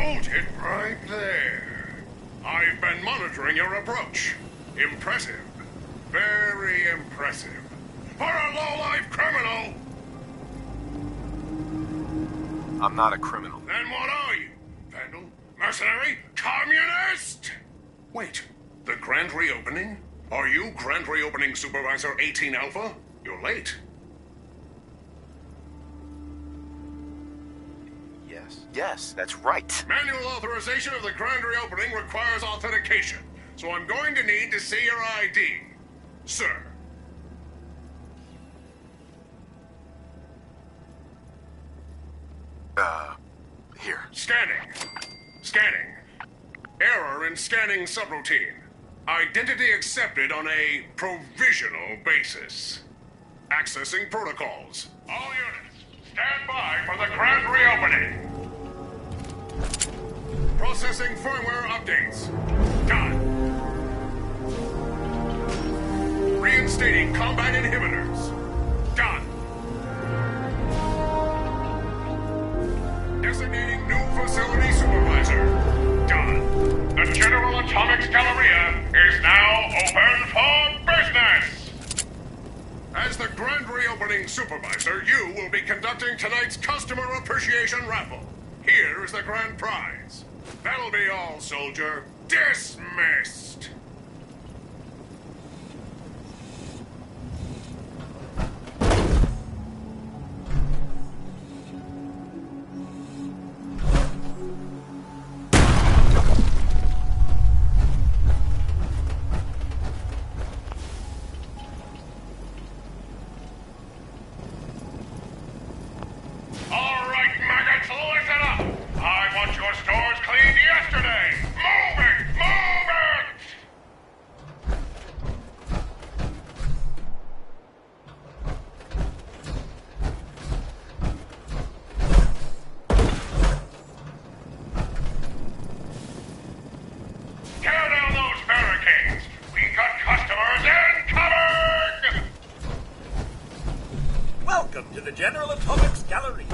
Hold it right there. I've been monitoring your approach. Impressive. Very impressive. For a low-life criminal! I'm not a criminal. Then what are you? Vandal? Mercenary? Communist? Wait, the grand reopening? Are you Grand Reopening Supervisor 18 Alpha? You're late. Yes, that's right. Manual authorization of the grand reopening requires authentication, so I'm going to need to see your ID. Sir. Here. Scanning. Scanning. Error in scanning subroutine. Identity accepted on a provisional basis. Accessing protocols. All units, stand by for the grand reopening. Processing firmware updates. Done. Reinstating combat inhibitors. Done. Designating new facility supervisor. Done. The General Atomics Galleria is now open for business! As the Grand Reopening Supervisor, you will be conducting tonight's Customer Appreciation Raffle. Here is the grand prize. That'll be all, soldier. Dismissed! Welcome to the General Atomics Gallery.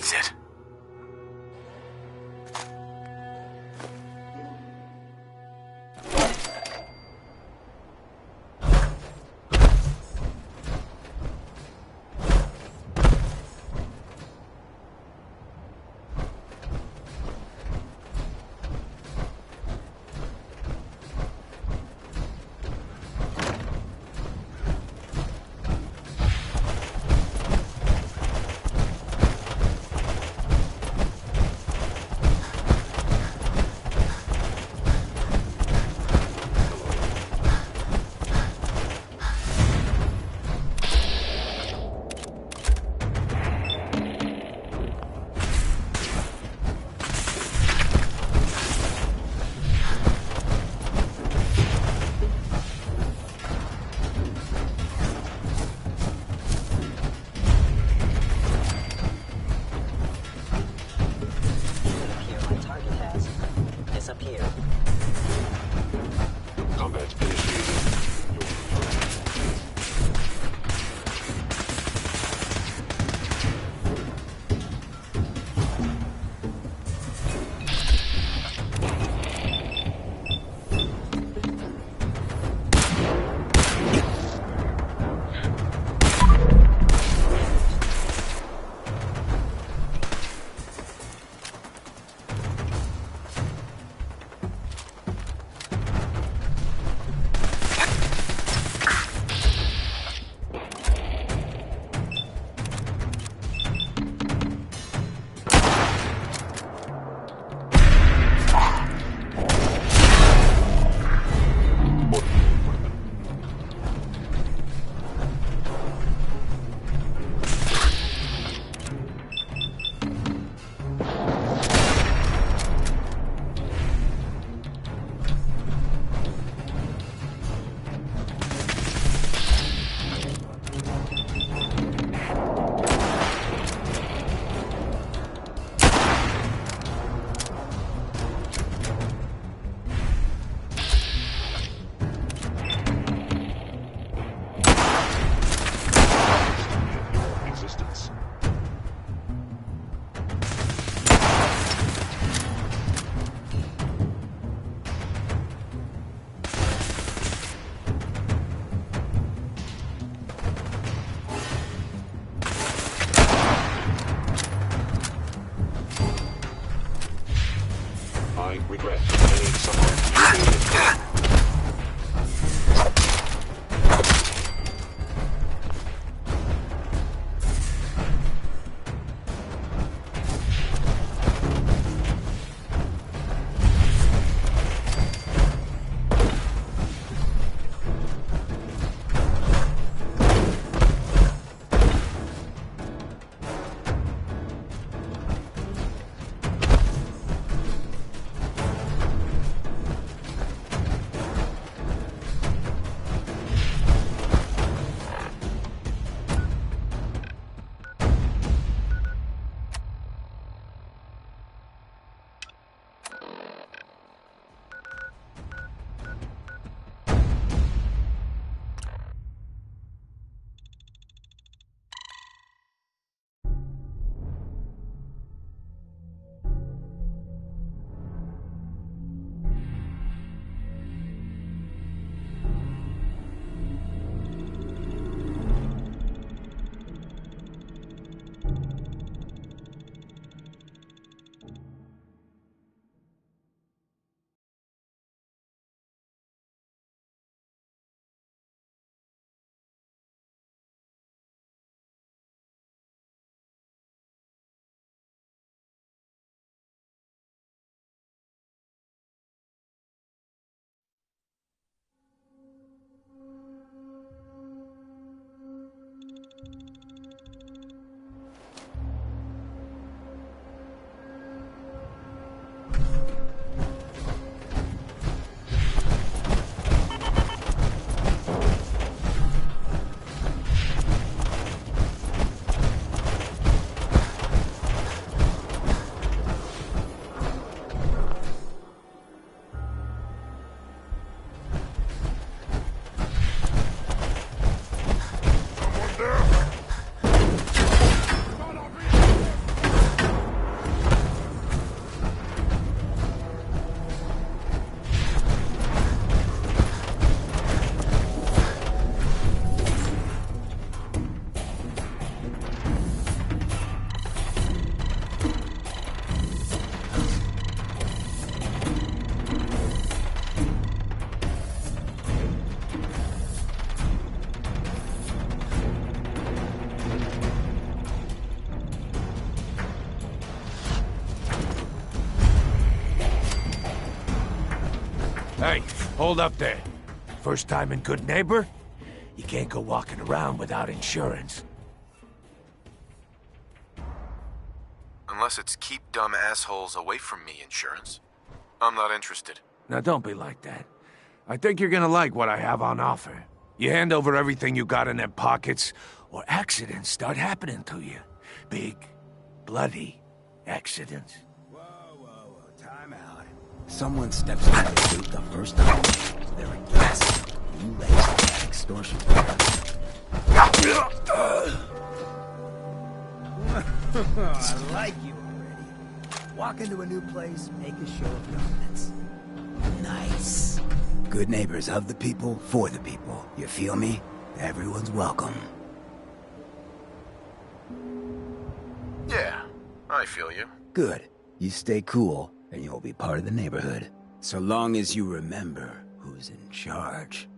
That's it. Combat initiated. Existence. I regret. I need someone. Hey, hold up there. First time in Good Neighbor? You can't go walking around without insurance. Unless it's keep dumb assholes away from me insurance. I'm not interested. Now don't be like that. I think you're gonna like what I have on offer. You hand over everything you got in them pockets, or accidents start happening to you. Big, bloody accidents. Whoa, time out. Someone steps on the gate the first time, they're a guest. You lay that extortion. I like you already. Walk into a new place, make a show of dominance. Nice. Good neighbors of the people, for the people. You feel me? Everyone's welcome. Yeah, I feel you. Good. You stay cool, and you'll be part of the neighborhood. So long as you remember who's in charge.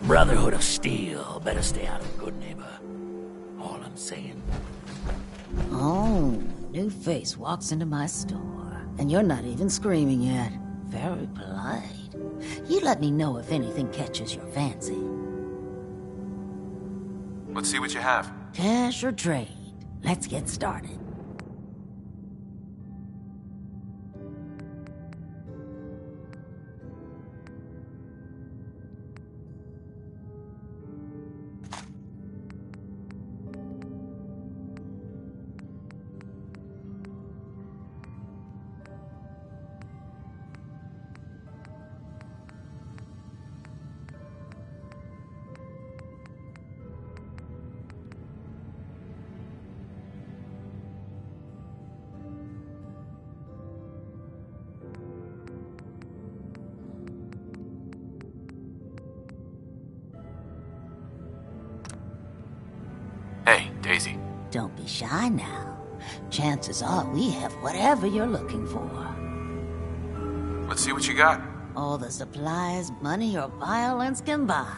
Brotherhood of Steel. Better stay out of Good Neighbor. All I'm saying. Oh, new face walks into my store. And you're not even screaming yet. Very polite. You let me know if anything catches your fancy. Let's see what you have. Cash or trade? Let's get started. Hey, Daisy. Don't be shy now. Chances are we have whatever you're looking for. Let's see what you got. All the supplies, money, or violence can buy.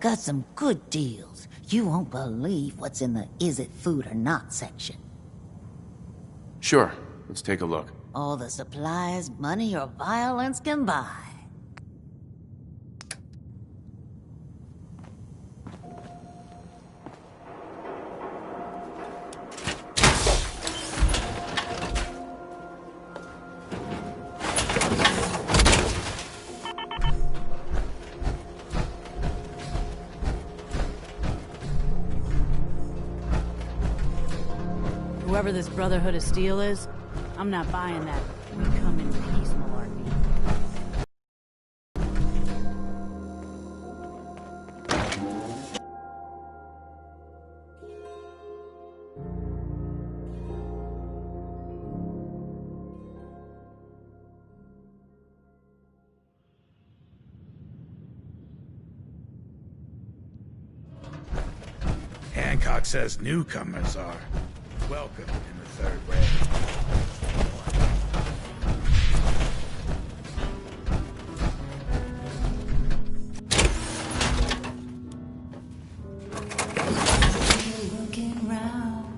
Got some good deals. You won't believe what's in the is it food or not section. Sure, let's take a look. All the supplies money or violence can buy. Whoever this Brotherhood of Steel is, I'm not buying that we come in peace malarkey. Hancock says newcomers are welcome in the Third Reich.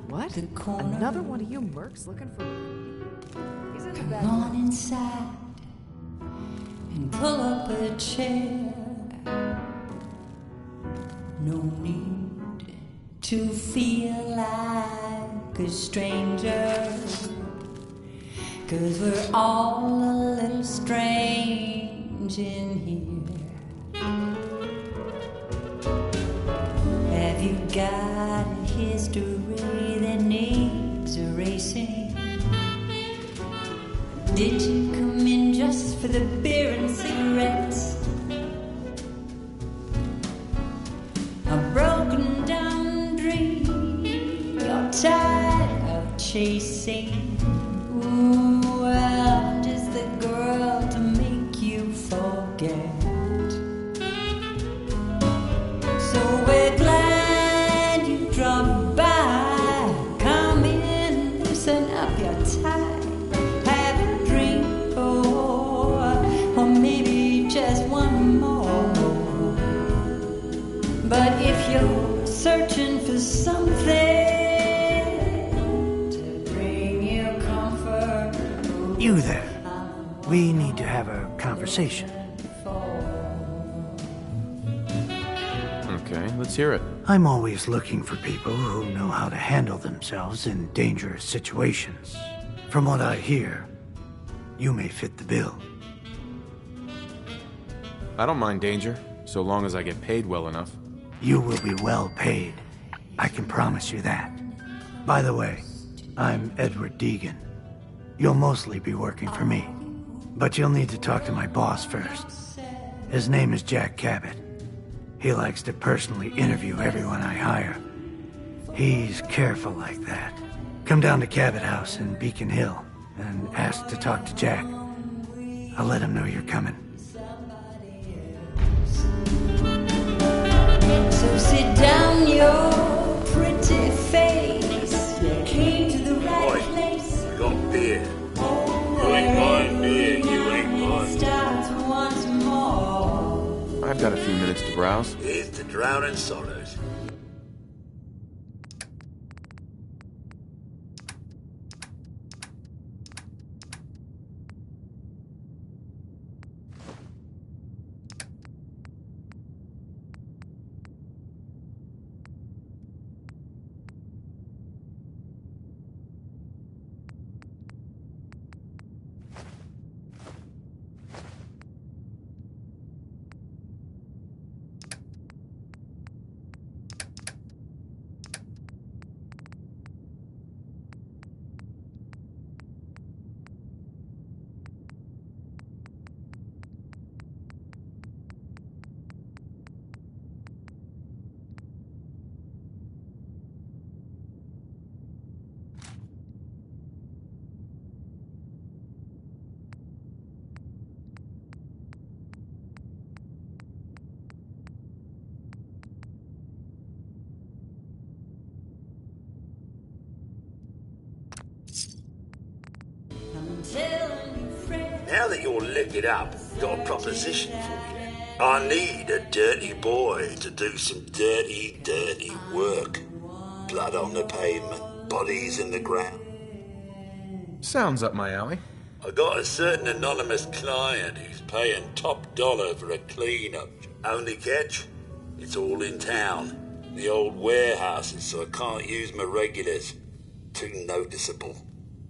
What? Another one of you mercs looking for me? He's in the back. Come on inside and pull up a chair. No need to feel like a stranger, 'cause we're all a little strange in here. Have you got a history that needs erasing? Did you come in just for the beer and cigarettes? A broken down dream you're tired of chasing? Ooh, well, I'm just the girl to make you forget. So we're glad you dropped by. Come in, loosen up your tie, have a drink, or maybe just one more. But if you're searching for something to bring you comfort, You there. We need to have a conversation. Okay, let's hear it. I'm always looking for people who know how to handle themselves in dangerous situations. From what I hear, you may fit the bill. I don't mind danger, so long as I get paid well enough. You will be well paid. I can promise you that. By the way, I'm Edward Deegan. You'll mostly be working for me, but you'll need to talk to my boss first. His name is Jack Cabot. He likes to personally interview everyone I hire. He's careful like that. Come down to Cabot House in Beacon Hill and ask to talk to Jack. I'll let him know you're coming. so sit down your pretty face. You came to the right place. Got beer. Oh, You ain't buying beer, you ain't buying. starts once more. I've got a few minutes to browse. Here's to drowning sorrows. I'm telling you, friend. Now that you're liquored up, got a proposition for you. I need a dirty boy to do some dirty, dirty work. Blood on the pavement, bodies in the ground. Sounds up my alley. I got a certain anonymous client who's paying top dollar for a clean-up. Only catch? It's all in town. The old warehouses, so I can't use my regulars. Too noticeable.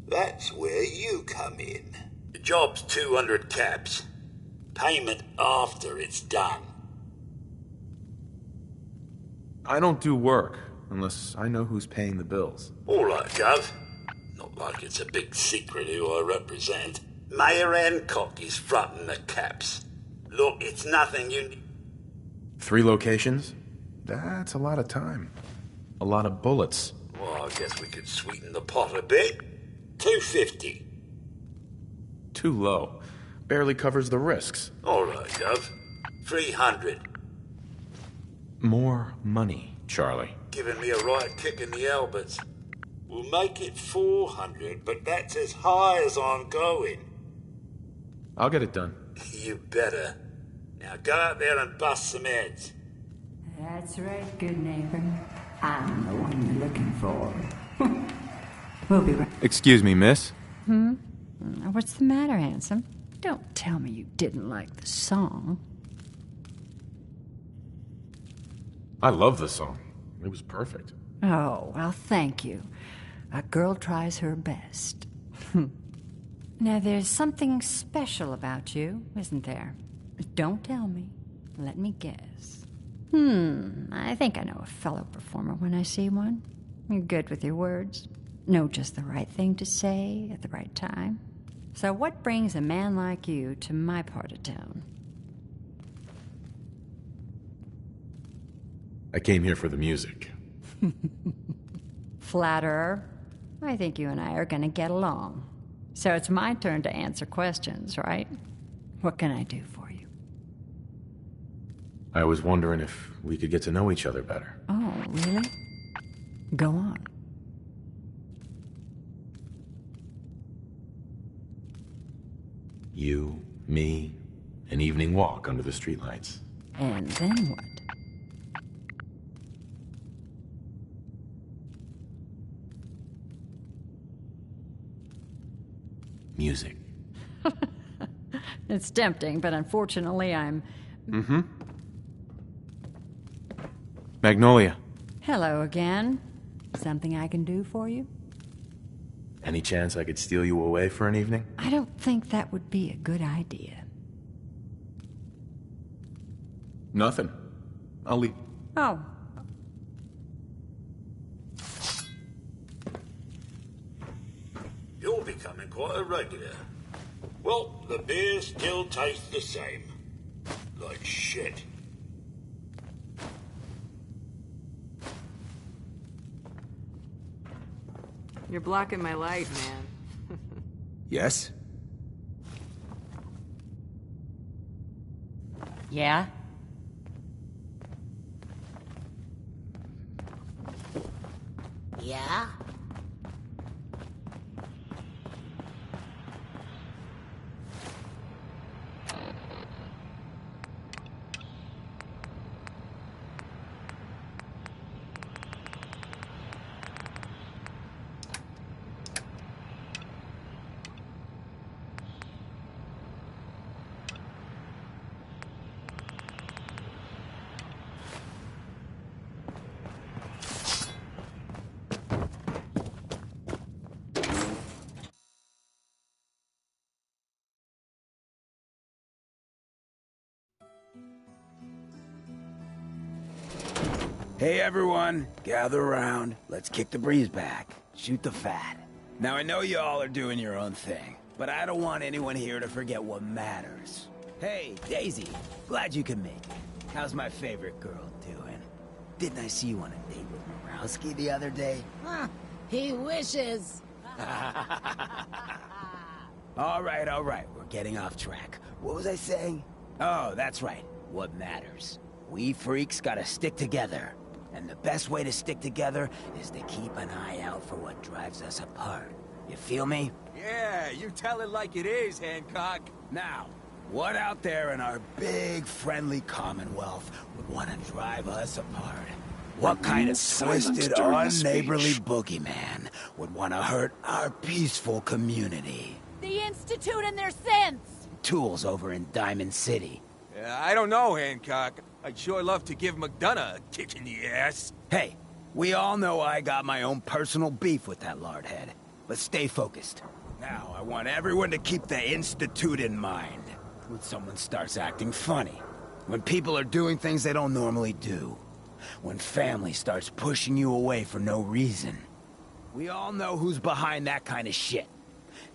That's where you come in. The job's 200 caps. Payment after it's done. I don't do work unless I know who's paying the bills. All right, Gov. Not like it's a big secret who I represent. Mayor Hancock is fronting the caps. Look, it's nothing you... 3 locations? That's a lot of time. A lot of bullets. Well, I guess we could sweeten the pot a bit. 250. Too low. Barely covers the risks. All right, Gov. 300. More money, Charlie. Giving me a right kick in the elbows. We'll make it 400, but that's as high as I'm going. I'll get it done. You better. Now go out there and bust some heads. That's right, good neighbor. I'm the one you're looking for. We'll be right. Excuse me, miss. What's the matter, handsome? Don't tell me you didn't like the song. I love the song. It was perfect. Oh, well, thank you. A girl tries her best. Now, there's something special about you, isn't there? Don't tell me. Let me guess. I think I know a fellow performer when I see one. You're good with your words. Know just the right thing to say at the right time. So what brings a man like you to my part of town? I came here for the music. Flatterer. I think you and I are gonna get along. So it's my turn to answer questions, right? What can I do for you? I was wondering if we could get to know each other better. Oh, really? Go on. You, me, an evening walk under the streetlights. And then what? Music. It's tempting, but unfortunately I'm... Magnolia. Hello again. Something I can do for you? Any chance I could steal you away for an evening? I don't think that would be a good idea. Nothing. I'll leave. Oh. You're becoming quite a regular. Well, the beer still tastes the same. Like shit. You're blocking my light, man. Yes? Yeah? Yeah? Hey everyone, gather around. Let's kick the breeze back. Shoot the fat. Now I know you all are doing your own thing, but I don't want anyone here to forget what matters. Hey, Daisy, glad you could make it. How's my favorite girl doing? Didn't I see you on a date with Morowski the other day? He wishes. All right, we're getting off track. What was I saying? Oh, that's right, what matters. We freaks gotta stick together. And the best way to stick together is to keep an eye out for what drives us apart. You feel me? Yeah, you tell it like it is, Hancock. Now, What out there in our big, friendly Commonwealth would want to drive us apart? What kind of twisted, unneighborly boogeyman would want to hurt our peaceful community? The Institute and their synths! Tools over in Diamond City. I don't know, Hancock. I'd sure love to give McDonough a kick in the ass. Hey, we all know I got my own personal beef with that lardhead. Let's stay focused. Now, I want everyone to keep the Institute in mind. When someone starts acting funny. When people are doing things they don't normally do. When family starts pushing you away for no reason. We all know who's behind that kind of shit.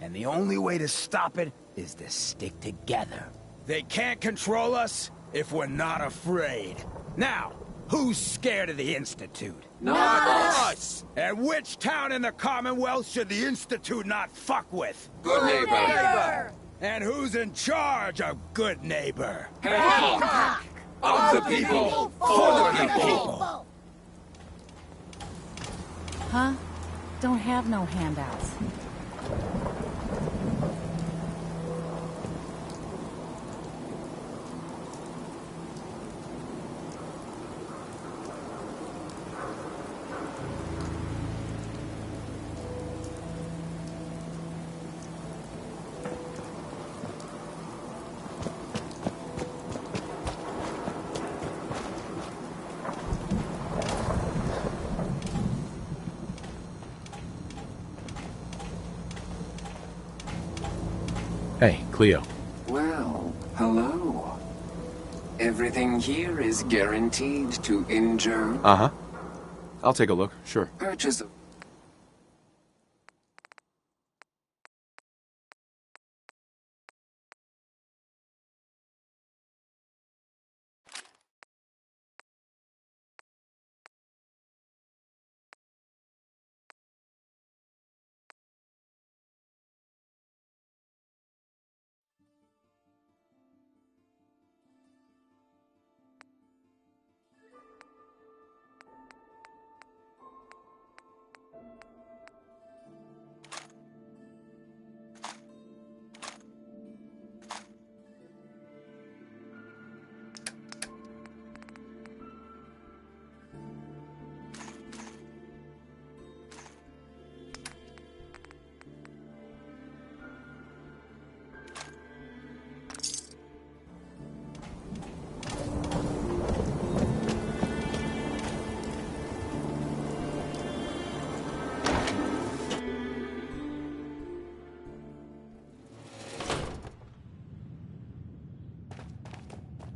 And the only way to stop it is to stick together. They can't control us if we're not afraid. Now, who's scared of the Institute? Not us! And which town in the Commonwealth should the Institute not fuck with? Good neighbor! And who's in charge of Good Neighbor? Hancock! Of the people, for the people! Huh? Don't have no handouts. Hey, Cleo. Well, hello. Everything here is guaranteed to injure. Uh-huh. I'll take a look, sure. Purchase of...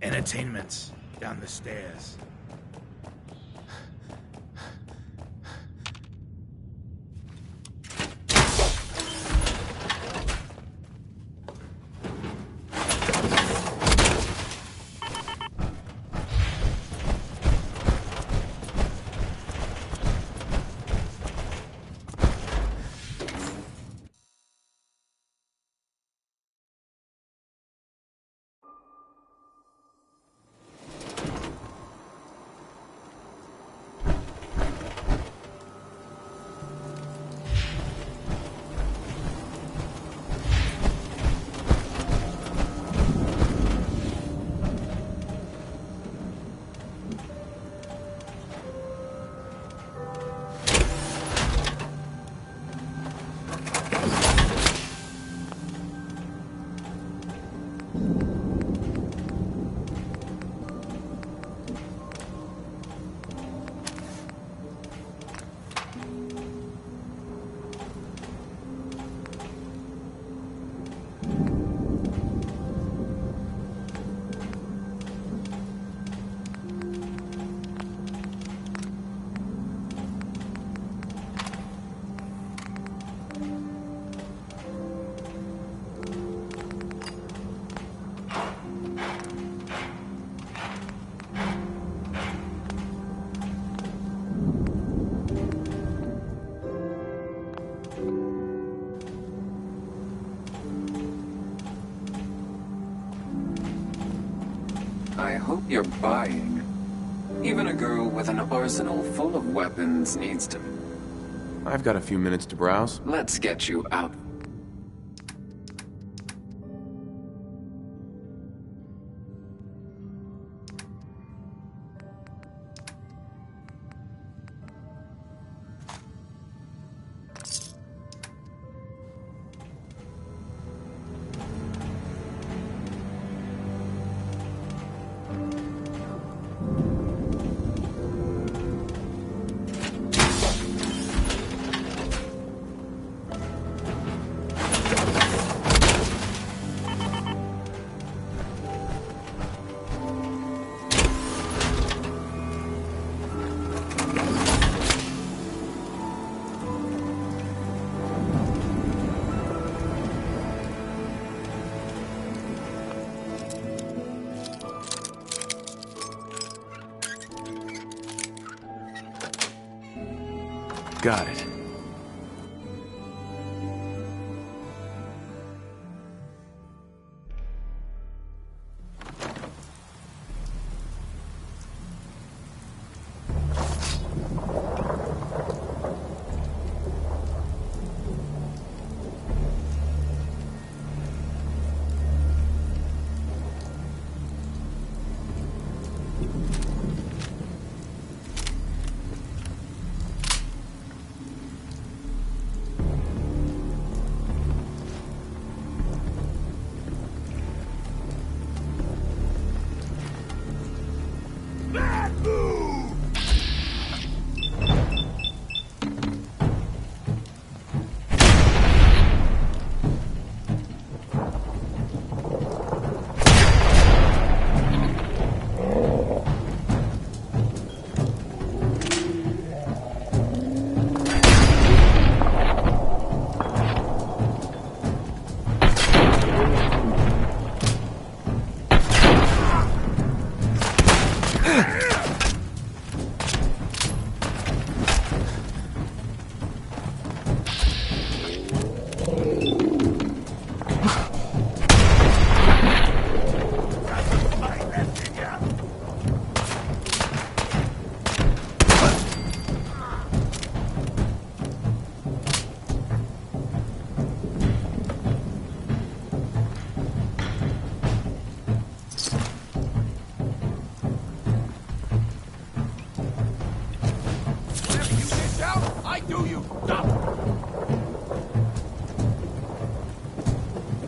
Entertainment's down the stairs. I hope you're buying. Even a girl with an arsenal full of weapons needs to... I've got a few minutes to browse. Let's get you out. Got it.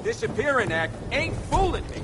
Disappearing act ain't fooling me.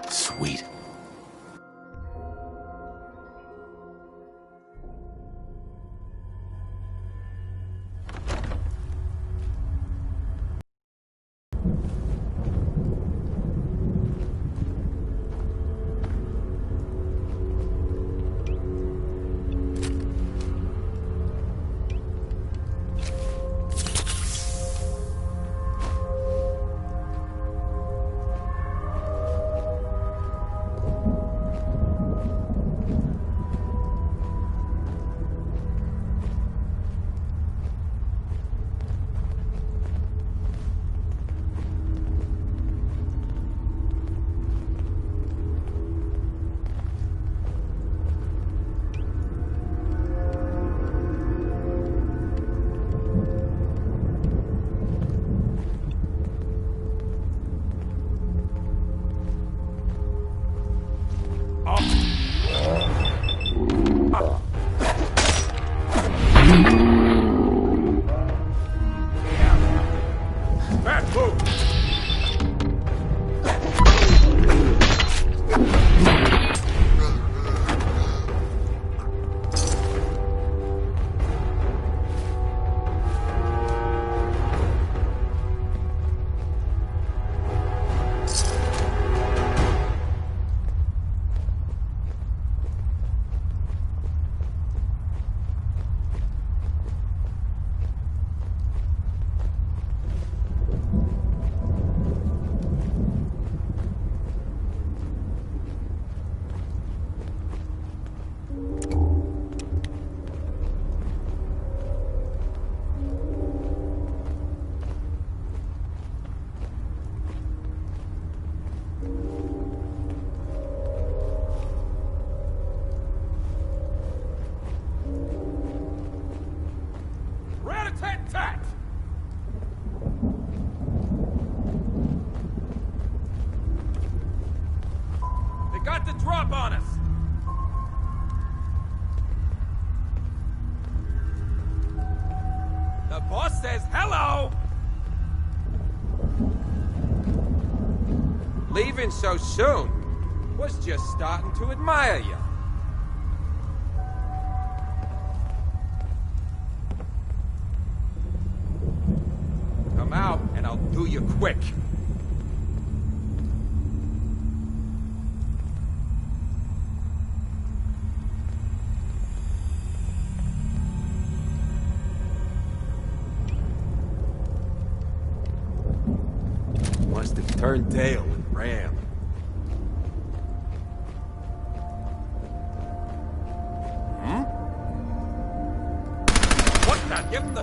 Sweet. got the drop on us! The boss says hello! Leaving so soon? Was just starting to admire you. Come out, and I'll do you quick. Must have turned tail and ran. Hmm? What the? Give him the...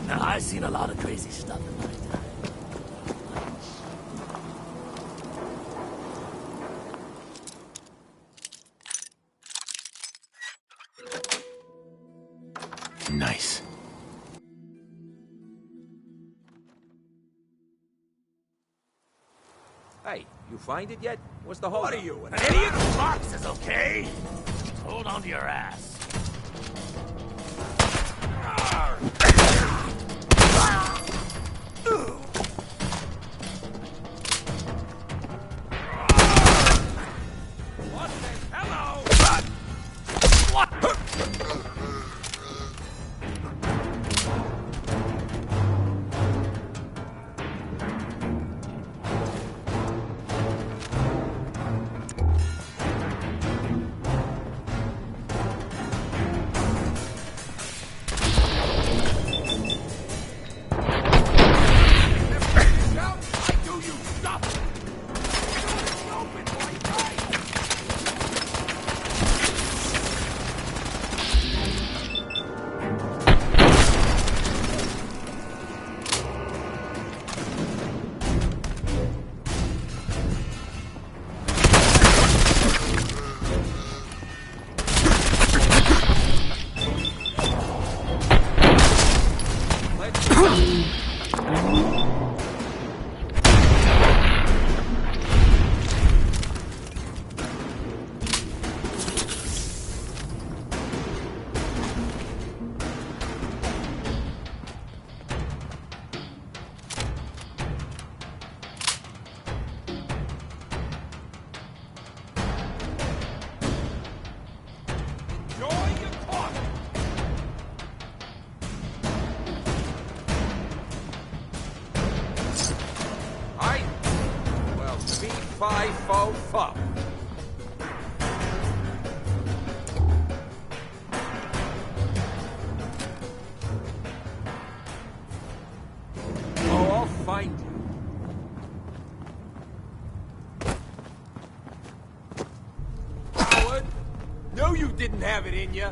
Now, I've seen a lot of crazy stuff in my time. Nice. Hey, you find it yet? What's the hold? What are you, an idiot? Box is okay. Hold on to your ass. fo fo. Oh, I'll find you. Coward! No, you didn't have it in you.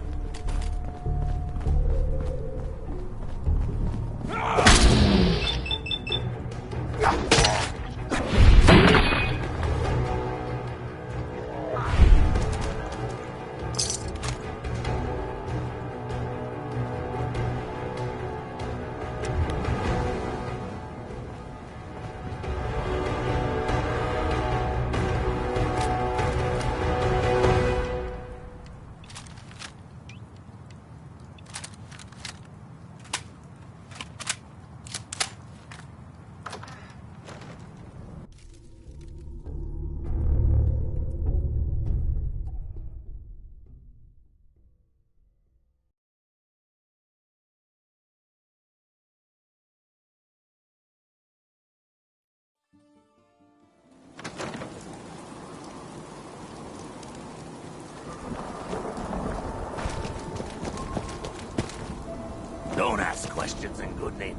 Don't ask questions in good name.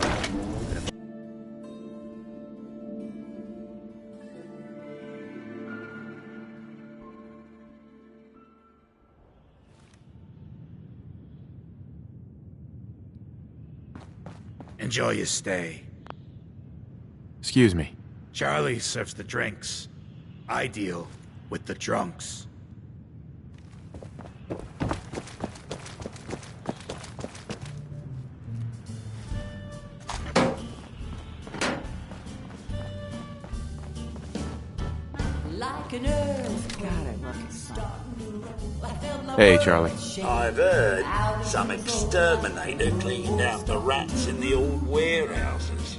Enjoy your stay. Excuse me. Charlie serves the drinks. I deal with the drunks. Like an earth. God, I love this song. Hey, Charlie. I've heard some exterminator cleaned out the rats in the old warehouses.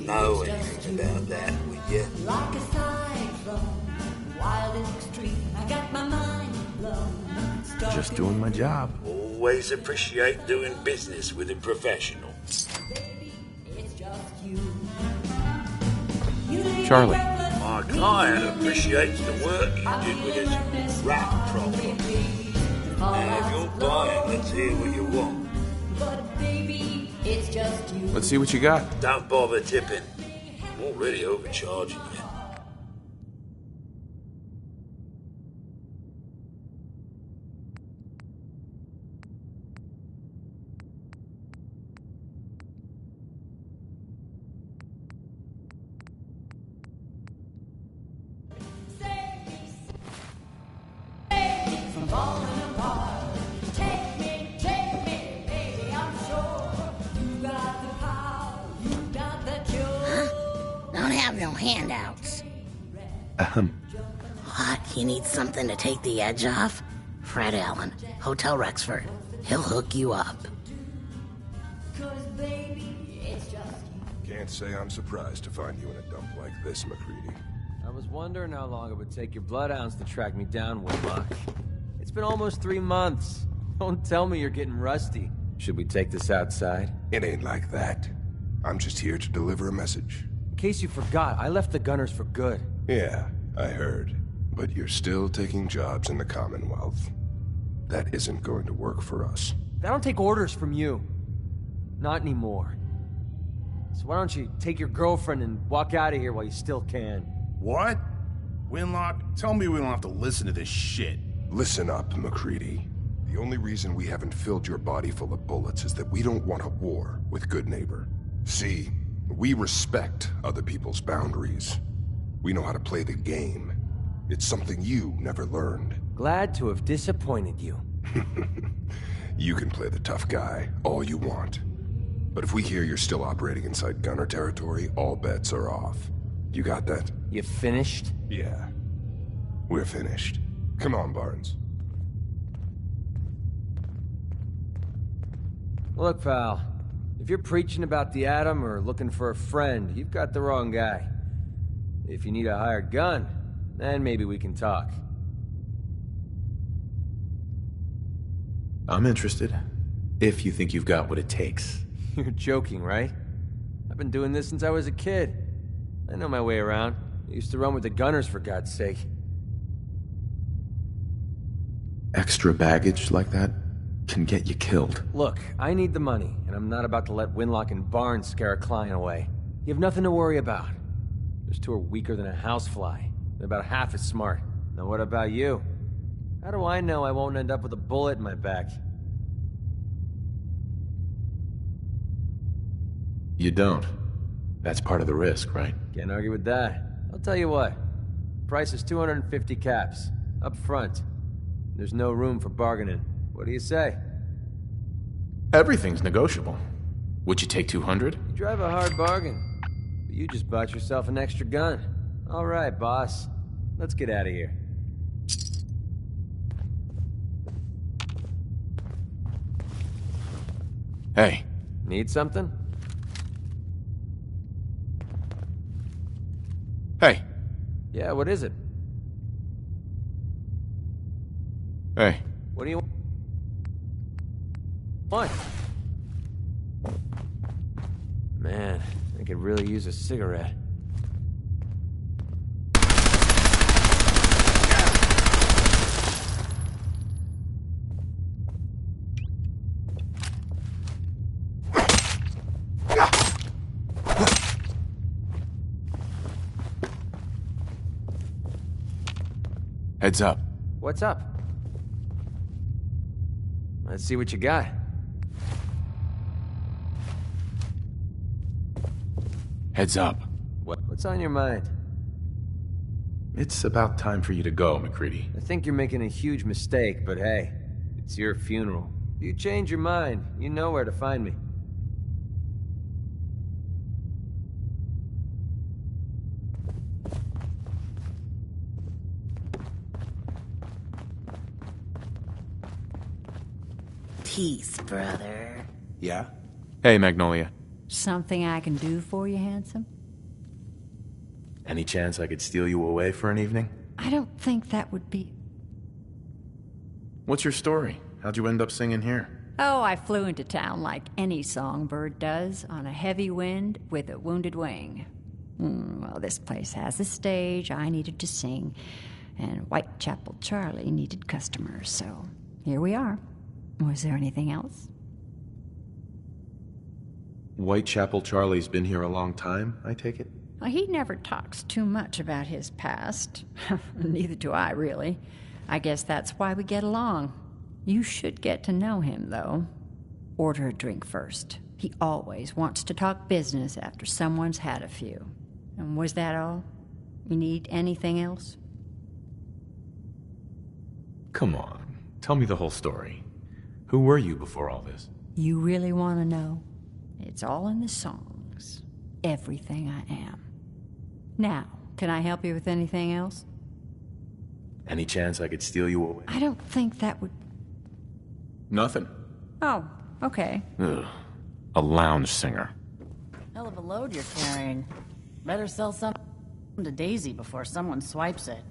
Know anything about that, would you? Like a cyclone, wild and extreme. I got my mind blown. Just doing my job. Always appreciate doing business with a professional. Charlie. My client appreciates the work you did with his rat problem. Now, if you're buying, let's hear what you want. Let's see what you got. Don't bother tipping. I'm already overcharging you. Don't have no handouts. What? You need something to take the edge off? Fred Allen, Hotel Rexford. He'll hook you up. Can't say I'm surprised to find you in a dump like this, McCready. I was wondering how long it would take your bloodhounds to track me down, Whitlock. It's been almost 3 months. Don't tell me you're getting rusty. Should we take this outside? It ain't like that. I'm just here to deliver a message. In case you forgot, I left the Gunners for good. Yeah, I heard. But you're still taking jobs in the Commonwealth. That isn't going to work for us. I don't take orders from you. Not anymore. So why don't you take your girlfriend and walk out of here while you still can? What? Winlock, tell me we don't have to listen to this shit. Listen up, McCready. The only reason we haven't filled your body full of bullets is that we don't want a war with Good Neighbor. See, we respect other people's boundaries. We know how to play the game. It's something you never learned. Glad to have disappointed you. You can play the tough guy all you want. But if we hear you're still operating inside Gunner territory, all bets are off. You got that? You finished? Yeah. We're finished. Come on, Barnes. Look, pal. If you're preaching about the atom or looking for a friend, you've got the wrong guy. If you need a hired gun, then maybe we can talk. I'm interested. If you think you've got what it takes. You're joking, right? I've been doing this since I was a kid. I know my way around. I used to run with the gunners, for God's sake. Extra baggage like that can get you killed. Look, I need the money, and I'm not about to let Winlock and Barnes scare a client away. You have nothing to worry about. Those two are weaker than a housefly. They're about half as smart. Now what about you? How do I know I won't end up with a bullet in my back? You don't. That's part of the risk, right? Can't argue with that. I'll tell you what. Price is 250 caps. Up front. There's no room for bargaining. What do you say? Everything's negotiable. Would you take 200? You drive a hard bargain. But you just bought yourself an extra gun. All right, boss. Let's get out of here. Hey. Need something? Hey. Yeah, what is it? Hey. What do you want? Man, I could really use a cigarette. Heads up. What's up? Let's see what you got. Heads up. What's on your mind? It's about time for you to go, McCready. I think you're making a huge mistake, but hey, it's your funeral. If you change your mind, you know where to find me. Peace, brother. Yeah? Hey, Magnolia. Something I can do for you, handsome? Any chance I could steal you away for an evening? I don't think that would be... What's your story? How'd you end up singing here? Oh, I flew into town like any songbird does, on a heavy wind with a wounded wing. Well, this place has a stage, I needed to sing, and Whitechapel Charlie needed customers, so here we are. Was there anything else? Whitechapel Charlie's been here a long time, I take it? Well, he never talks too much about his past. Neither do I, really. I guess that's why we get along. You should get to know him, though. Order a drink first. He always wants to talk business after someone's had a few. And was that all? You need anything else? Come on, tell me the whole story. Who were you before all this? You really want to know? It's all in the songs. Everything I am. Now, can I help you with anything else? Any chance I could steal you away? I don't think that would... Nothing. Oh, okay. Ugh. A lounge singer. Hell of a load you're carrying. Better sell some to Daisy before someone swipes it.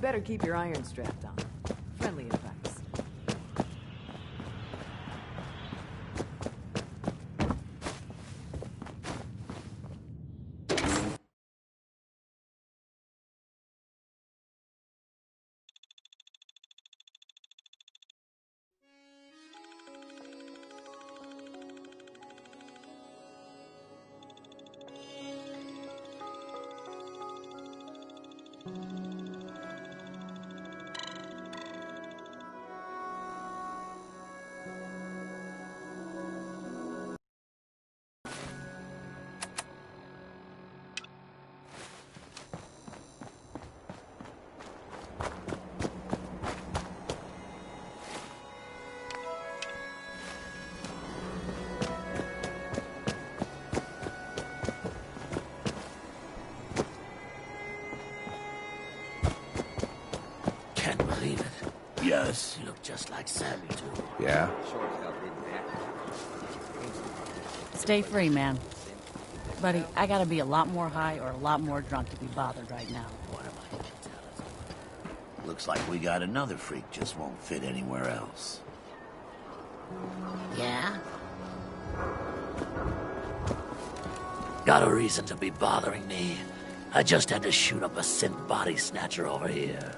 Better keep your iron strapped on. Friendly advice. Yes, you look just like Sammy, too. Yeah? Stay free, man. Buddy, I gotta be a lot more high or a lot more drunk to be bothered right now. What am I to tell? Looks like we got another freak just won't fit anywhere else. Yeah? Got a reason to be bothering me. I just had to shoot up a synth body snatcher over here.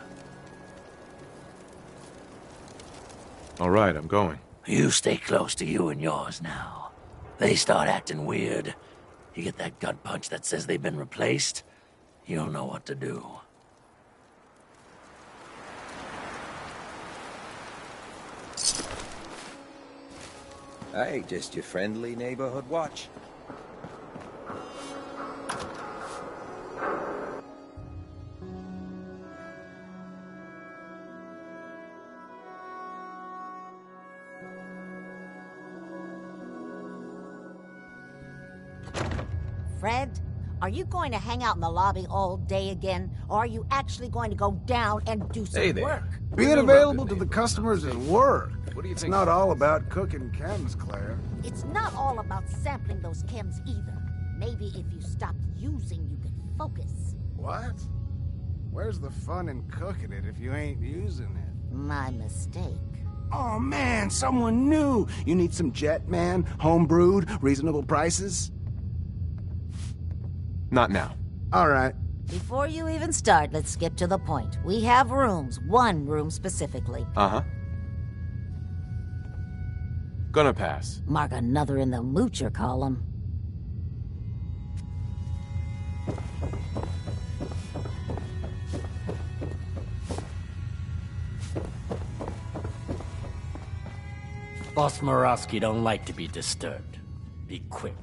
All right, I'm going. You stay close to you and yours now. They start acting weird. You get that gut punch that says they've been replaced, you'll know what to do. Hey, just your friendly neighborhood watch. Fred, are you going to hang out in the lobby all day again, or are you actually going to go down and do some work? Being available to the customers is work. What do you It's think? not all about cooking chems, Claire. It's not all about sampling those chems either. Maybe if you stopped using, you could focus. What? Where's the fun in cooking it if you ain't using it? My mistake. Oh man, someone new! You need some Jet, man? Home-brewed, reasonable prices? Not now. All right. Before you even start, let's skip to the point. We have rooms, one room specifically. Uh-huh. Gonna pass. Mark another in the moocher column. Boss Murawski don't like to be disturbed. Be quick.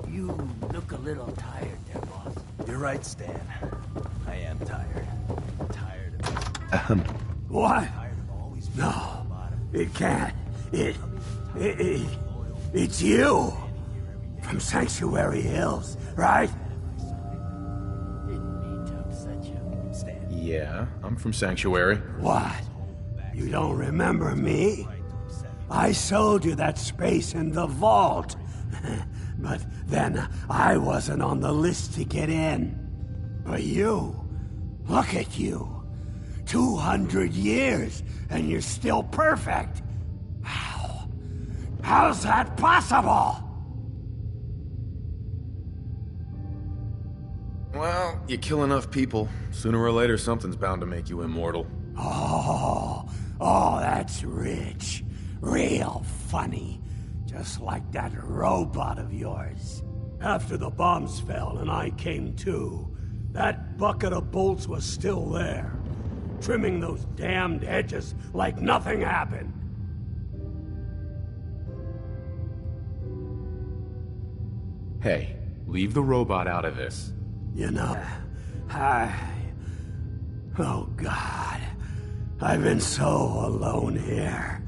You look a little tired there, boss. You're right, Stan. I am tired. Tired of it. What? No, it can't. It's you. From Sanctuary Hills, right? Didn't mean to upset you. Stan. Yeah, I'm from Sanctuary. What? You don't remember me? I sold you that space in the vault. But then I wasn't on the list to get in. But you, look at you. 200 years, and you're still perfect. How? How's that possible? Well, you kill enough people. Sooner or later, something's bound to make you immortal. Oh, that's rich. Real funny. Just like that robot of yours. After the bombs fell and I came to, that bucket of bolts was still there. Trimming those damned edges like nothing happened. Hey, leave the robot out of this. You know, oh God, I've been so alone here.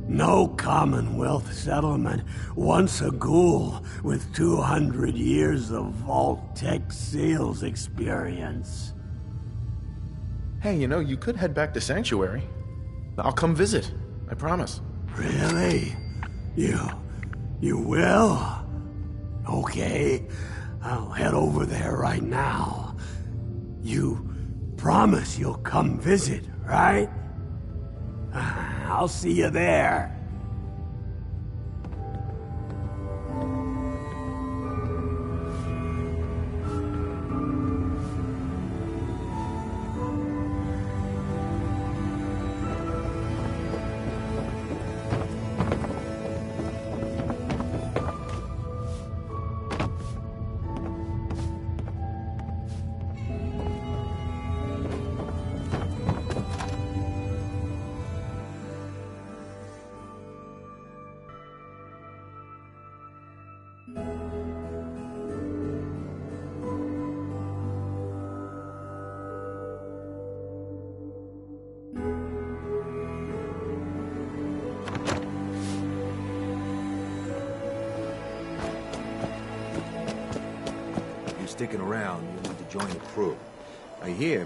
No Commonwealth settlement, once a ghoul with 200 years of Vault-Tec sales experience. Hey, you know, you could head back to Sanctuary. I'll come visit. I promise. Really? You will? Okay, I'll head over there right now. You promise you'll come visit, right? I'll see you there. sticking around, you need to join the crew. I hear...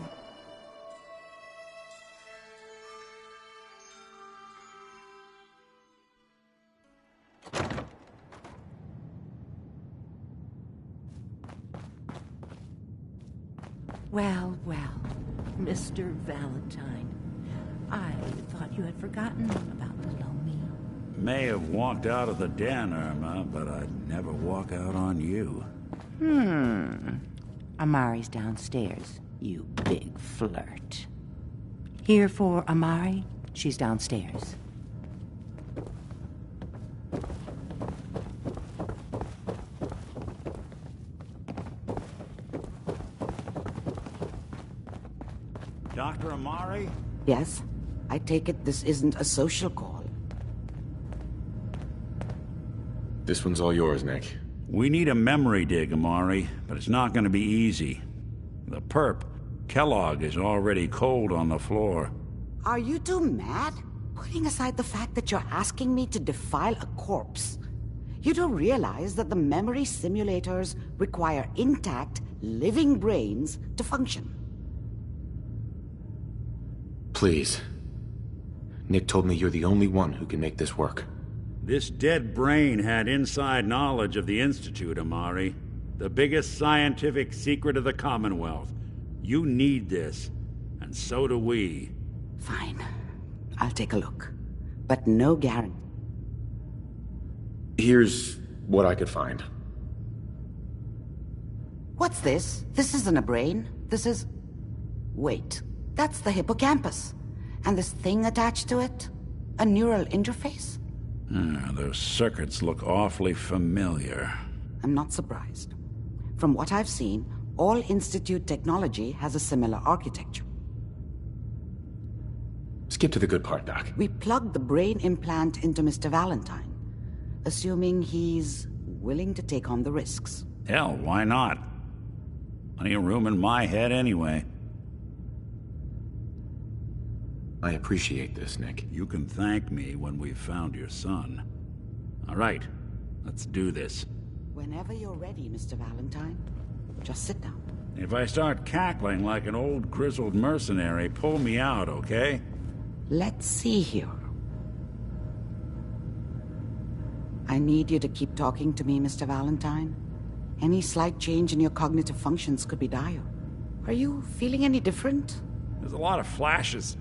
Well, Mr. Valentine. I thought you had forgotten about little me. May have walked out of the den, Irma, but I'd never walk out on you. Amari's downstairs, you big flirt. Here for Amari? She's downstairs. Dr. Amari? Yes? I take it this isn't a social call. This one's all yours, Nick. We need a memory dig, Amari, but it's not going to be easy. The perp, Kellogg, is already cold on the floor. Are you two mad? Putting aside the fact that you're asking me to defile a corpse, you don't realize that the memory simulators require intact, living brains to function. Please. Nick told me you're the only one who can make this work. This dead brain had inside knowledge of the Institute, Amari. The biggest scientific secret of the Commonwealth. You need this, and so do we. Fine. I'll take a look. But no guarantee. Here's what I could find. What's this? This isn't a brain. This is... Wait. That's the hippocampus. And this thing attached to it? A neural interface? Those circuits look awfully familiar. I'm not surprised. From what I've seen, all Institute technology has a similar architecture. Skip to the good part, Doc. We plugged the brain implant into Mr. Valentine, assuming he's willing to take on the risks. Hell, why not? Plenty of room in my head anyway. I appreciate this, Nick. You can thank me when we've found your son. All right, let's do this. Whenever you're ready, Mr. Valentine. Just sit down. If I start cackling like an old grizzled mercenary, pull me out, okay? Let's see here. I need you to keep talking to me, Mr. Valentine. Any slight change in your cognitive functions could be dire. Are you feeling any different? There's a lot of flashes.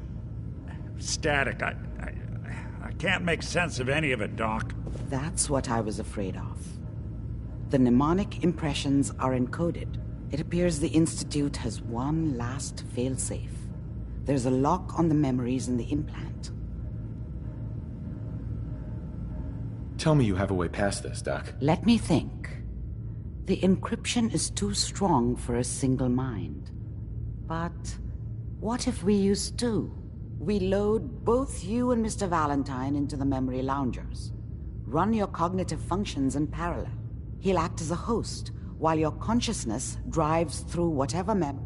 Static. I can't make sense of any of it, Doc. That's what I was afraid of. The mnemonic impressions are encoded. It appears the Institute has one last failsafe. There's a lock on the memories in the implant. Tell me you have a way past this, Doc. Let me think. The encryption is too strong for a single mind. But what if we use two? We load both you and Mr. Valentine into the memory loungers. Run your cognitive functions in parallel. He'll act as a host, while your consciousness drives through whatever memory.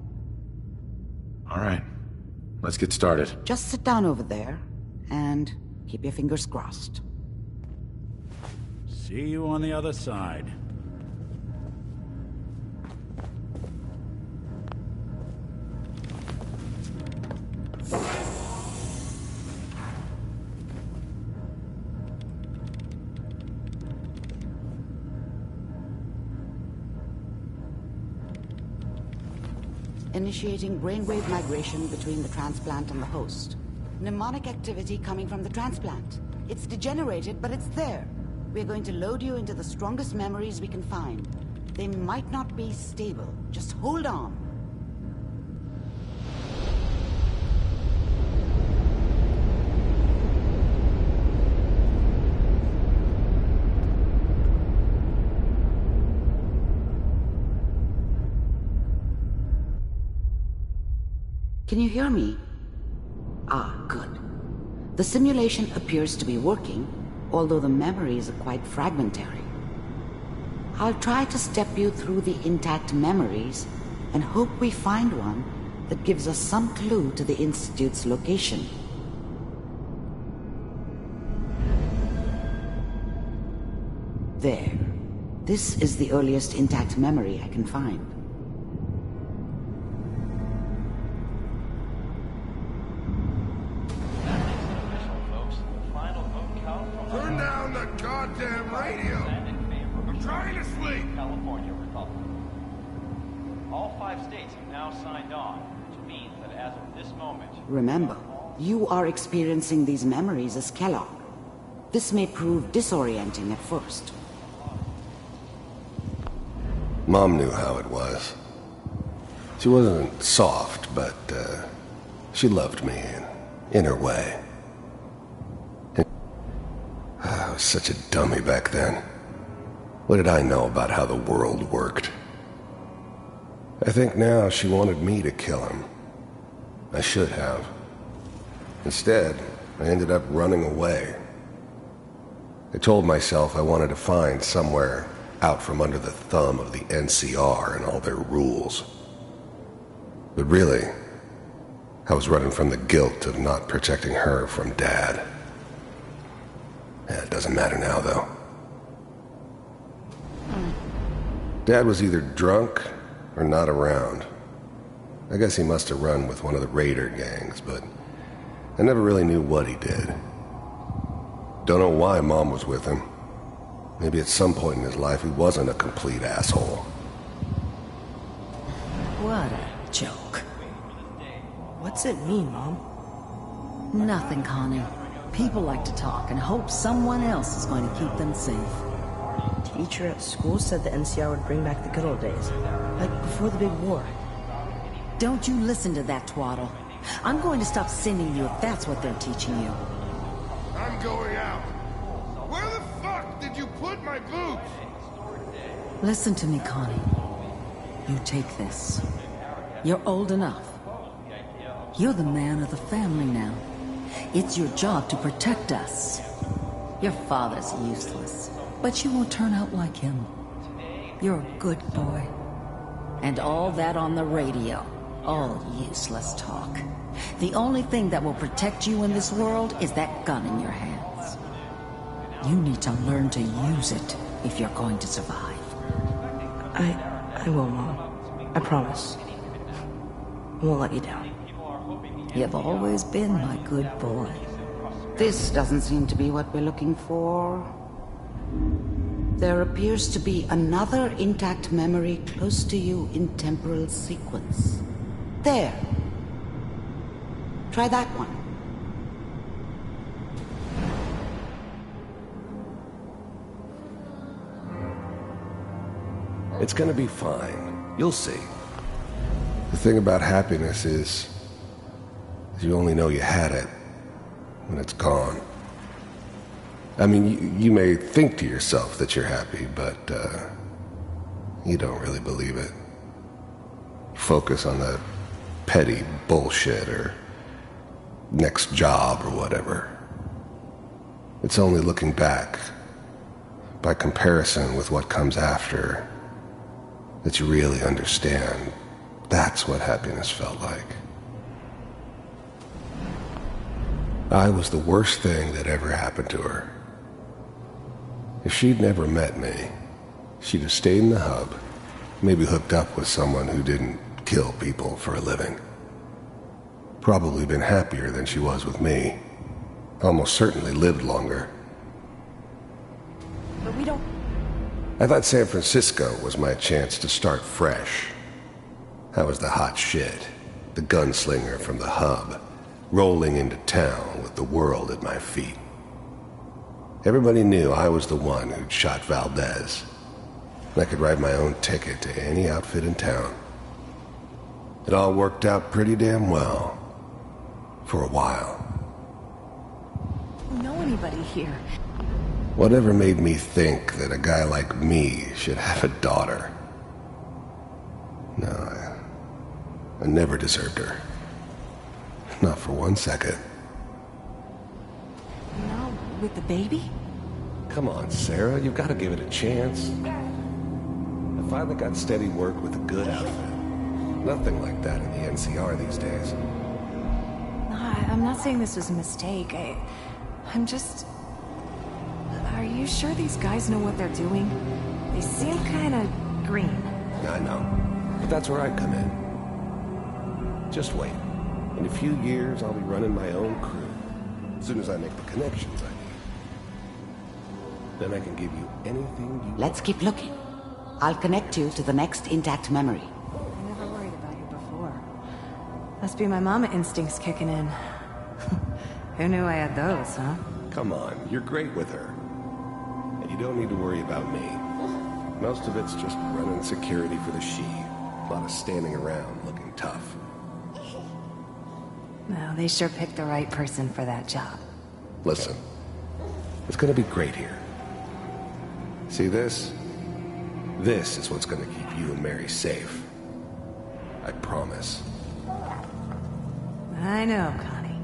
All right. Let's get started. Just sit down over there, and keep your fingers crossed. See you on the other side. Initiating brainwave migration between the transplant and the host. Mnemonic activity coming from the transplant. It's degenerated, but it's there. We're going to load you into the strongest memories we can find. They might not be stable. Just hold on. Can you hear me? Ah, good. The simulation appears to be working, although the memories are quite fragmentary. I'll try to step you through the intact memories and hope we find one that gives us some clue to the Institute's location. There. This is the earliest intact memory I can find. goddamn radio! I'm trying to sleep! California Republic. All 5 states have now signed on, which means that as of this moment... Remember, you are experiencing these memories as Kellogg. This may prove disorienting at first. Mom knew how it was. She wasn't soft, but she loved me in her way. I was such a dummy back then. What did I know about how the world worked? I think now she wanted me to kill him. I should have. Instead, I ended up running away. I told myself I wanted to find somewhere out from under the thumb of the NCR and all their rules. But really, I was running from the guilt of not protecting her from Dad. It doesn't matter now, though. Dad was either drunk or not around. I guess he must have run with one of the raider gangs, but I never really knew what he did. Don't know why Mom was with him. Maybe at some point in his life he wasn't a complete asshole. What a joke. What's it mean, Mom? Nothing, Connie. People like to talk and hope someone else is going to keep them safe. Teacher at school said the NCR would bring back the good old days, like before the big war. Don't you listen to that twaddle. I'm going to stop sending you if that's what they're teaching you. I'm going out. Where the fuck did you put my boots? Listen to me, Connie. You take this. You're old enough. You're the man of the family now. It's your job to protect us. Your father's useless, but you won't turn out like him. You're a good boy. And all that on the radio, all useless talk. The only thing that will protect you in this world is that gun in your hands. You need to learn to use it if you're going to survive. I will, Mom. I promise. I won't let you down. You've always been my good boy. This doesn't seem to be what we're looking for. There appears to be another intact memory close to you in temporal sequence. There. Try that one. It's gonna be fine. You'll see. The thing about happiness is you only know you had it when it's gone. I mean, you may think to yourself that you're happy, but you don't really believe it. Focus on that petty bullshit or next job or whatever. It's only looking back, by comparison with what comes after, that you really understand that's what happiness felt like. I was the worst thing that ever happened to her. If she'd never met me, she'd have stayed in the hub, maybe hooked up with someone who didn't kill people for a living. Probably been happier than she was with me. Almost certainly lived longer. But we don't... I thought San Francisco was my chance to start fresh. I was the hot shit, the gunslinger from the hub, rolling into town with the world at my feet. Everybody knew I was the one who'd shot Valdez. I could write my own ticket to any outfit in town. It all worked out pretty damn well. For a while. know anybody here. Whatever made me think that a guy like me should have a daughter? No, I never deserved her. Not for 1 second. Now, with the baby? Come on, Sarah, you've got to give it a chance. I finally got steady work with a good outfit. Nothing like that in the NCR these days. I'm not saying this was a mistake. I'm just... Are you sure these guys know what they're doing? They seem kind of green. I know. But that's where I come in. Just wait. In a few years, I'll be running my own crew. As soon as I make the connections I need. Then I can give you anything you Let's keep looking. I'll connect you to the next intact memory. I never worried about you before. Must be my mama instincts kicking in. Who knew I had those, huh? Come on, you're great with her. And you don't need to worry about me. Most of it's just running security for the she. A lot of standing around looking tough. No, they sure picked the right person for that job. Listen, it's gonna be great here. See this? This is what's gonna keep you and Mary safe. I promise. I know, Connie.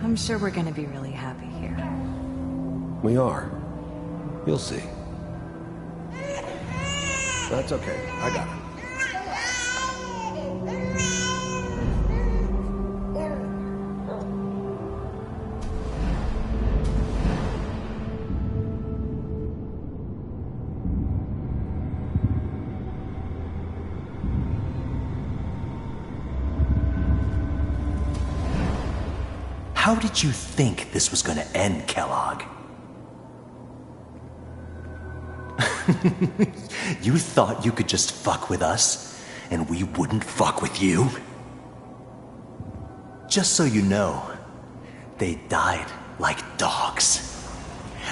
I'm sure we're gonna be really happy here. We are. You'll see. That's okay. I got it. How did you think this was gonna end, Kellogg? You thought you could just fuck with us, and we wouldn't fuck with you? Just so you know, they died like dogs.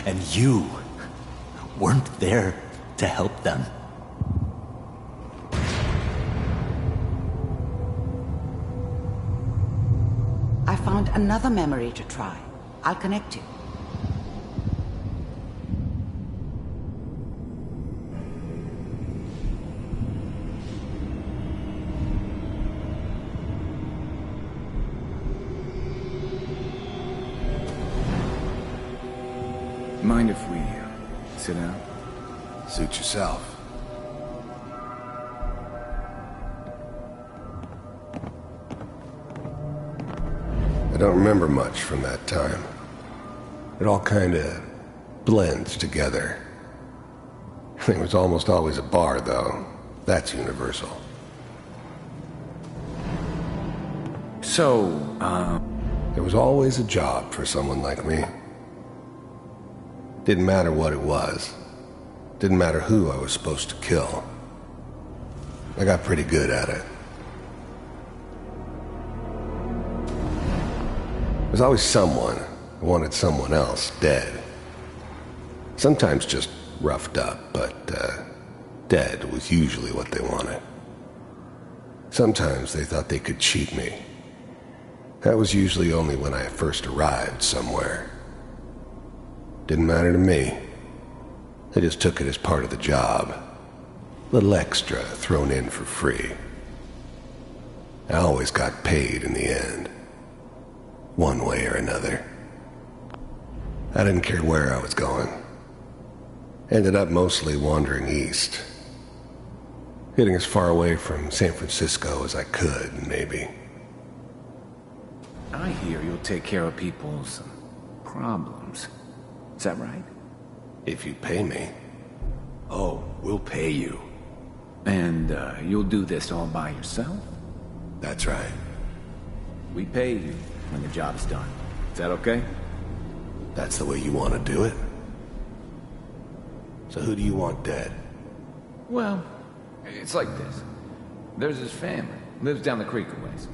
And you weren't there to help them. I found another memory to try. I'll connect you. Mind if we sit down? Suit yourself. I don't remember much from that time. It all kinda blends together. There was almost always a bar, though. That's universal. So, There was always a job for someone like me. Didn't matter what it was. Didn't matter who I was supposed to kill. I got pretty good at it. There's always someone who wanted someone else dead. Sometimes just roughed up, but dead was usually what they wanted. Sometimes they thought they could cheat me. That was usually only when I first arrived somewhere. Didn't matter to me. They just took it as part of the job. Little extra thrown in for free. I always got paid in the end. One way or another. I didn't care where I was going. Ended up mostly wandering east. Getting as far away from San Francisco as I could, maybe. I hear you'll take care of people's problems. Is that right? If you pay me. Oh, we'll pay you. And you'll do this all by yourself? That's right. We pay you when the job's done. Is that okay? That's the way you want to do it? So who do you want dead? Well, it's like this. There's his family. Lives down the creek a ways.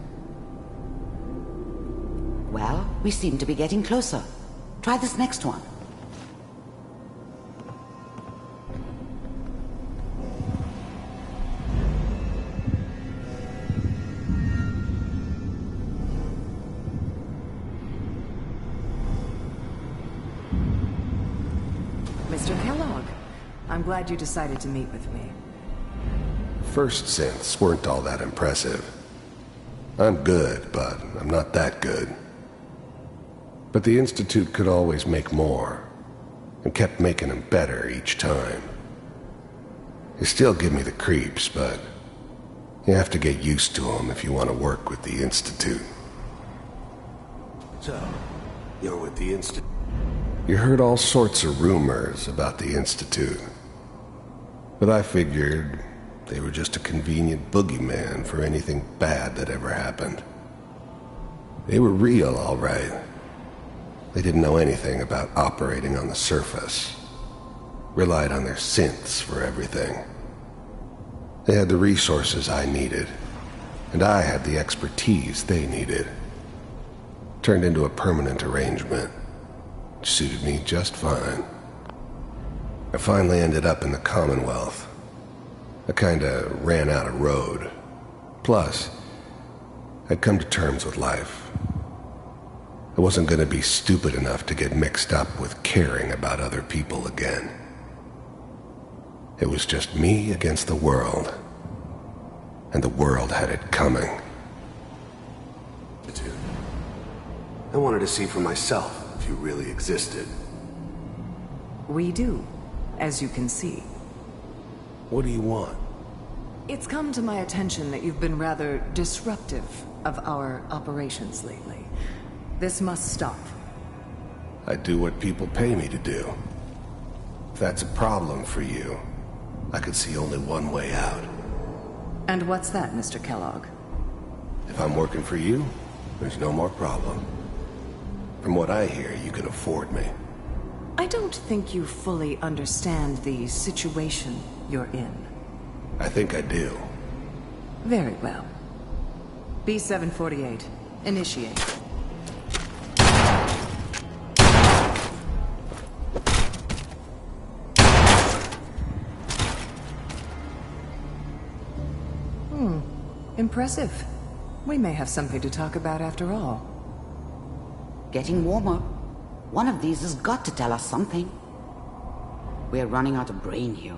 Well, we seem to be getting closer. Try this next one. Mr. Kellogg, I'm glad you decided to meet with me. First synths weren't all that impressive. I'm good, but I'm not that good. But the Institute could always make more, and kept making them better each time. They still give me the creeps, but you have to get used to them if you want to work with the Institute. So, you're with the Institute? You heard all sorts of rumors about the Institute. But I figured they were just a convenient boogeyman for anything bad that ever happened. They were real, all right. They didn't know anything about operating on the surface. Relied on their synths for everything. They had the resources I needed, and I had the expertise they needed. Turned into a permanent arrangement, which suited me just fine. I finally ended up in the Commonwealth. I kinda ran out of road. Plus, I'd come to terms with life. I wasn't gonna be stupid enough to get mixed up with caring about other people again. It was just me against the world. And the world had it coming. I wanted to see for myself if you really existed. We do, as you can see. What do you want? It's come to my attention that you've been rather disruptive of our operations lately. This must stop. I do what people pay me to do. If that's a problem for you, I could see only one way out. And what's that, Mr. Kellogg? If I'm working for you, there's no more problem. From what I hear, you can afford me. I don't think you fully understand the situation you're in. I think I do. Very well. B-748, initiate. Impressive. We may have something to talk about after all. Getting warmer. One of these has got to tell us something. We're running out of brain here.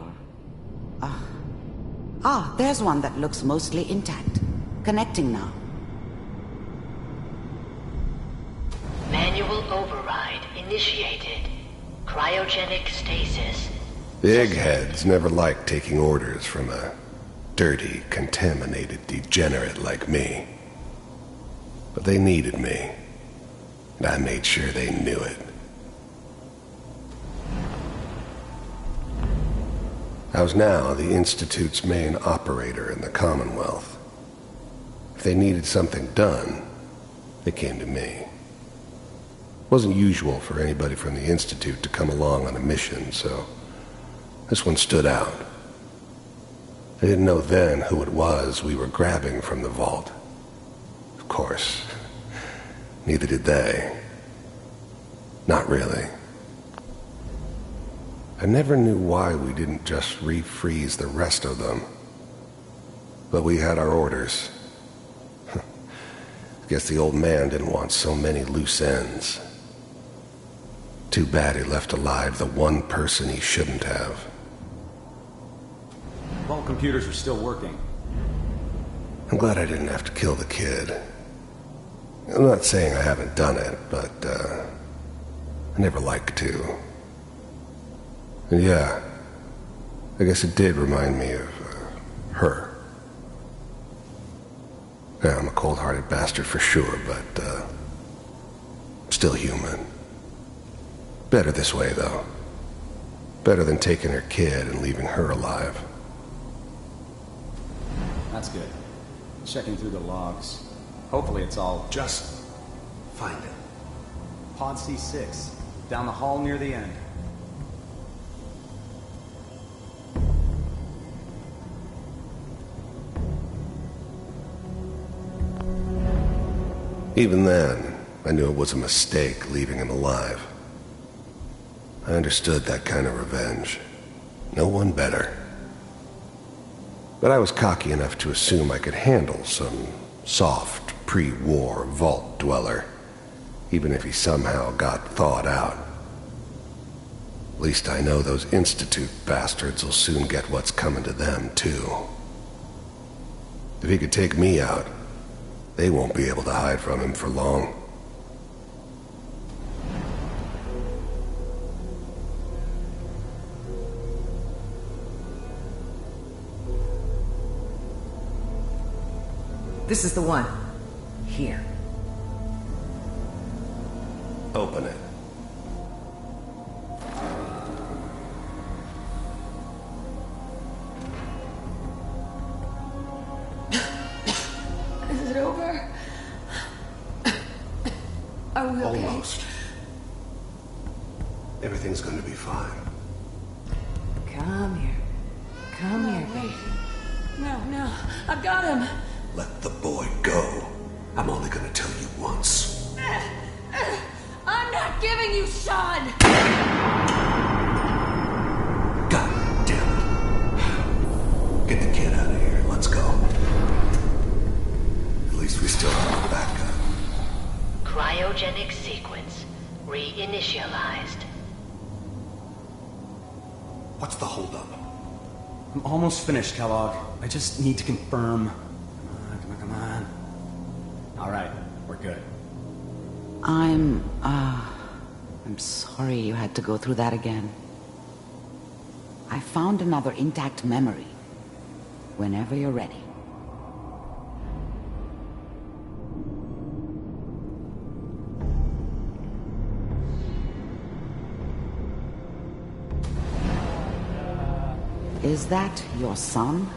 There's one that looks mostly intact. Connecting now. Manual override initiated. Cryogenic stasis. The eggheads never liked taking orders from a dirty, contaminated degenerate like me. But they needed me, and I made sure they knew it. I was now the Institute's main operator in the Commonwealth. If they needed something done, they came to me. It wasn't usual for anybody from the Institute to come along on a mission, so this one stood out. I didn't know then who it was we were grabbing from the vault. Of course, neither did they. Not really. I never knew why we didn't just refreeze the rest of them. But we had our orders. Guess the old man didn't want so many loose ends. Too bad he left alive the one person he shouldn't have. Vault computers are still working. I'm glad I didn't have to kill the kid. I'm not saying I haven't done it, but, I never liked to. And yeah, I guess it did remind me of, her. Yeah, I'm a cold-hearted bastard for sure, but, still human. Better this way, though. Better than taking her kid and leaving her alive. That's good. Checking through the logs. Hopefully it's all... Just find it. Pod C6. Down the hall near the end. Even then, I knew it was a mistake leaving him alive. I understood that kind of revenge. No one better. But I was cocky enough to assume I could handle some soft, pre-war vault dweller, even if he somehow got thawed out. At least I know those Institute bastards will soon get what's coming to them, too. If he could take me out, they won't be able to hide from him for long. This is the one. Here. Open it. Is it over? Are we okay? Almost. Everything's going to be fine. Come here. Come here, baby. No, I've got him. Let the boy go. I'm only going to tell you once. I'm not giving you Sean! God damn it. Get the kid out of here. Let's go. At least we still have a backup. Cryogenic sequence reinitialized. What's the holdup? I'm almost finished, Kellogg. I just need to confirm. Come on. All right, we're good. I'm sorry you had to go through that again. I found another intact memory. Whenever you're ready. Is that your son?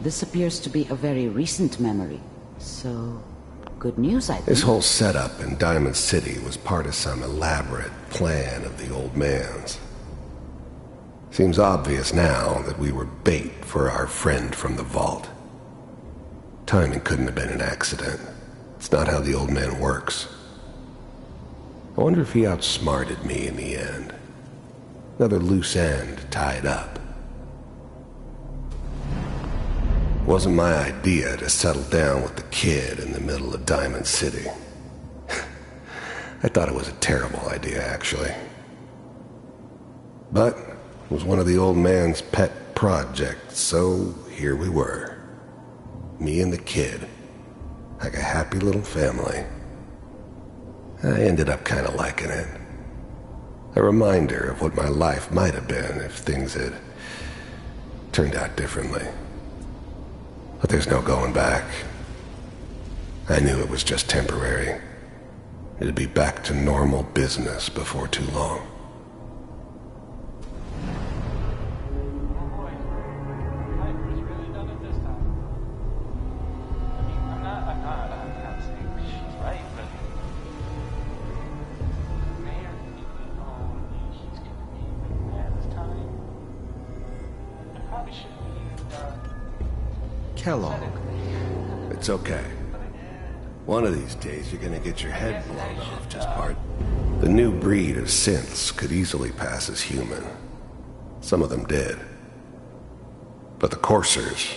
This appears to be a very recent memory, so good news, I think. This whole setup in Diamond City was part of some elaborate plan of the old man's. Seems obvious now that we were bait for our friend from the vault. Timing couldn't have been an accident. It's not how the old man works. I wonder if he outsmarted me in the end. Another loose end tied up. It wasn't my idea to settle down with the kid in the middle of Diamond City. I thought it was a terrible idea, actually. But it was one of the old man's pet projects, so here we were. Me and the kid. Like a happy little family. I ended up kind of liking it. A reminder of what my life might have been if things had turned out differently. But there's no going back. I knew it was just temporary. It'd be back to normal business before too long. Kellogg. It's okay. One of these days you're gonna get your head blown off, just part. The new breed of synths could easily pass as human. Some of them did. But the coursers,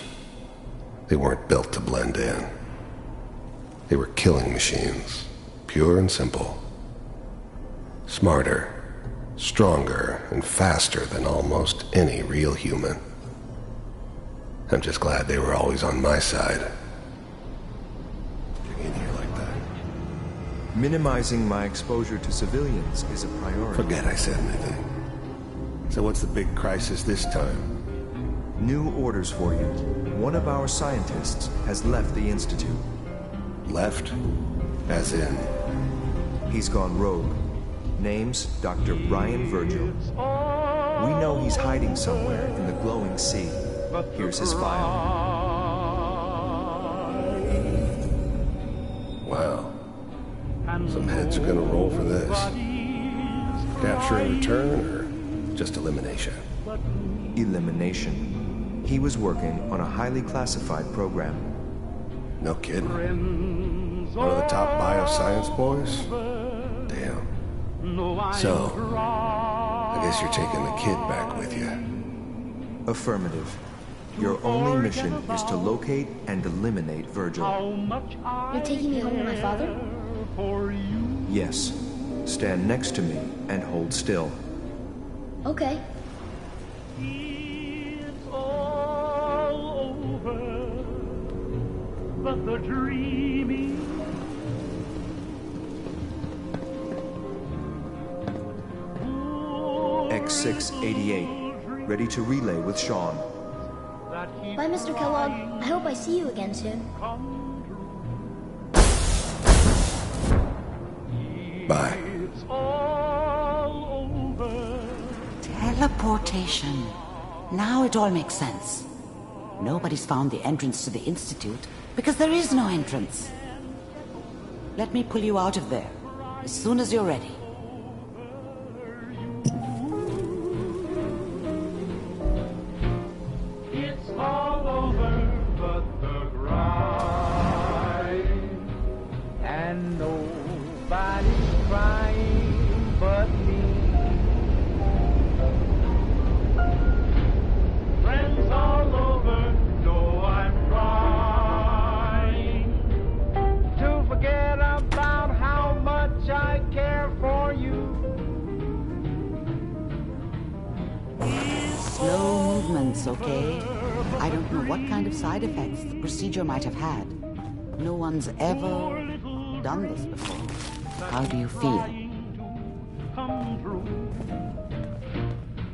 they weren't built to blend in. They were killing machines, pure and simple. Smarter, stronger, and faster than almost any real human. I'm just glad they were always on my side. Getting in here like that. Minimizing my exposure to civilians is a priority. Forget I said anything. So what's the big crisis this time? New orders for you. One of our scientists has left the Institute. Left? As in? He's gone rogue. Name's Dr. Ryan Virgil. We know he's hiding somewhere in the glowing sea. Here's his file. Wow. Some heads are gonna roll for this. Capture and return, or just elimination? Elimination. He was working on a highly classified program. No kidding. One of the top bioscience boys? Damn. So, I guess you're taking the kid back with you. Affirmative. Your only mission is to locate and eliminate Virgil. You're taking me home to my father? Yes. Stand next to me and hold still. Okay. It's all over, but the dreaming. X688. Ready to relay with Sean. Bye, Mr. Kellogg. I hope I see you again soon. Bye. Teleportation. Now it all makes sense. Nobody's found the entrance to the Institute because there is no entrance. Let me pull you out of there as soon as you're ready. Thanks, okay? I don't know what kind of side effects the procedure might have had. No one's ever done this before. How do you feel?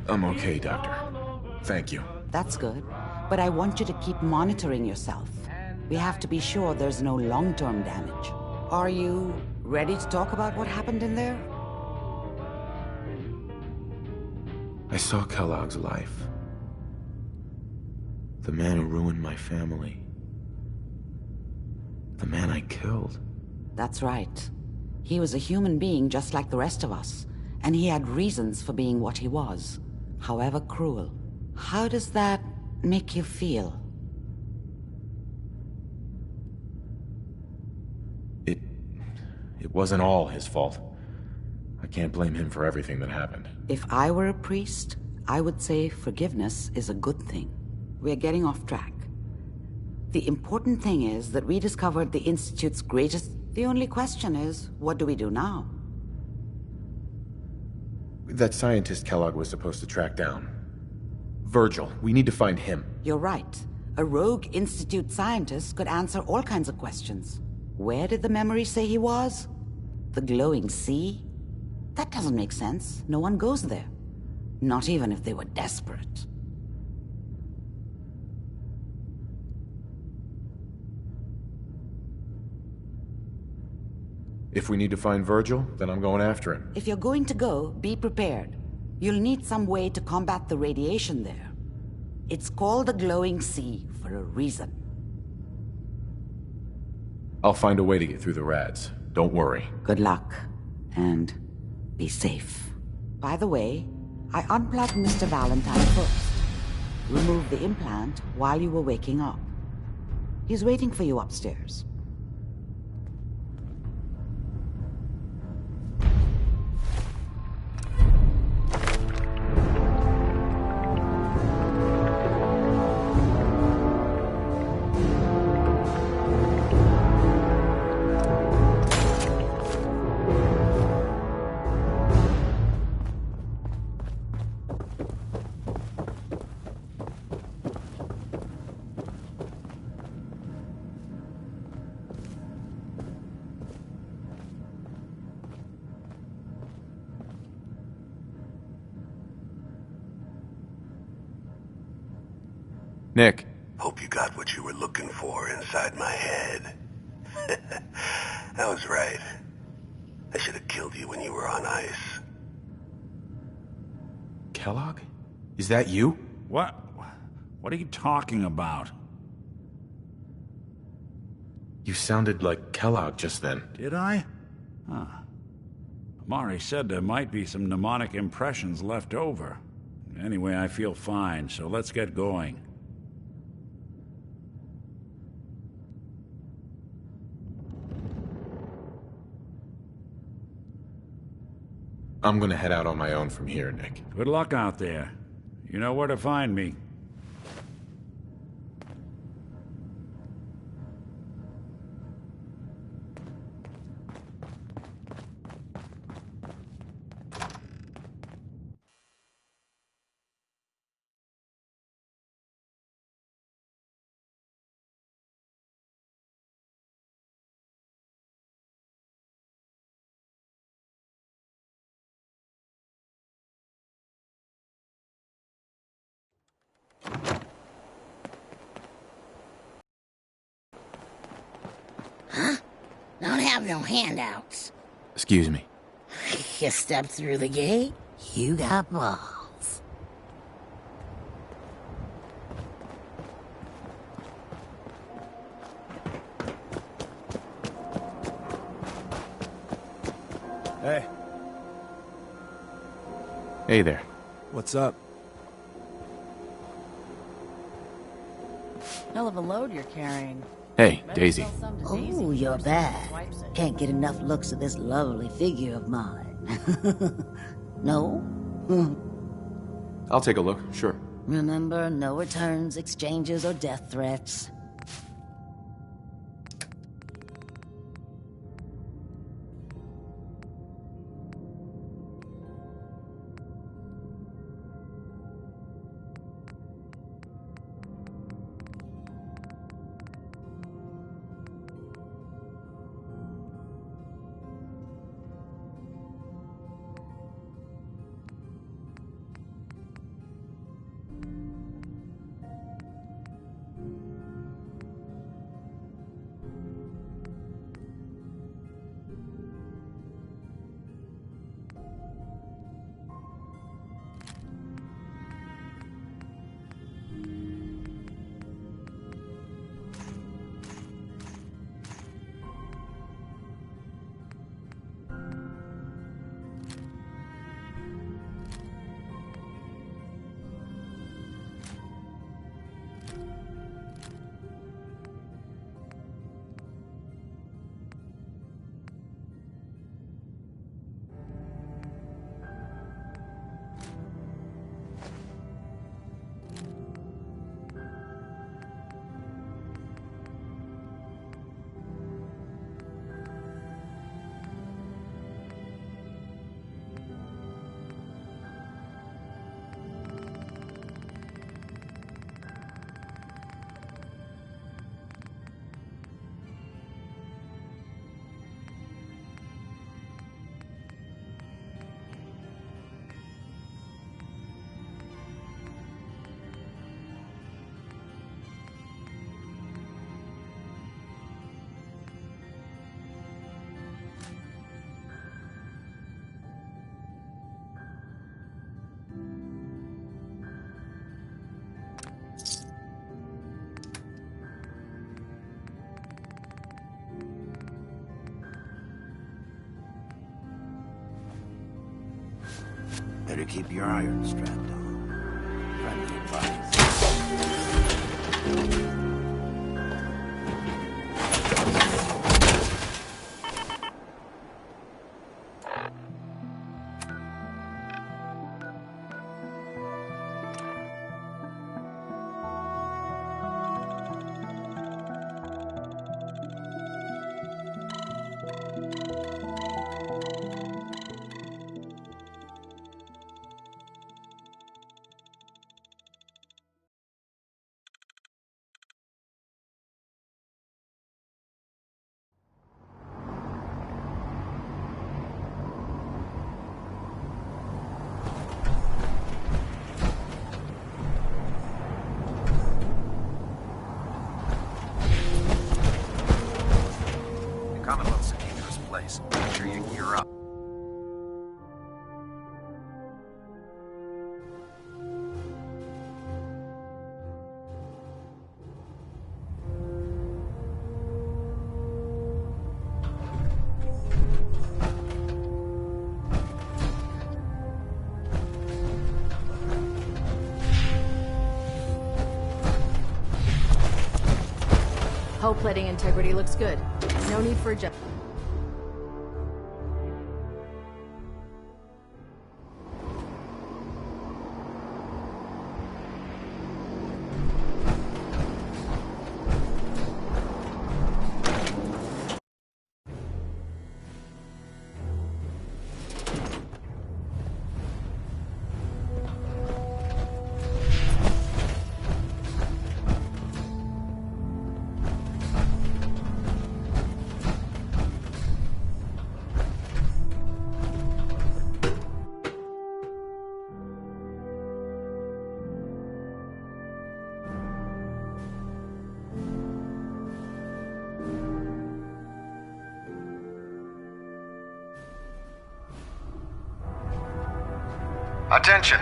I'm okay, Doctor. Thank you. That's good. But I want you to keep monitoring yourself. We have to be sure there's no long-term damage. Are you ready to talk about what happened in there? I saw Kellogg's life. The man who ruined my family. The man I killed. That's right. He was a human being just like the rest of us, and he had reasons for being what he was, however cruel. How does that make you feel? It wasn't all his fault. I can't blame him for everything that happened. If I were a priest, I would say forgiveness is a good thing. We're getting off track. The important thing is that we discovered the Institute's greatest... The only question is, what do we do now? That scientist Kellogg was supposed to track down. Virgil, we need to find him. You're right. A rogue Institute scientist could answer all kinds of questions. Where did the memory say he was? The glowing sea? That doesn't make sense. No one goes there. Not even if they were desperate. If we need to find Virgil, then I'm going after him. If you're going to go, be prepared. You'll need some way to combat the radiation there. It's called the glowing sea for a reason. I'll find a way to get through the rads. Don't worry. Good luck. And be safe. By the way, I unplugged Mr. Valentine first. Removed the implant while you were waking up. He's waiting for you upstairs. Nick. Hope you got what you were looking for inside my head. I was right. I should have killed you when you were on ice. Kellogg? Is that you? What are you talking about? You sounded like Kellogg just then. Did I? Huh. Amari said there might be some mnemonic impressions left over. Anyway, I feel fine, so let's get going. I'm gonna head out on my own from here, Nick. Good luck out there. You know where to find me. Don't have no handouts. Excuse me. You step through the gate, you got balls. Hey. Hey there. What's up? Hell of a load you're carrying. Hey, Daisy. Oh, you're back. Can't get enough looks at this lovely figure of mine. No? I'll take a look, sure. Remember, no returns, exchanges, or death threats. Better keep your iron strapped on. Friendly advice. Commonwealth's a dangerous place. Make sure you gear up. Hull plating integrity looks good. No need for adjustment. Attention,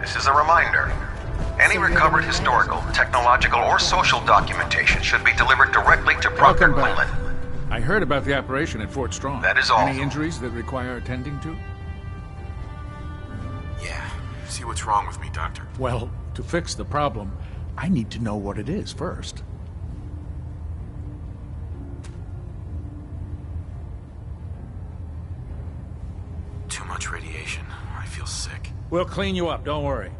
this is a reminder. Any recovered historical, technological, or social documentation should be delivered directly to Proctor Welcome back. Quinlan. I heard about the operation at Fort Strong. That is all. Any injuries that require attending to? Yeah. See what's wrong with me, Doctor. Well, to fix the problem, I need to know what it is first. Too much radiation. I feel sick. We'll clean you up, don't worry.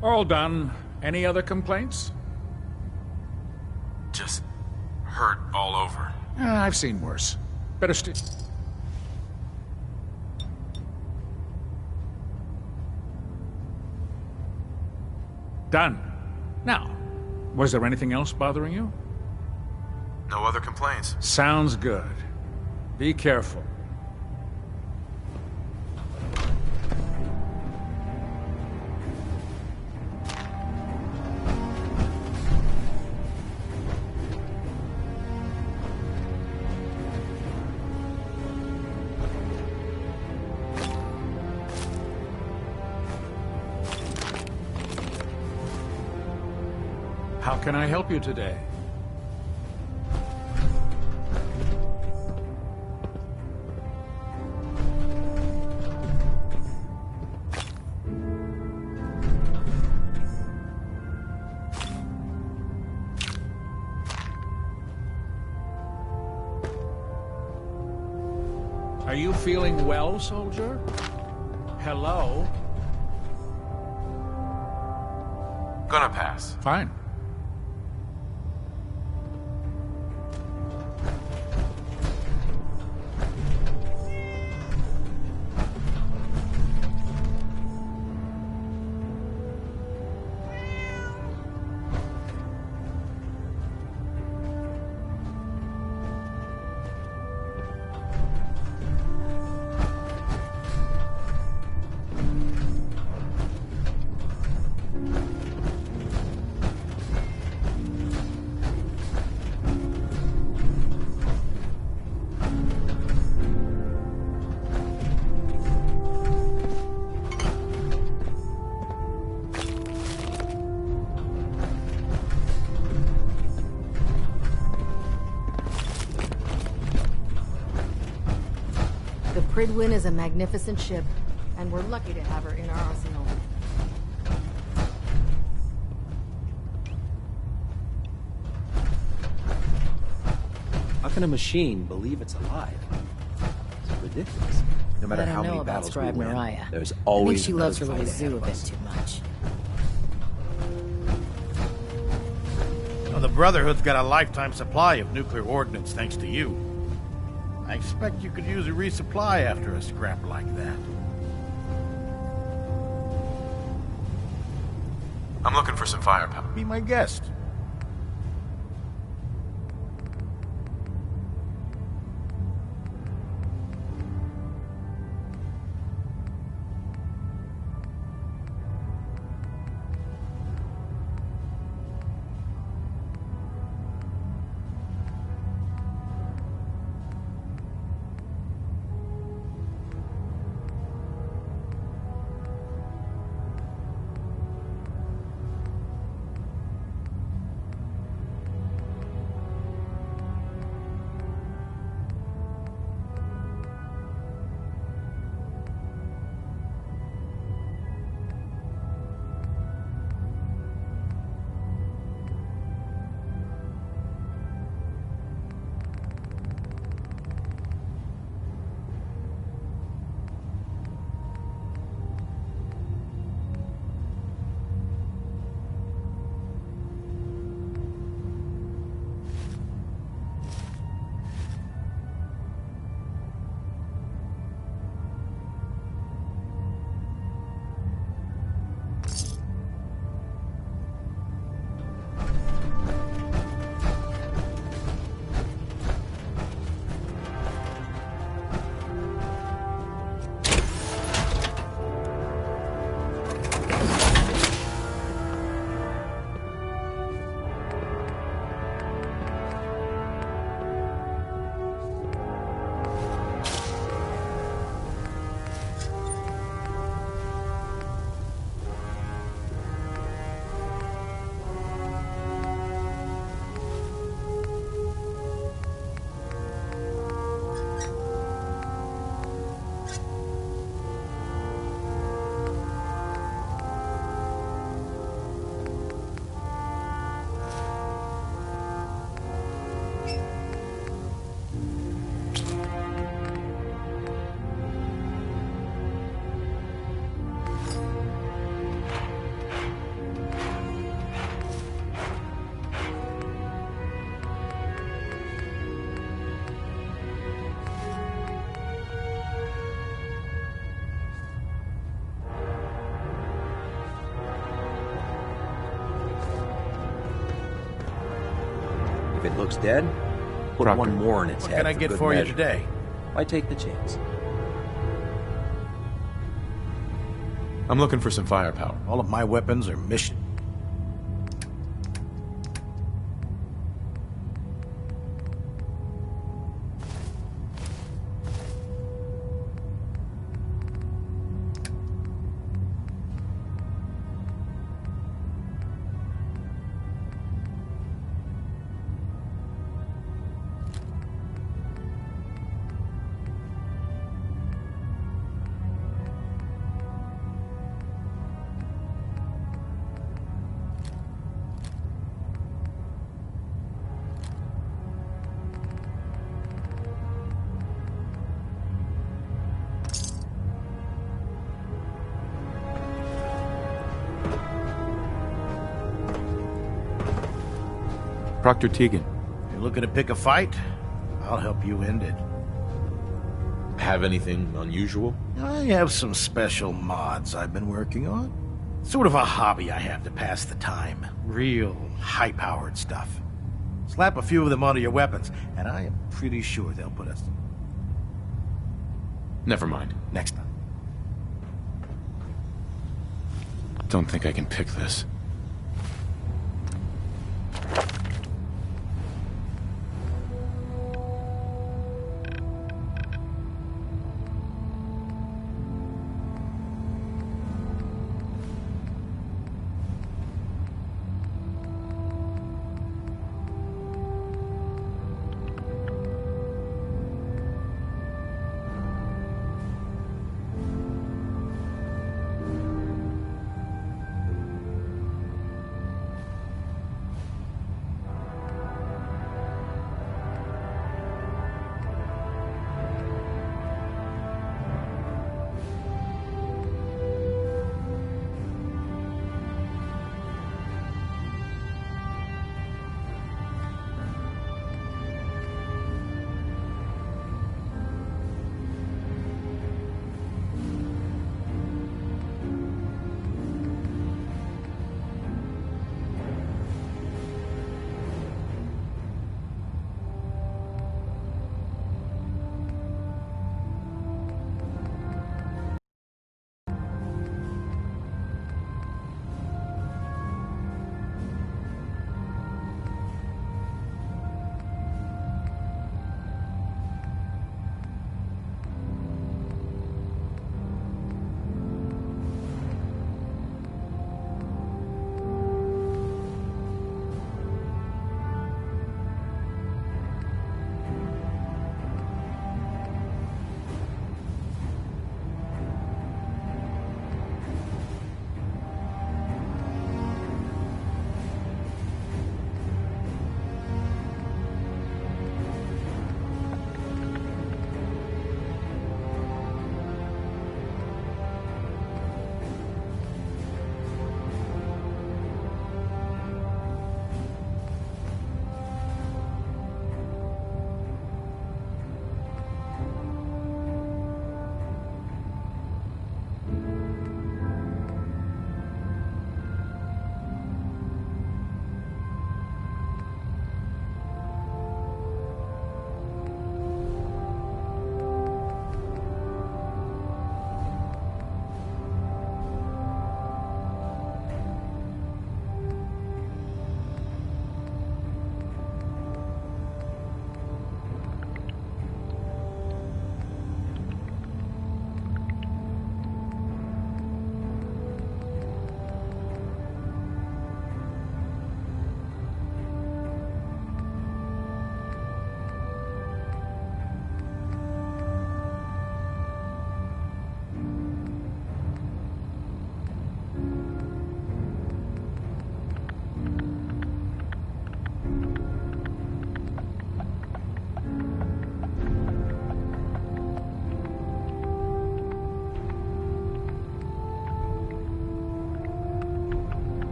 All done. Any other complaints? Just hurt all over. I've seen worse. Better stay. Done. Now, was there anything else bothering you? No other complaints. Sounds good. Be careful. How can I help you today? Are you feeling well, soldier? Hello? Gonna pass. Fine. Prydwen is a magnificent ship, and we're lucky to have her in our arsenal. How can a machine believe it's alive? It's ridiculous. No matter how many battles we win, there's always I think she loves her another little fight ahead zoo a of bit us. too much. Well, the Brotherhood's got a lifetime supply of nuclear ordnance thanks to you. I expect you could use a resupply after a scrap like that. I'm looking for some firepower. Be my guest. If it looks dead, put Proctor, one more in its What head. can I get good for you measure. today? Why take the chance? I'm looking for some firepower. All of my weapons are mission. Proctor Tegan. You're looking to pick a fight? I'll help you end it. Have anything unusual? I have some special mods I've been working on. Sort of a hobby I have to pass the time. Real high-powered stuff. Slap a few of them onto your weapons, and I am pretty sure they'll put us... Never mind. Next time. Don't think I can pick this.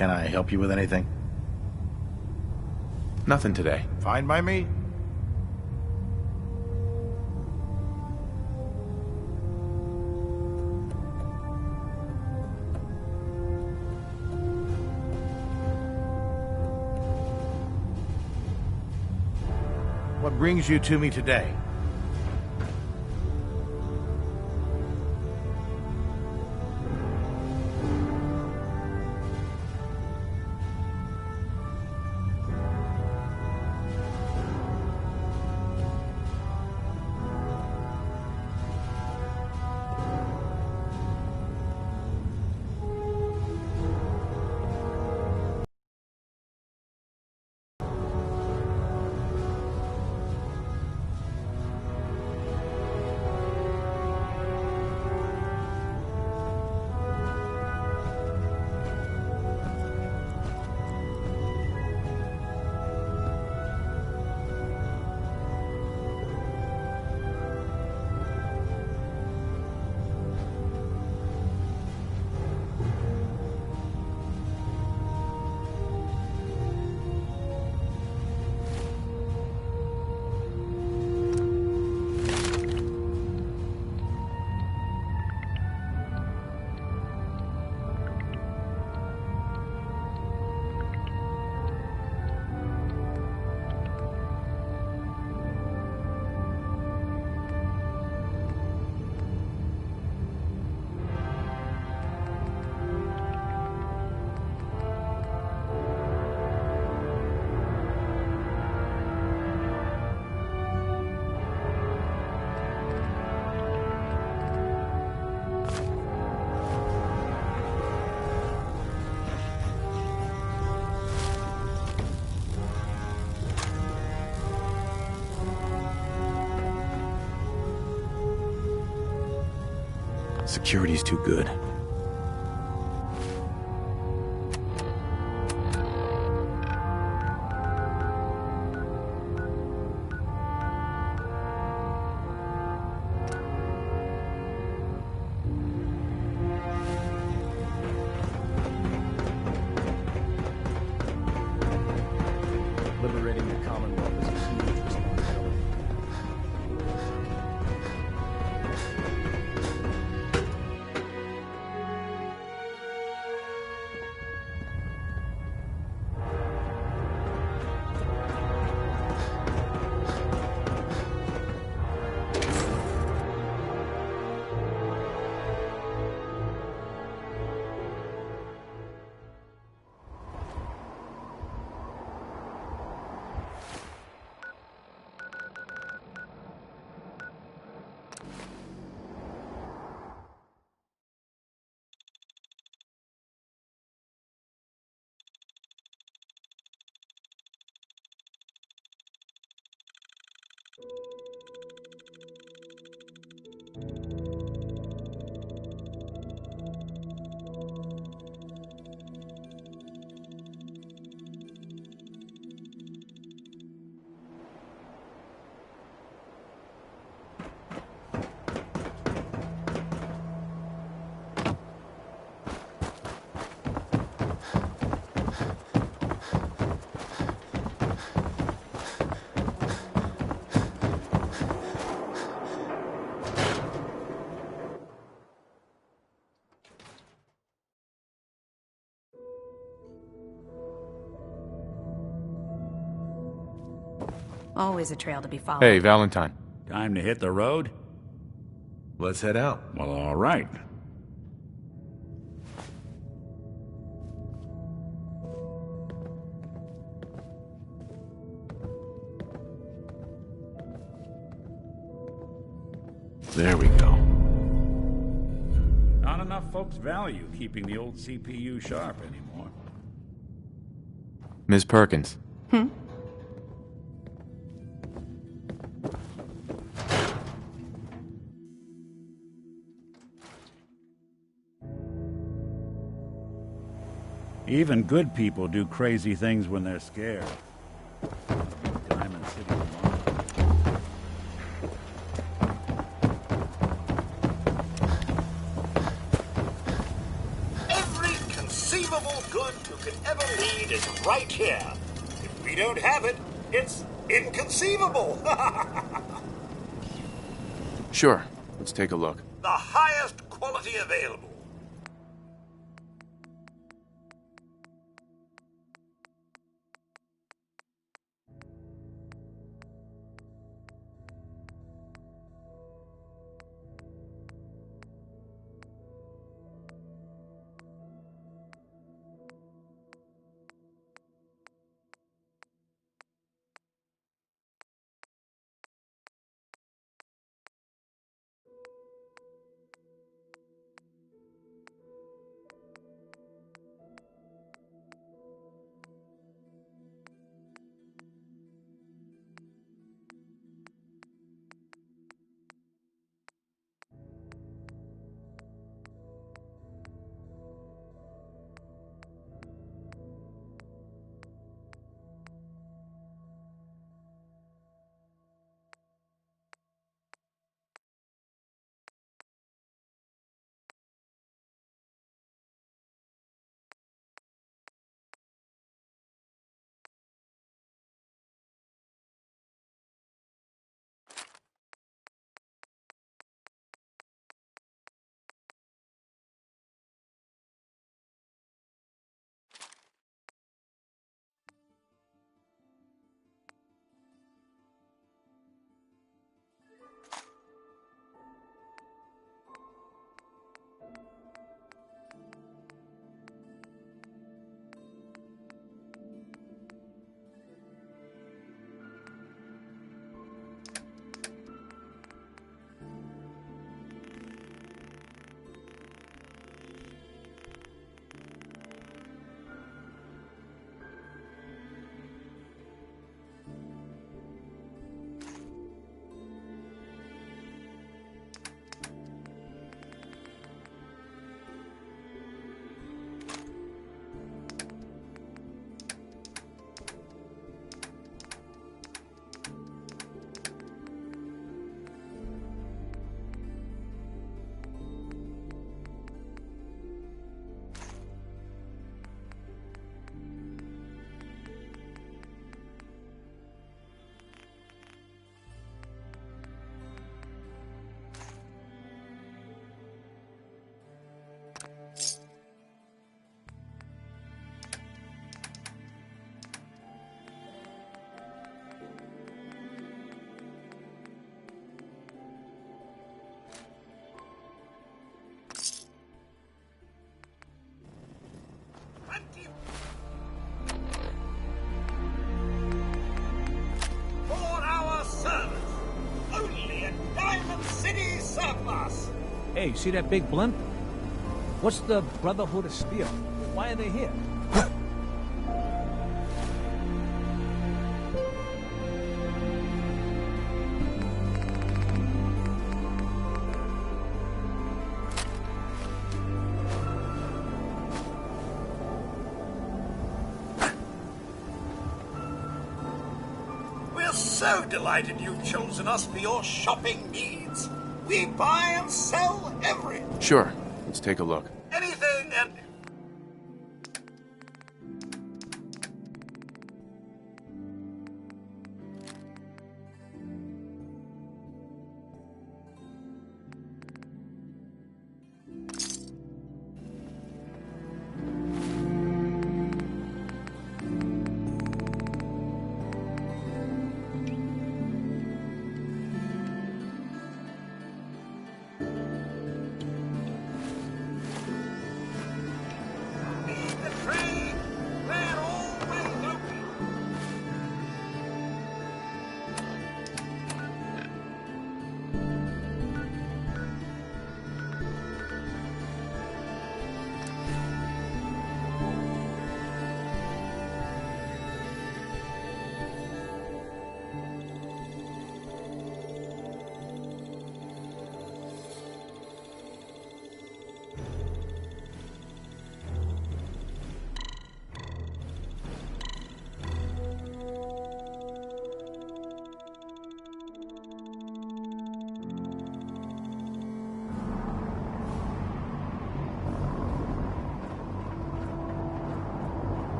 Can I help you with anything? Nothing today. Fine by me. What brings you to me today? Security's too good. Liberating the Commonwealth is a huge responsibility. Always a trail to be followed. Hey, Valentine. Time to hit the road? Let's head out. Well, all right. There we go. Not enough folks value keeping the old CPU sharp anymore. Ms. Perkins. Even good people do crazy things when they're scared. Diamond City tomorrow. Every conceivable inconceivable good you can ever need is right here. If we don't have it, it's inconceivable. Sure. Let's take a look. The highest quality available. For our service, only a Diamond City surplus. Hey, see that big blimp? What's the Brotherhood of Steel? Why are they here? We're so delighted you've chosen us for your shopping needs. We buy and sell everything. Sure. Let's take a look. Anything and...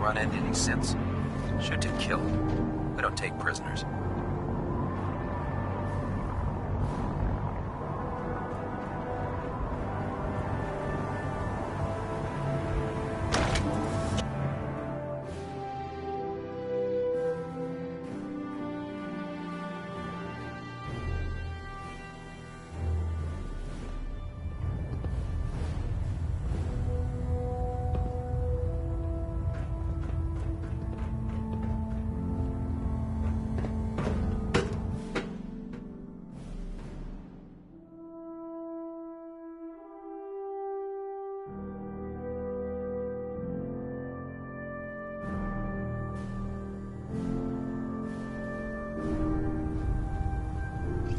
run into any synths? Shoot to kill. We don't take prisoners.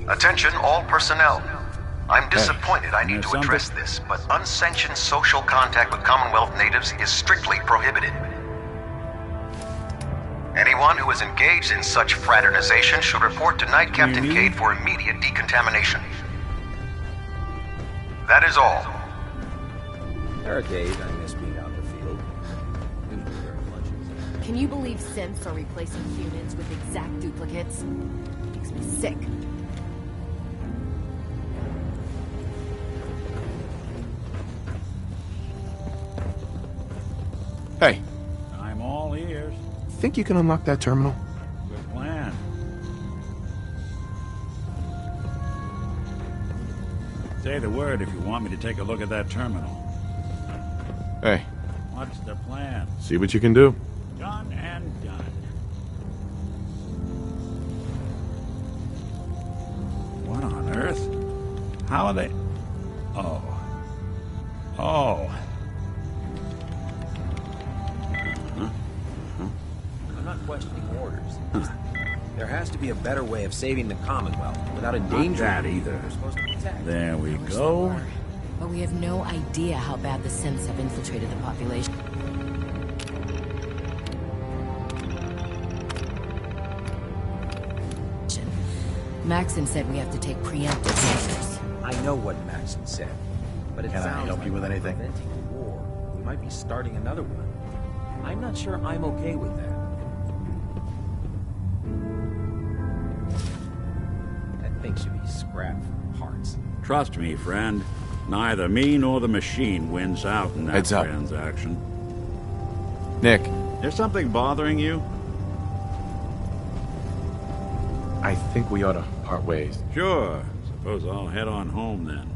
Attention all personnel. I'm disappointed I need to address this, but unsanctioned social contact with Commonwealth natives is strictly prohibited. Anyone who is engaged in such fraternization should report to Knight Captain Cade for immediate decontamination. That is all. Barricade, I miss being out in the field. Can you believe synths are replacing humans with exact duplicates? Makes me sick. Hey. I'm all ears. Think you can unlock that terminal? Good plan. Say the word if you want me to take a look at that terminal. Hey. What's the plan? See what you can do. Done and done. What on earth? How are they... Oh. I'm not questioning orders. Just, there has to be a better way of saving the Commonwealth without endangering that either. They're supposed to protect. There we go. But we have no idea how bad the synths have infiltrated the population. Maxon said we have to take preemptive measures. I know what Maxon said, but it Can I sounds help like you with we're anything? preventing a war. We might be starting another one. I'm not sure I'm okay with that. That thing should be scrapped for parts. Trust me, friend. Neither me nor the machine wins out in that Heads up. transaction. Nick. There's something bothering you? I think we ought to part ways. Sure. Suppose I'll head on home then.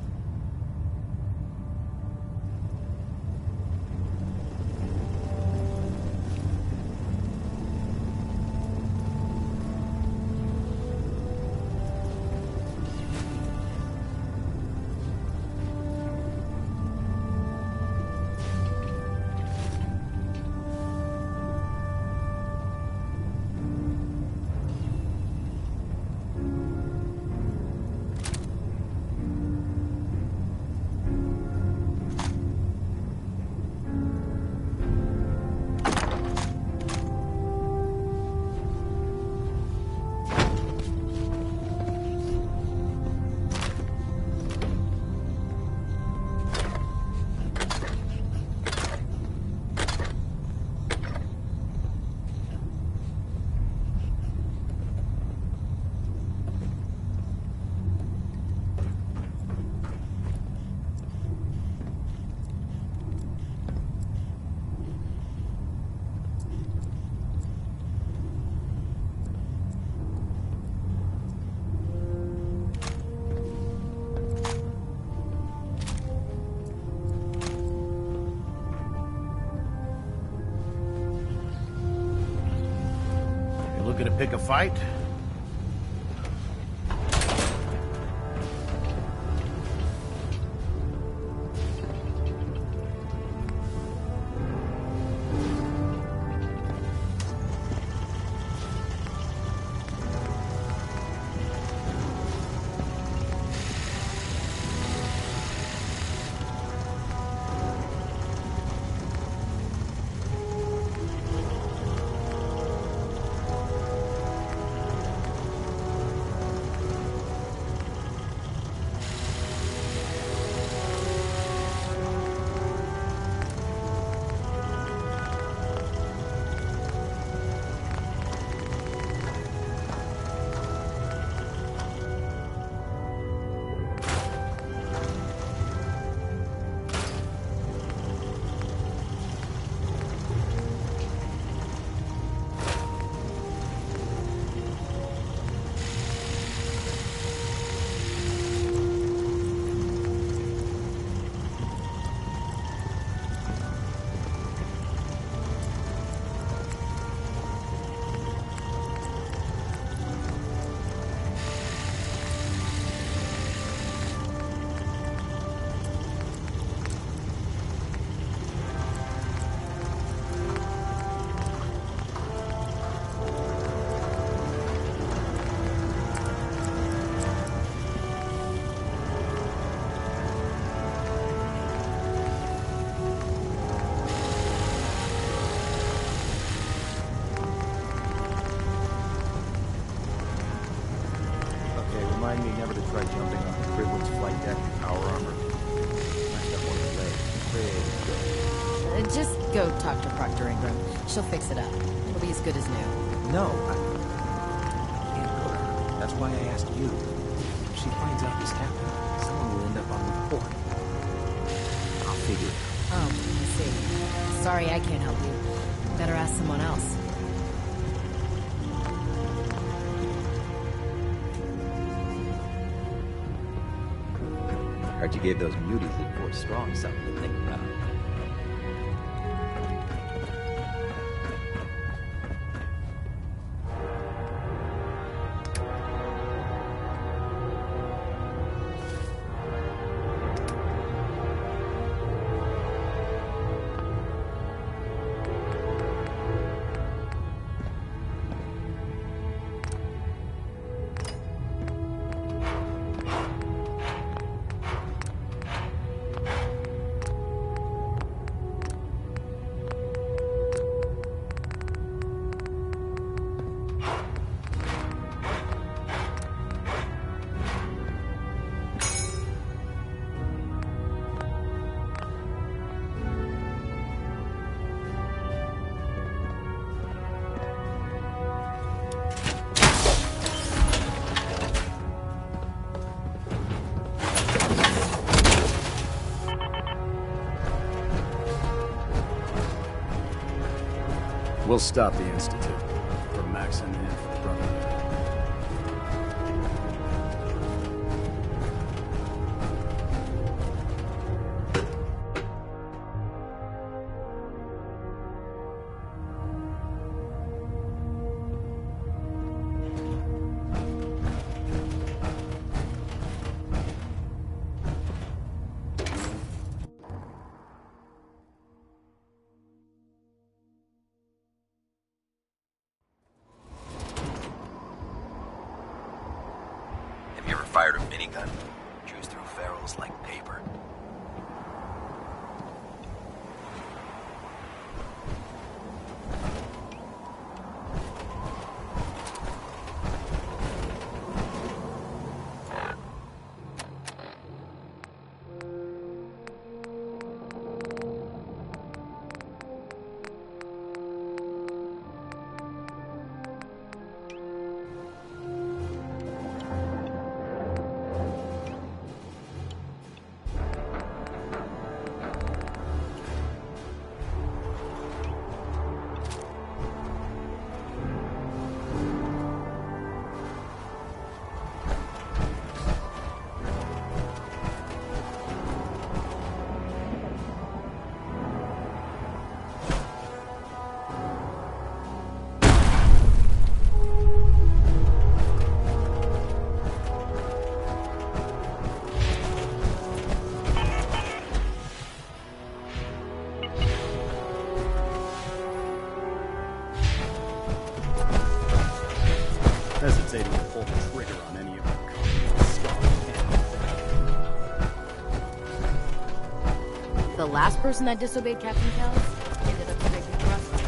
Looking to pick a fight? remind me never to try jumping off the Gridwood's flight deck in power armor. Messed up one leg. Pretty good. Just go talk to Proctor Ingram. She'll fix it up. It'll be as good as new. No, I can't go to her. That's why I asked you. If she finds out this happened, someone will end up on report. I'll figure it out. Oh, I see. Sorry I can't help you. Better ask someone else. Heard you gave those muties at Fort Strong something to think about. We'll stop the Institute. For Max and for the Brotherhood. Have you ever fired a minigun? Chews through ferrules like paper. Hesitating to pull the trigger on any of them. The last person that disobeyed Captain Kells ended up scraping the rust off.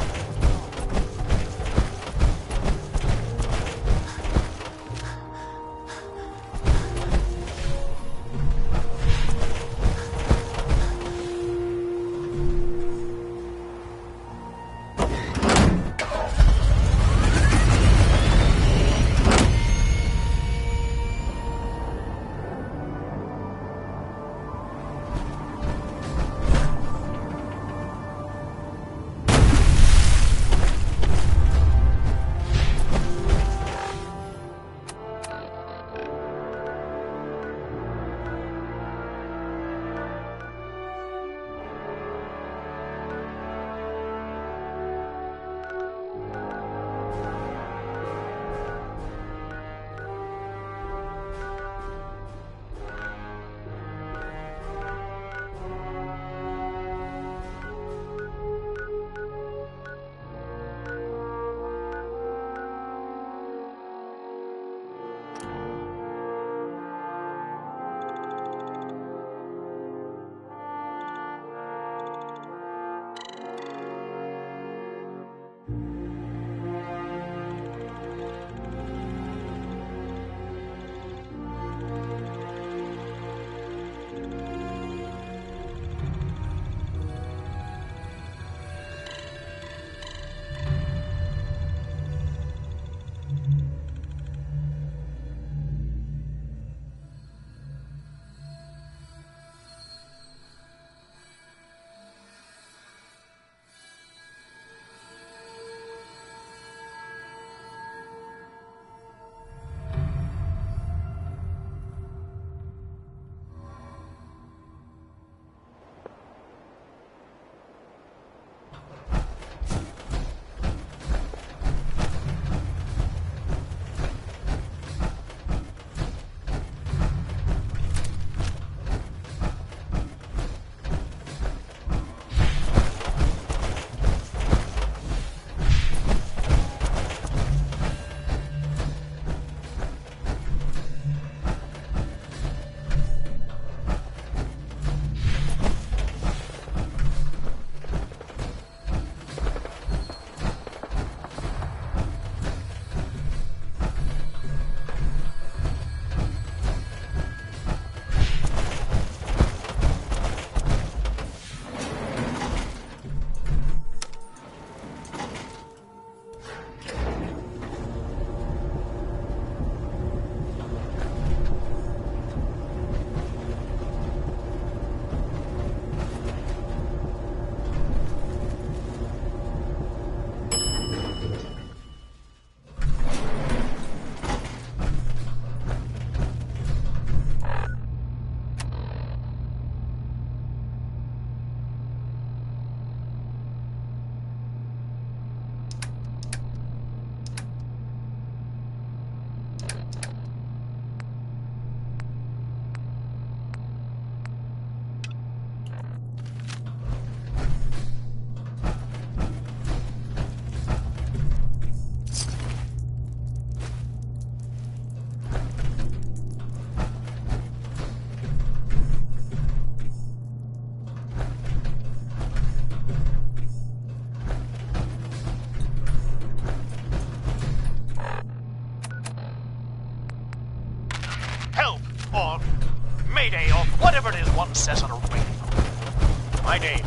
whatever it is one says on a radio. My name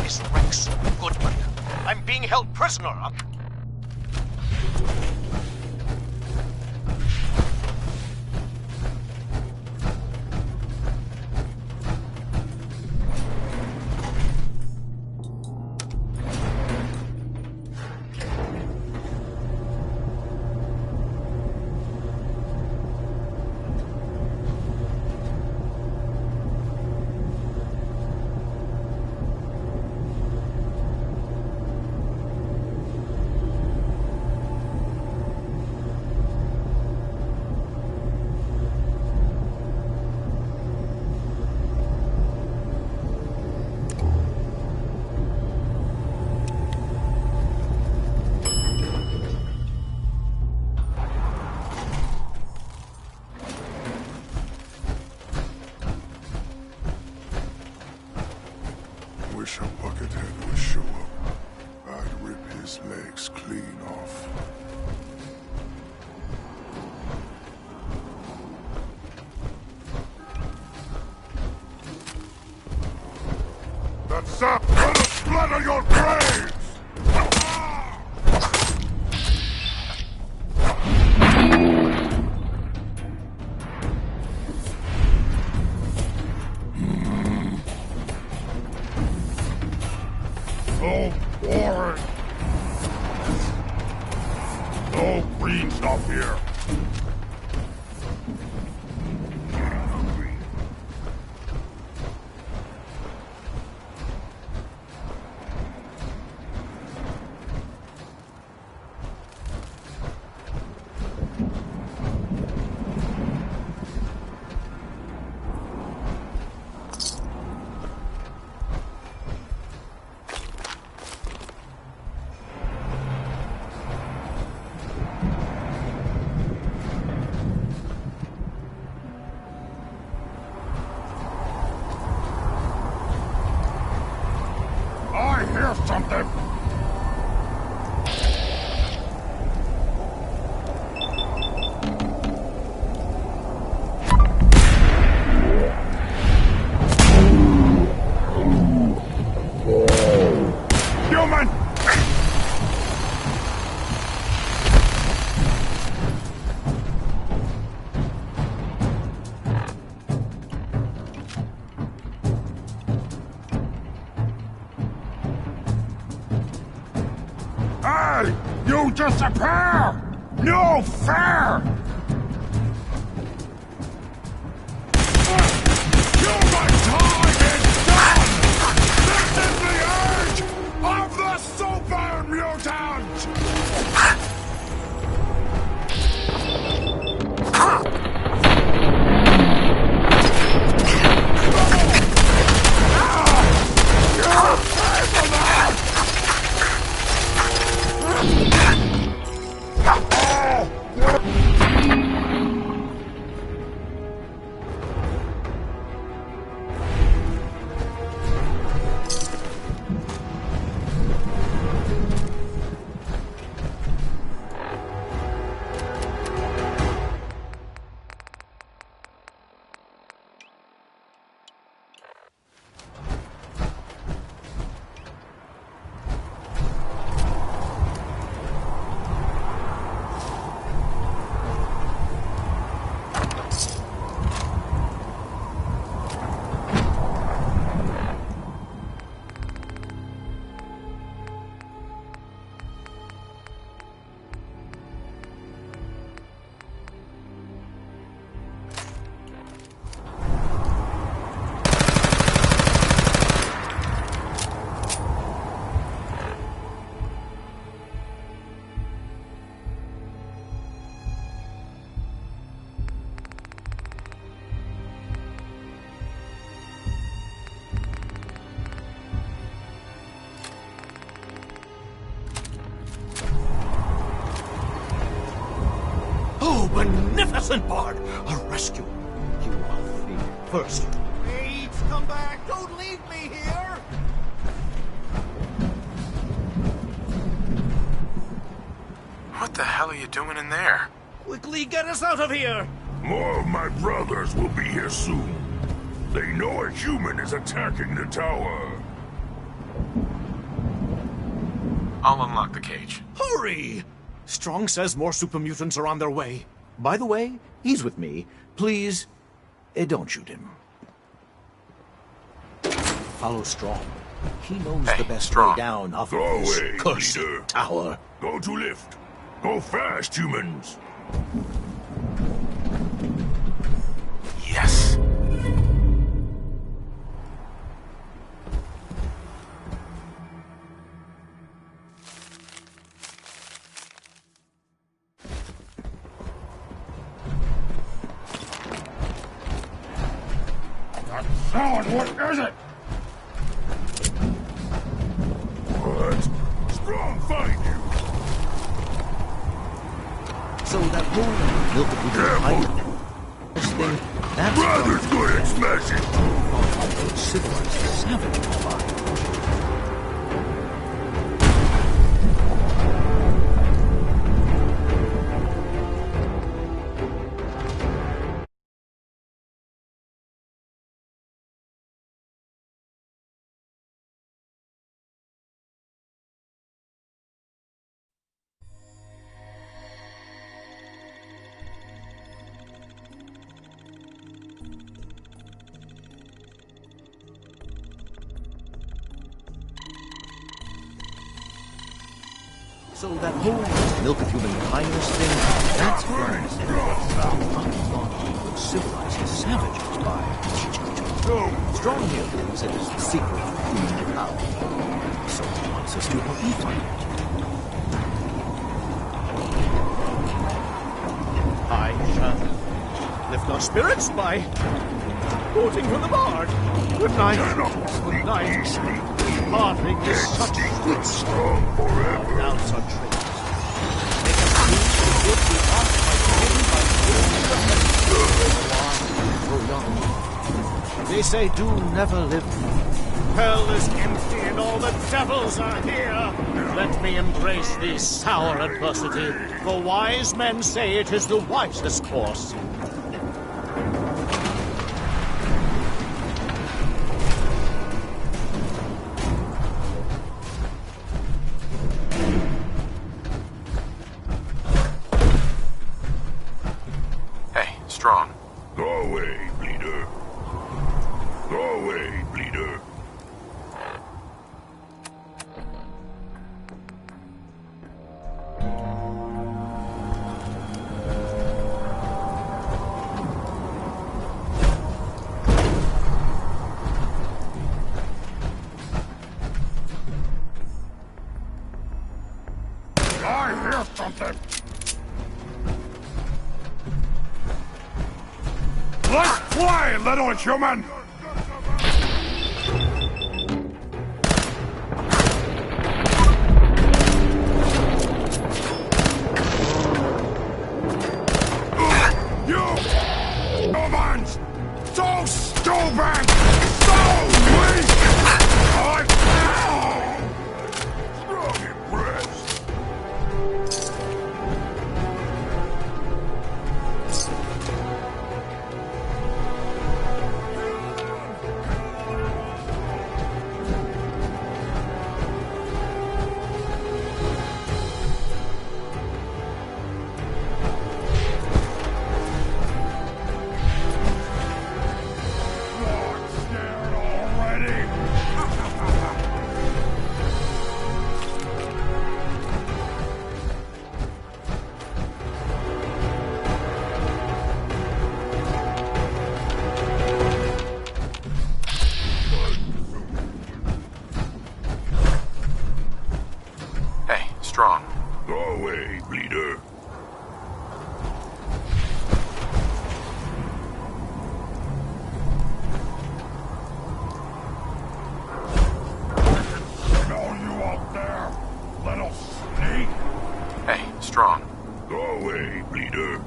is Rex Goodman. I'm being held prisoner. Wish a buckethead would show up. I'd rip his legs clean off. That's up! Let us splatter your graves! No boring. No green stuff here. I hear something! Human! Hey! You disappear! No fair! Human time is done! This is the age of the super mutant! Oh, beneficent Bard! A rescue. You are free. First. Wait! Come back! Don't leave me here! What the hell are you doing in there? Quickly get us out of here! More of my brothers will be here soon. They know a human is attacking the tower. I'll unlock the cage. Hurry! Strong says more super mutants are on their way. By the way, he's with me. Please, don't shoot him. Follow Strong. He knows the best way down off of this cursed tower. Go to lift. Go fast, humans. Yes. That sound, what is it? What? Strong find you. So that whole milk of this thing, that's rather good at smashing. Civilized savage. So that whole milk of human kindness thing, that's right. Civilized savages by Strong here thinks it is the secret of human power. So he wants us to help you find it. I shall lift our spirits by quoting from the bard. Good night. Good night. Parting is such good strong forever. Doubts are traitors. Make us choose to give the art by giving by giving the They say do never live. Hell is empty and all the devils are here. Let me embrace the sour adversity. For wise men say it is the wisest course. Strong. Go away, bleeder. Go away, bleeder. I hear something. Let's fly, little human! You humans! So stupid! So weak! Strong impressed! Strong. Go away, bleeder. Know you out there, little snake? Hey, Strong. Go away, bleeder.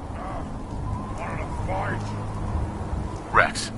Wanted to fight? Rex.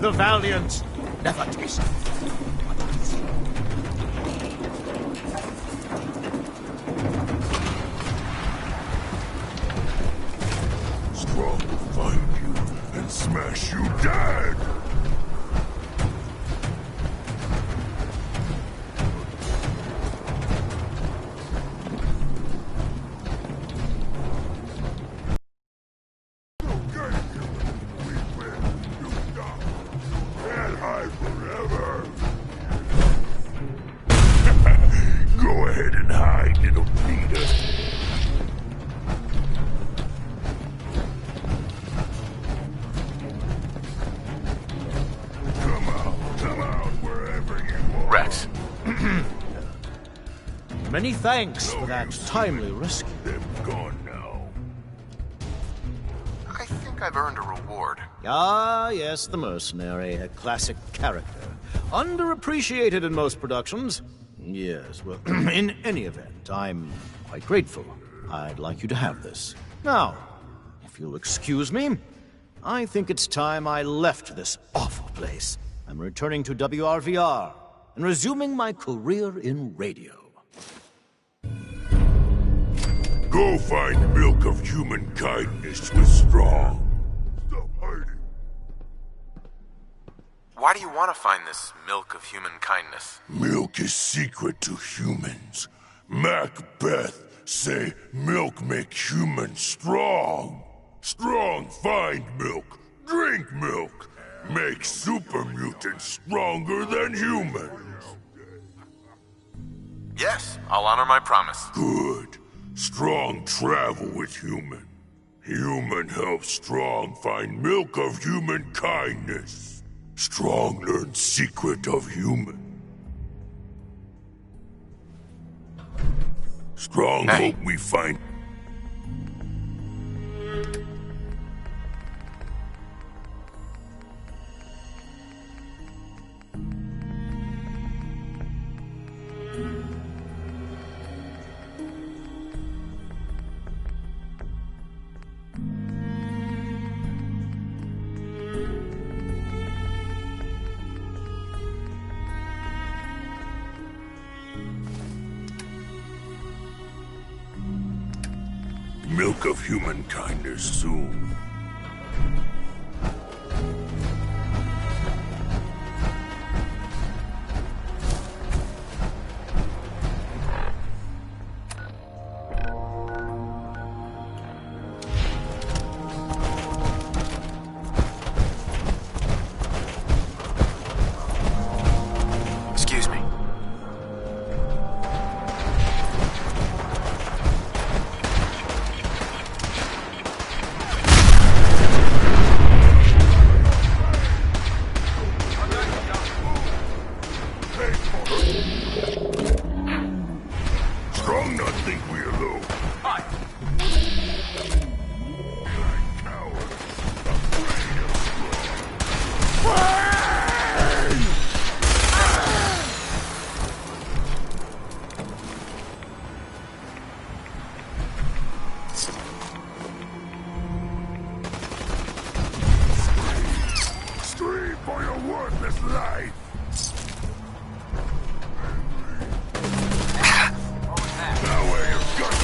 The valiant never taste. Strong will find you and smash you dead! Go ahead and hide, little Peter. Come out, wherever you are. Rex. Many thanks for that timely rescue. They're gone now. I think I've earned a reward. Ah, yes, the mercenary, a classic character. Underappreciated in most productions. Yes, well, in any event, I'm quite grateful. I'd like you to have this. Now, if you'll excuse me, I think it's time I left this awful place. I'm returning to WRVR and resuming my career in radio. Go find milk of human kindness with Strong. Stop hiding. Why do you want to find this milk of human kindness? Milk is secret to humans. Macbeth say milk make humans strong. Strong find milk, drink milk, make super mutants stronger than humans. Yes, I'll honor my promise. Good. Strong travel with human. Human helps Strong find milk of human kindness. Strong learns secret of human. Strong hope we find... Milk of human kindness soon. Excuse me. Strong not think we alone. Scream for your worthless life! Now where you got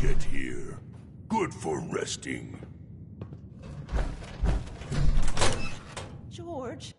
get here. Good for resting. George.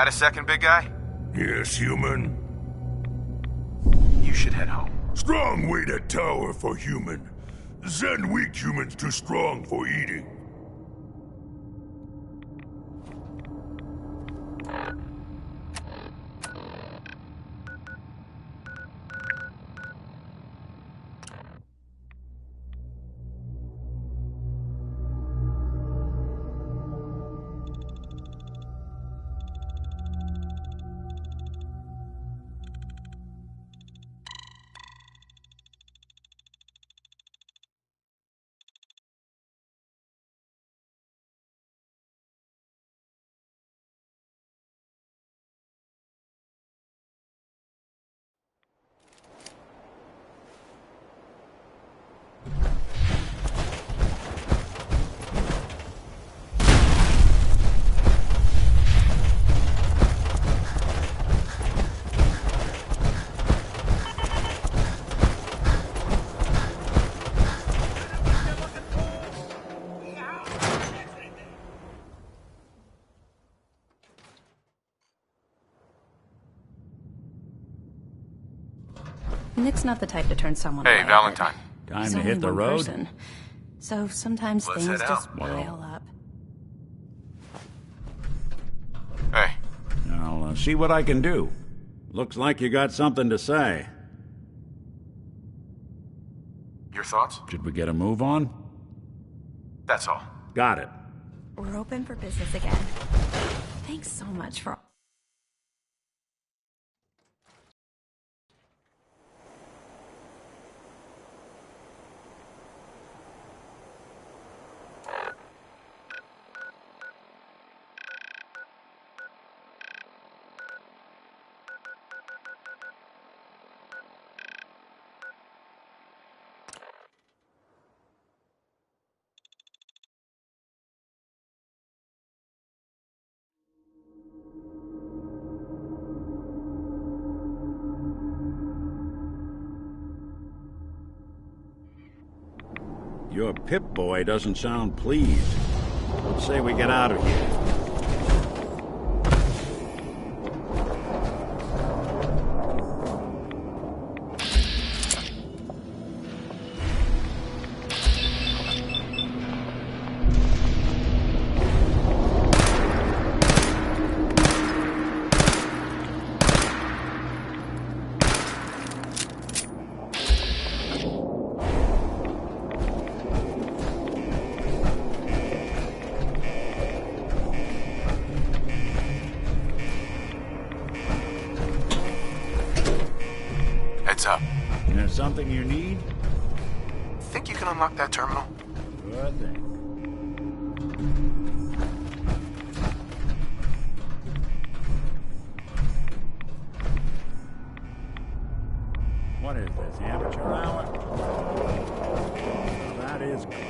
Got a second, big guy? Yes, human. You should head home. Strong weight at tower for human. Send weak humans to strong for eating. Nick's not the type to turn someone Hey, away. Valentine. Time He's to only hit the one road. person. So sometimes Let's things head just out. pile up. Hey. I'll see what I can do. Looks like you got something to say. Your thoughts? Should we get a move on? That's all. Got it. We're open for business again. Thanks so much for... Your Pip-Boy doesn't sound pleased. Let's say we get out of here. Heads up. There's something you need? Think you can unlock that terminal? Sure thing. What is this, amateur hour? Well, that is clever.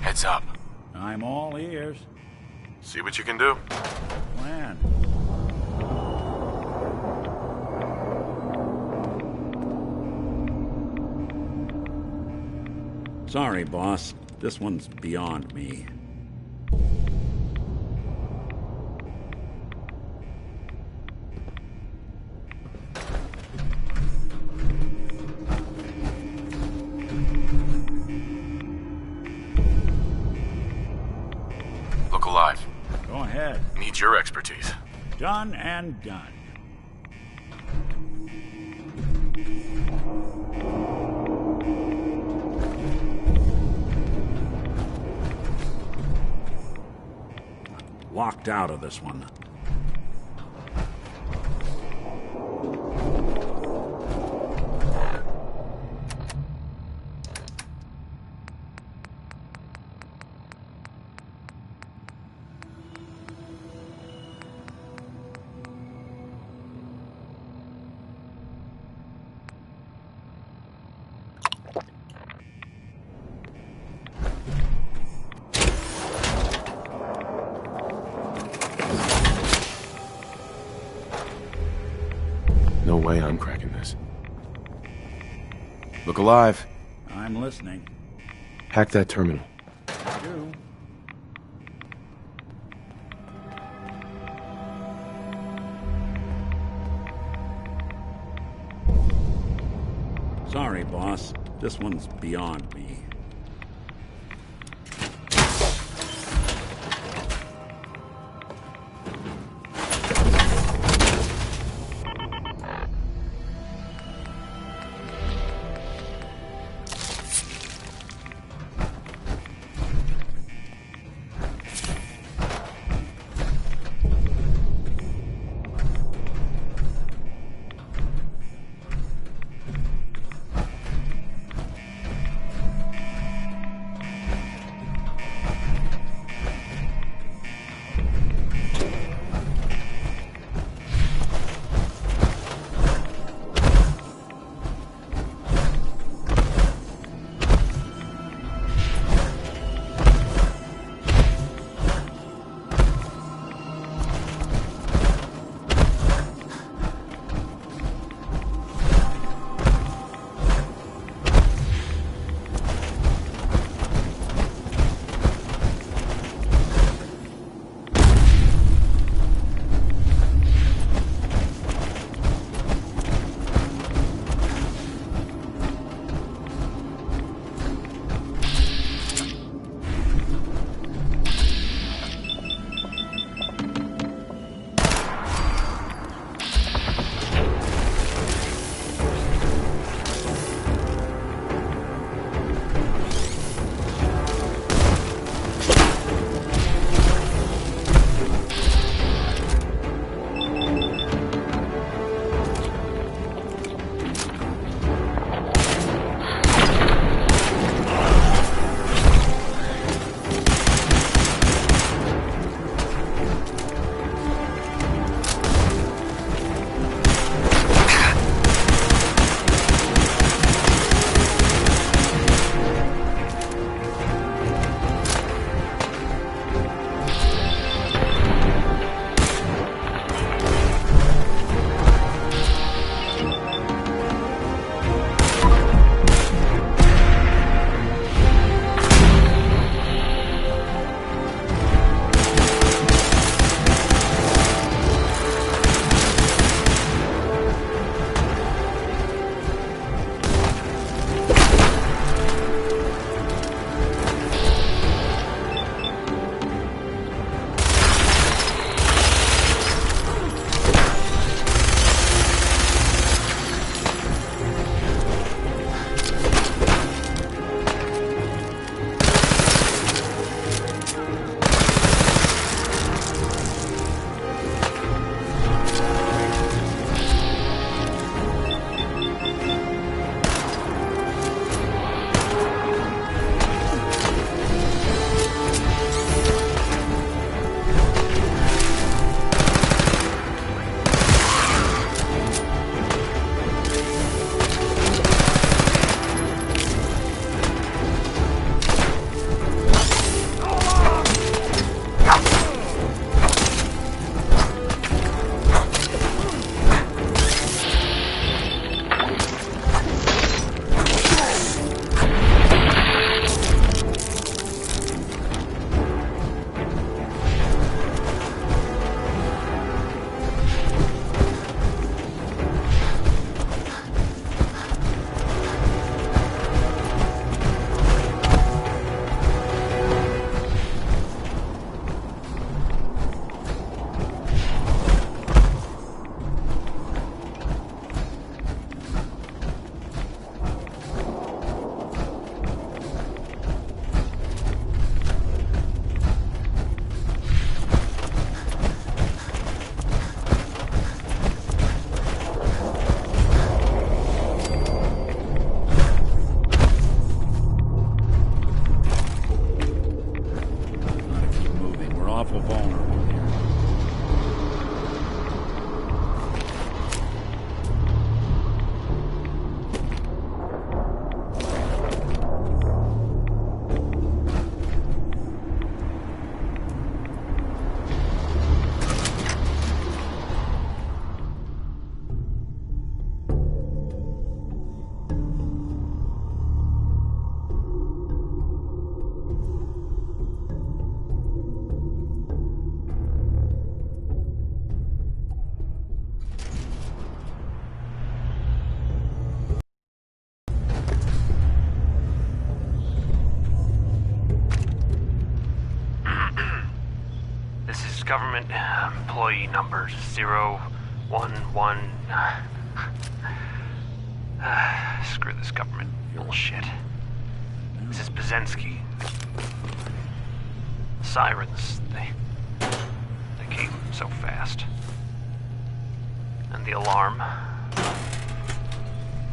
Heads up. I'm all ears. See what you can do. Plan. Sorry, boss. This one's beyond me. Look alive. Go ahead. Needs your expertise. Done and done. Locked out of this one. No way I'm cracking this. Look alive. I'm listening. Hack that terminal. Do. Sorry, boss. This one's beyond me. government employee number 011. Screw this government bullshit. This is Bazensky. Sirens, they came so fast. And the alarm.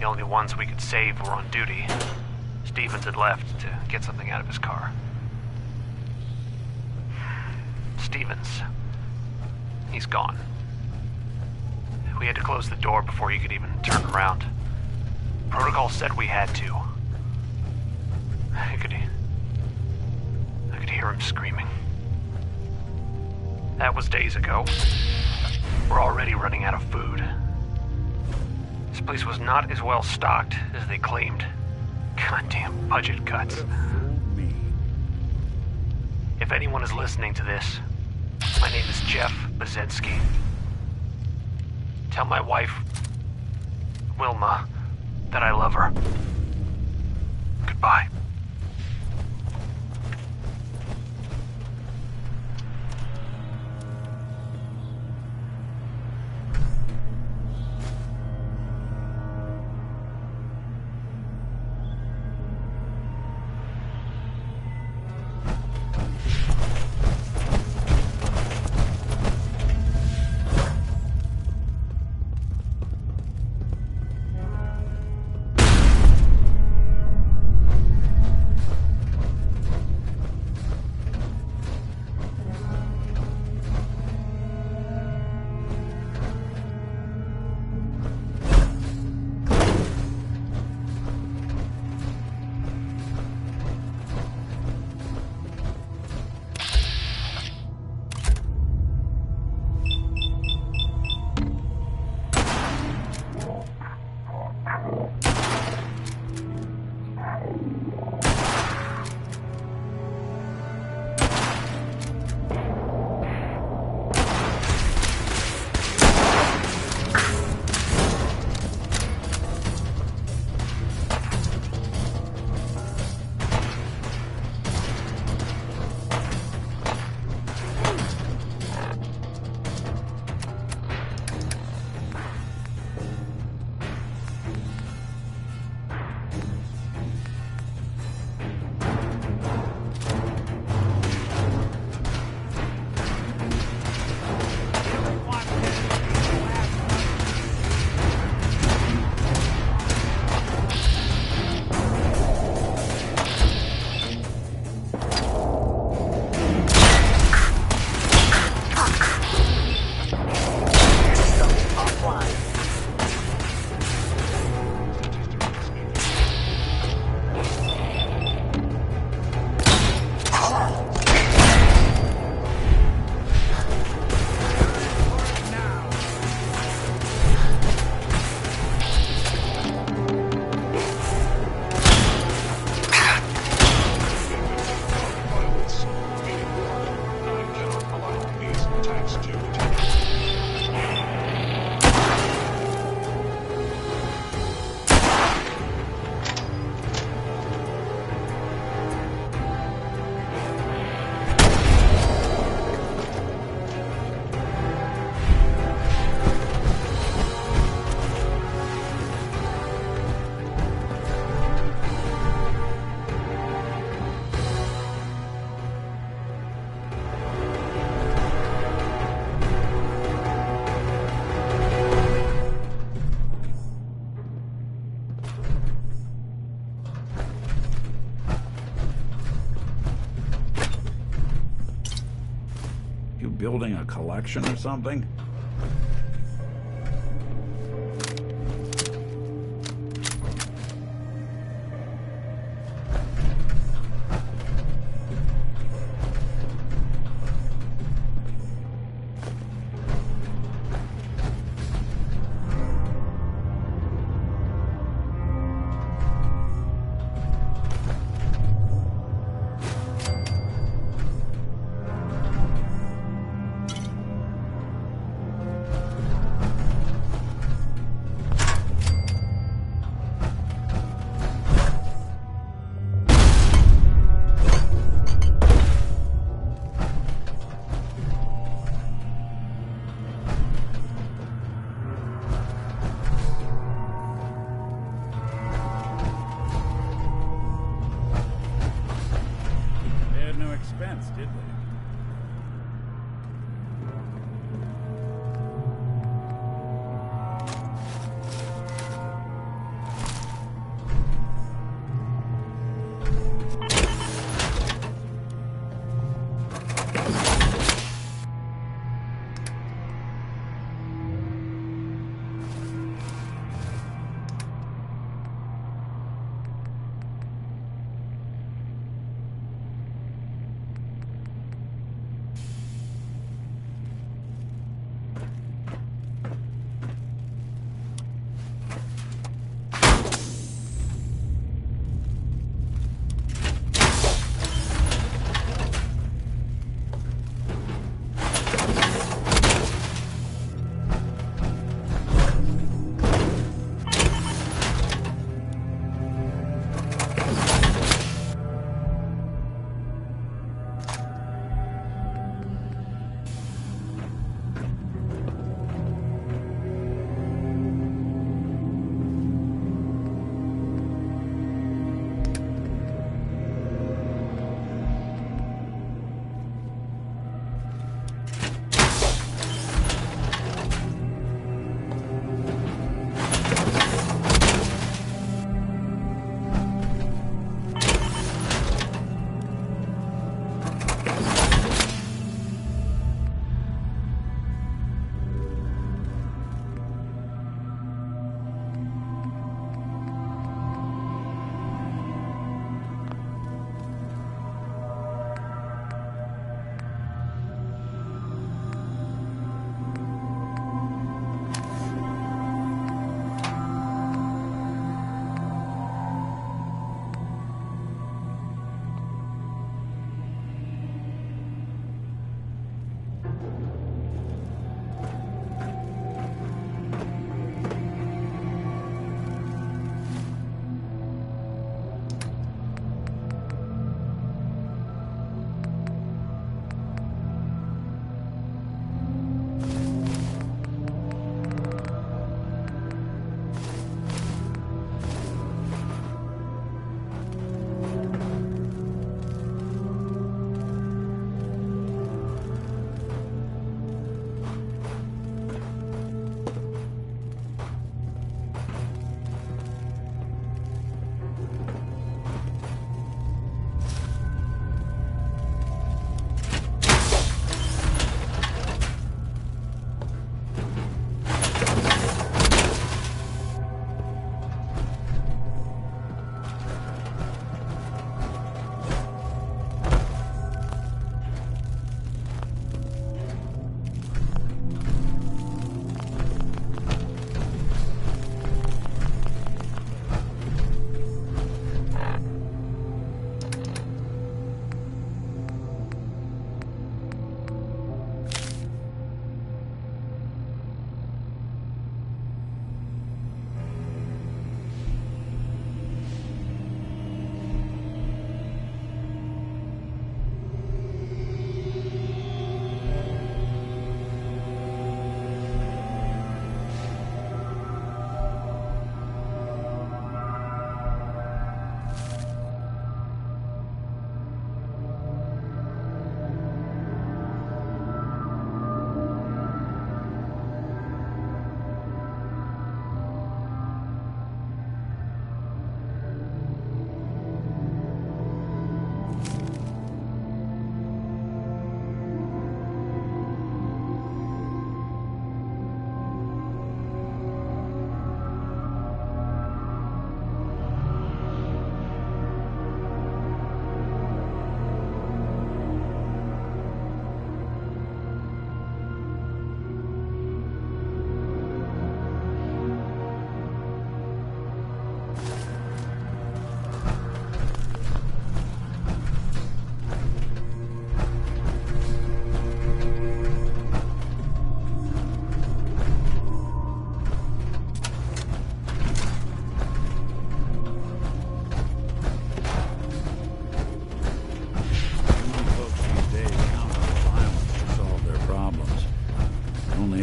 The only ones we could save were on duty. Stevens had left to get something out of his car. Stevens. He's gone. We had to close the door before he could even turn around. Protocol said we had to. I could hear him screaming. That was days ago. We're already running out of food. This place was not as well stocked as they claimed. Goddamn budget cuts. If anyone is listening to this, my name is Jeff Bazensky. Tell my wife, Wilma, that I love her. Goodbye. Building a collection or something? did they?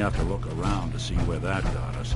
Have to look around to see where that got us.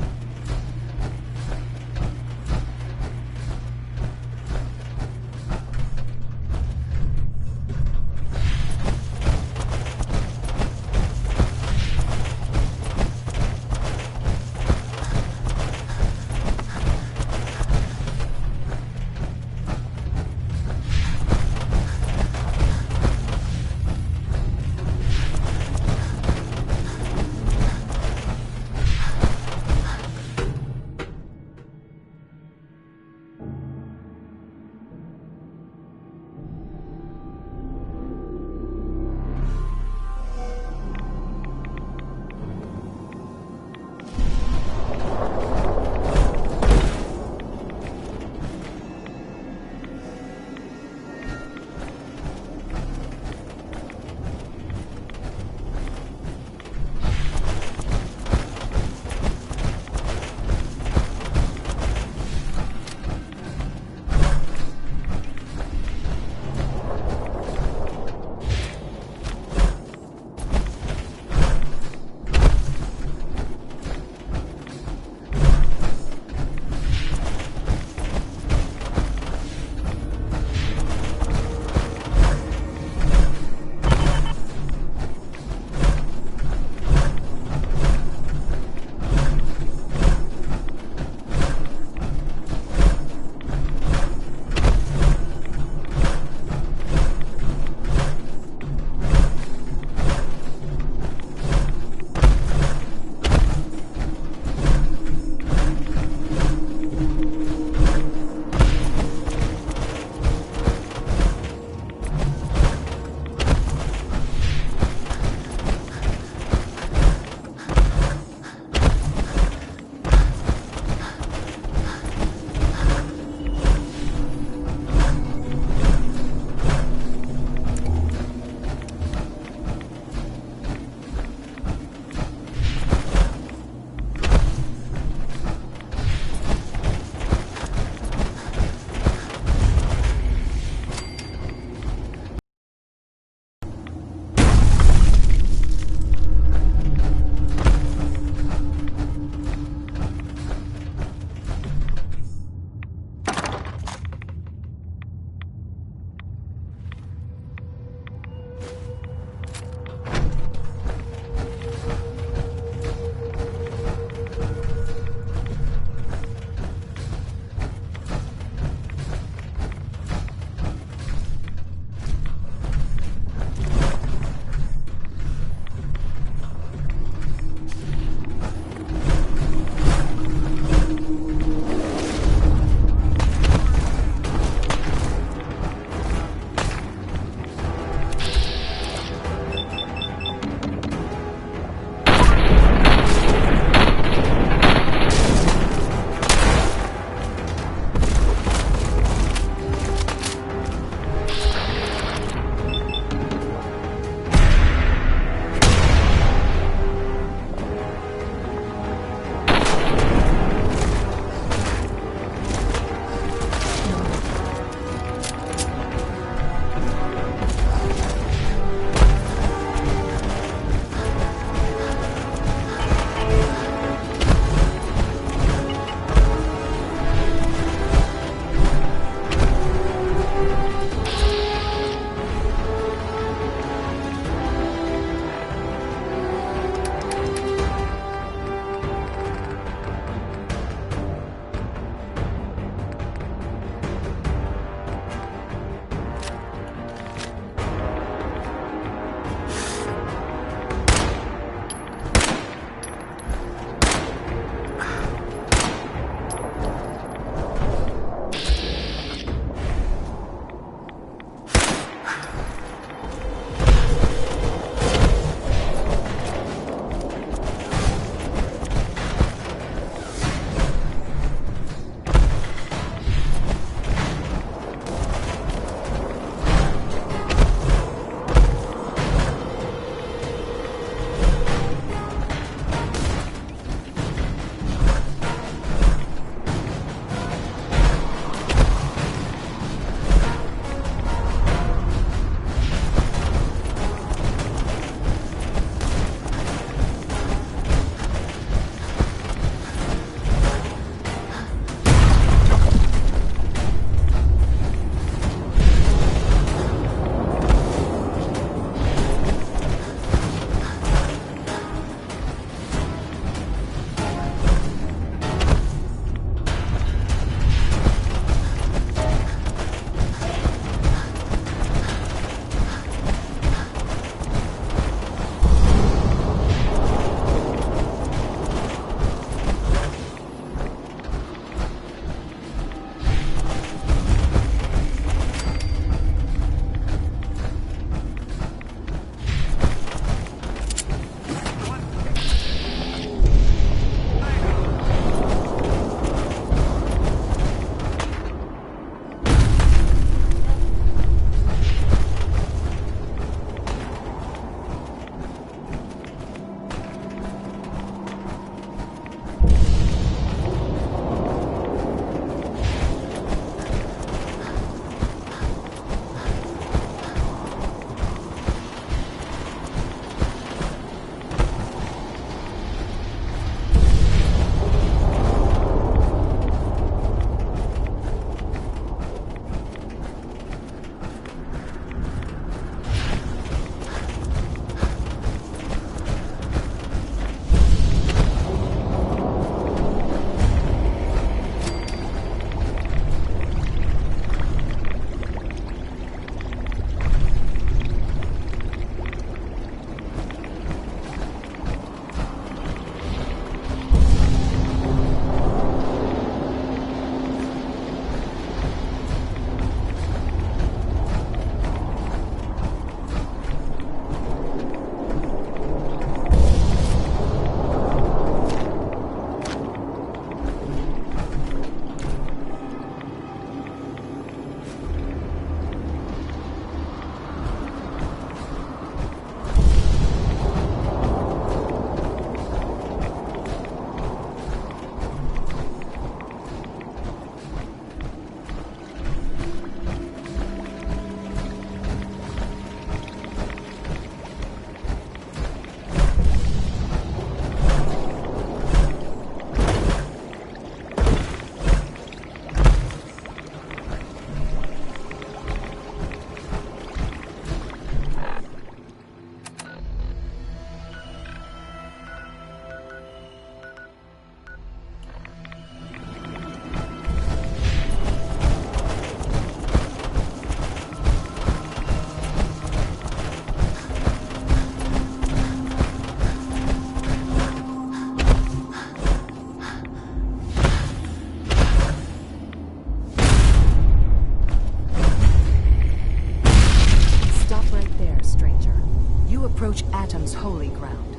holy ground.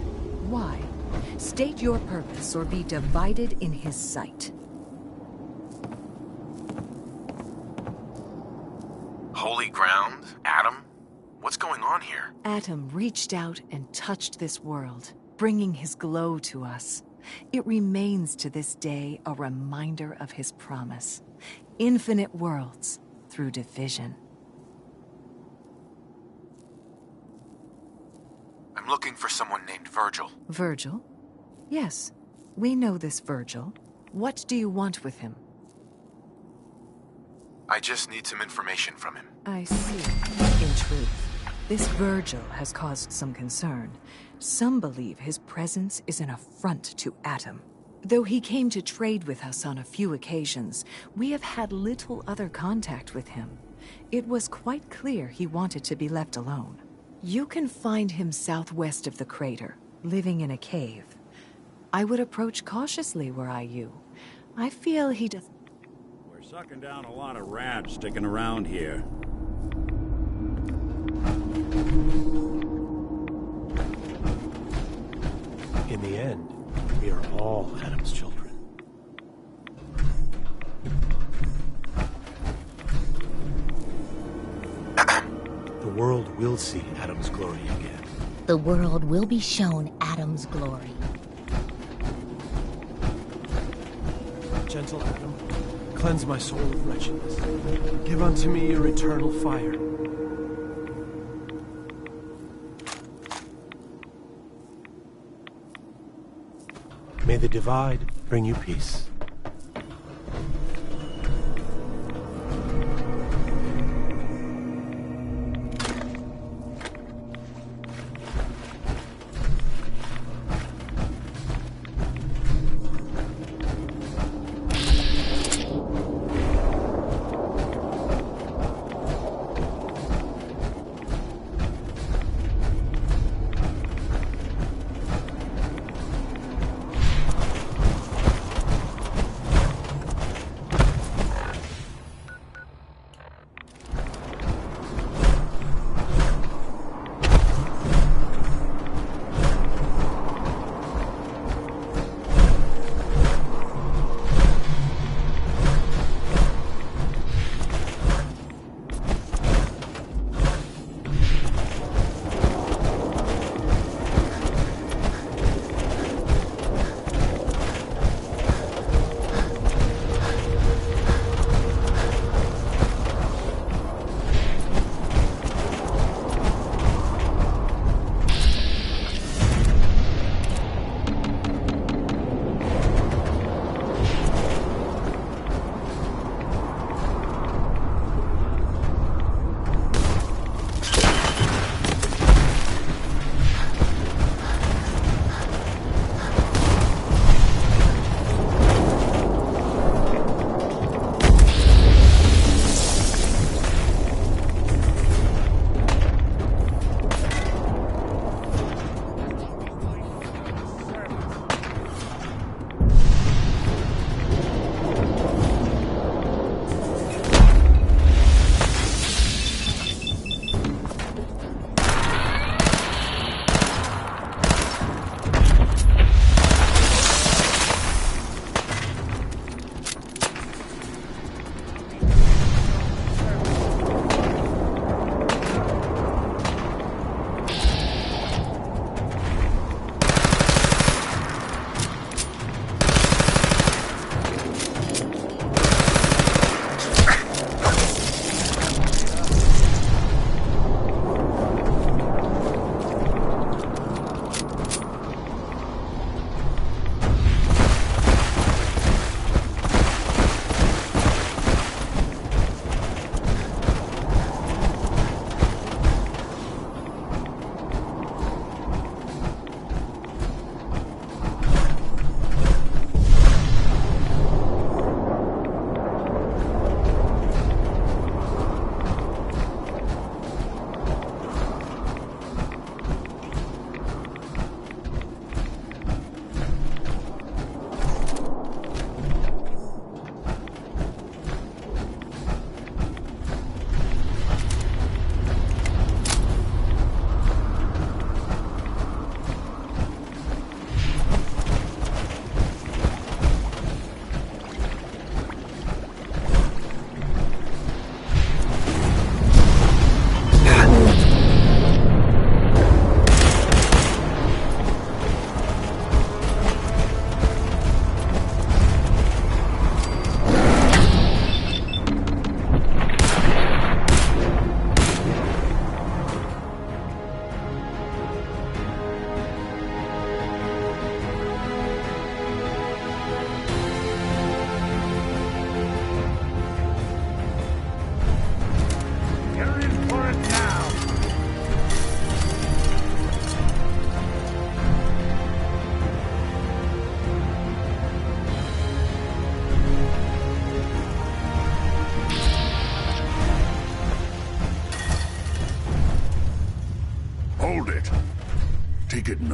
Why? State your purpose or be divided in his sight. Holy ground? Adam? What's going on here? Adam reached out and touched this world, bringing his glow to us. It remains to this day a reminder of his promise. Infinite worlds through division. I'm looking for someone named Virgil. Virgil? Yes, we know this Virgil. What do you want with him? I just need some information from him. I see. In truth, this Virgil has caused some concern. Some believe his presence is an affront to Adam. Though he came to trade with us on a few occasions, we have had little other contact with him. It was quite clear he wanted to be left alone. You can find him southwest of the crater, living in a cave. I would approach cautiously were I you. I feel he does... We're sucking down a lot of rats sticking around here. In the end, we are all Adam's children. The world will see Adam's glory again. The world will be shown Adam's glory. Gentle Adam, cleanse my soul of wretchedness. Give unto me your eternal fire. May the divide bring you peace.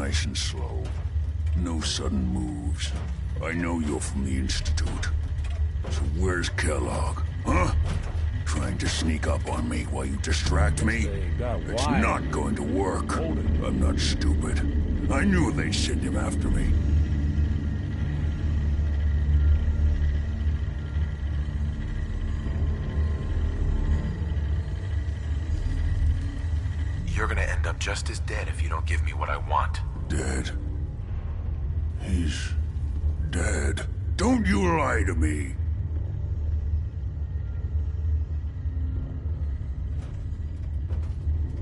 nice and slow. No sudden moves. I know you're from the Institute. So where's Kellogg, huh? Trying to sneak up on me while you distract me? It's not going to work. I'm not stupid. I knew they'd send him after me. You're gonna end up just as dead if you don't give me what I want. Dead? He's dead. Don't you lie to me!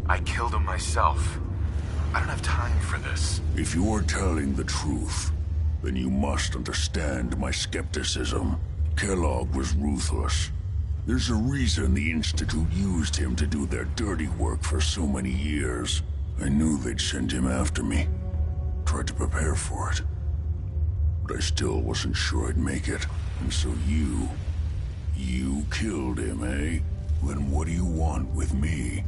I killed him myself. I don't have time for this. If you're telling the truth, then you must understand my skepticism. Kellogg was ruthless. There's a reason the Institute used him to do their dirty work for so many years. I knew they'd send him after me. Tried to prepare for it. But I still wasn't sure I'd make it. And so you killed him, eh? Then what do you want with me?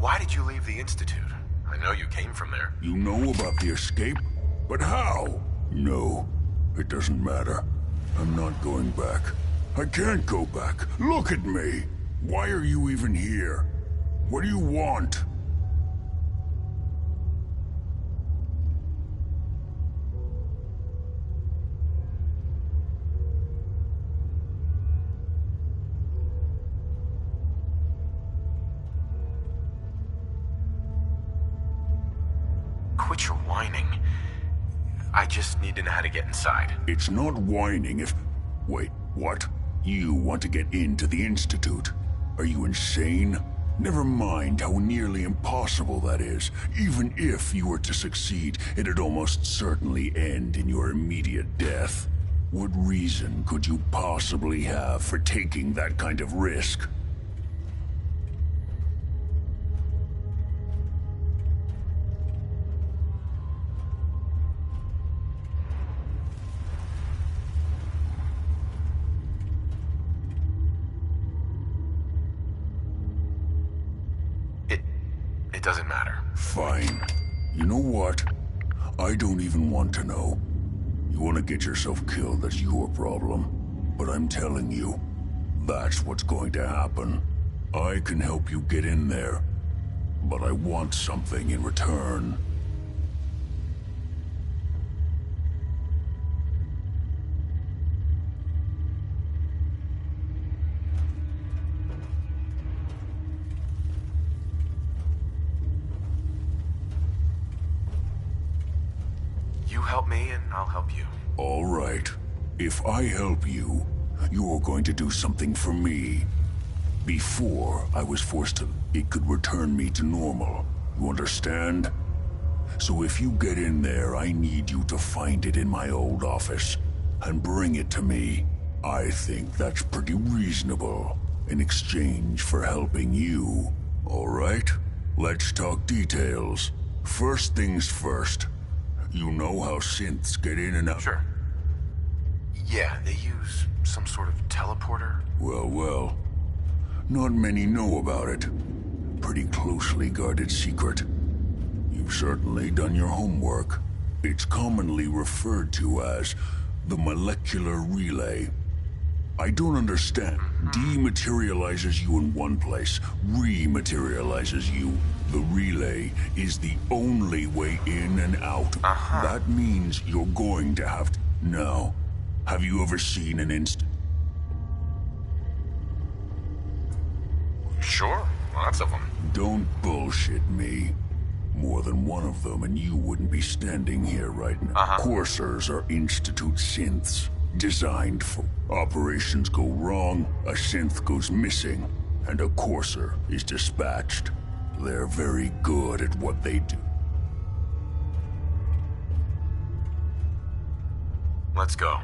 Why did you leave the Institute? I know you came from there. You know about the escape? But how? No, it doesn't matter. I'm not going back. I can't go back. Look at me! Why are you even here? What do you want? Quit your whining. I just need to know how to get inside. It's not whining if... Wait, what? You want to get into the Institute? Are you insane? Never mind how nearly impossible that is. Even if you were to succeed, it'd almost certainly end in your immediate death. What reason could you possibly have for taking that kind of risk? It doesn't matter. Fine. You know what? I don't even want to know. You want to get yourself killed, that's your problem. But I'm telling you, that's what's going to happen. I can help you get in there, but I want something in return. You help me and I'll help you. All right. If I help you, you're going to do something for me. Before I was forced to, it could return me to normal. You understand? So if you get in there, I need you to find it in my old office and bring it to me. I think that's pretty reasonable in exchange for helping you. All right? Let's talk details. First things first. You know how synths get in and out? Sure. Yeah, they use some sort of teleporter. Well. Not many know about it. Pretty closely guarded secret. You've certainly done your homework. It's commonly referred to as the molecular relay. I don't understand. Dematerializes you in one place, rematerializes you. The relay is the only way in and out. That means you're going to have to... Now, have you ever seen an Sure, lots of them. Don't bullshit me. More than one of them and you wouldn't be standing here right now. Coursers are Institute synths. Designed for operations go wrong, a synth goes missing, and a courser is dispatched. They're very good at what they do. Let's go.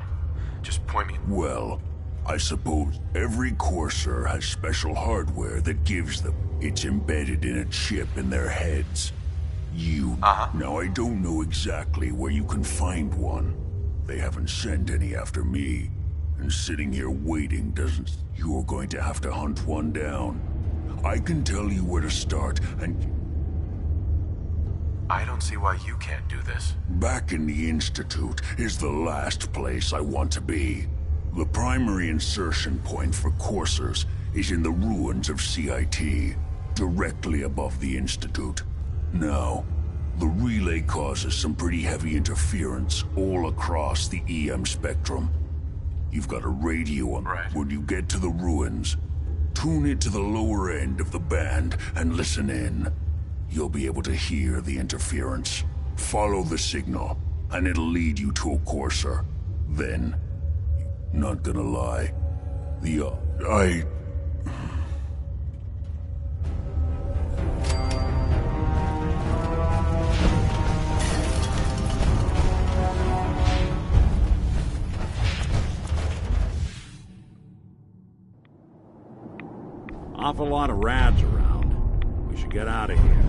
Just point me... Well, I suppose every courser has special hardware that gives them. It's embedded in a chip in their heads. Now I don't know exactly where you can find one. They haven't sent any after me. And sitting here waiting doesn't... You're going to have to hunt one down. I can tell you where to start, and I don't see why you can't do this. Back in the Institute is the last place I want to be. The primary insertion point for coursers is in the ruins of CIT, directly above the Institute. Now, the relay causes some pretty heavy interference all across the EM spectrum. You've got a radio on when you get to the ruins. Tune it to the lower end of the band and listen in. You'll be able to hear the interference. Follow the signal, and it'll lead you to a courser. Then, not gonna lie, Awful lot of rads around. We should get out of here.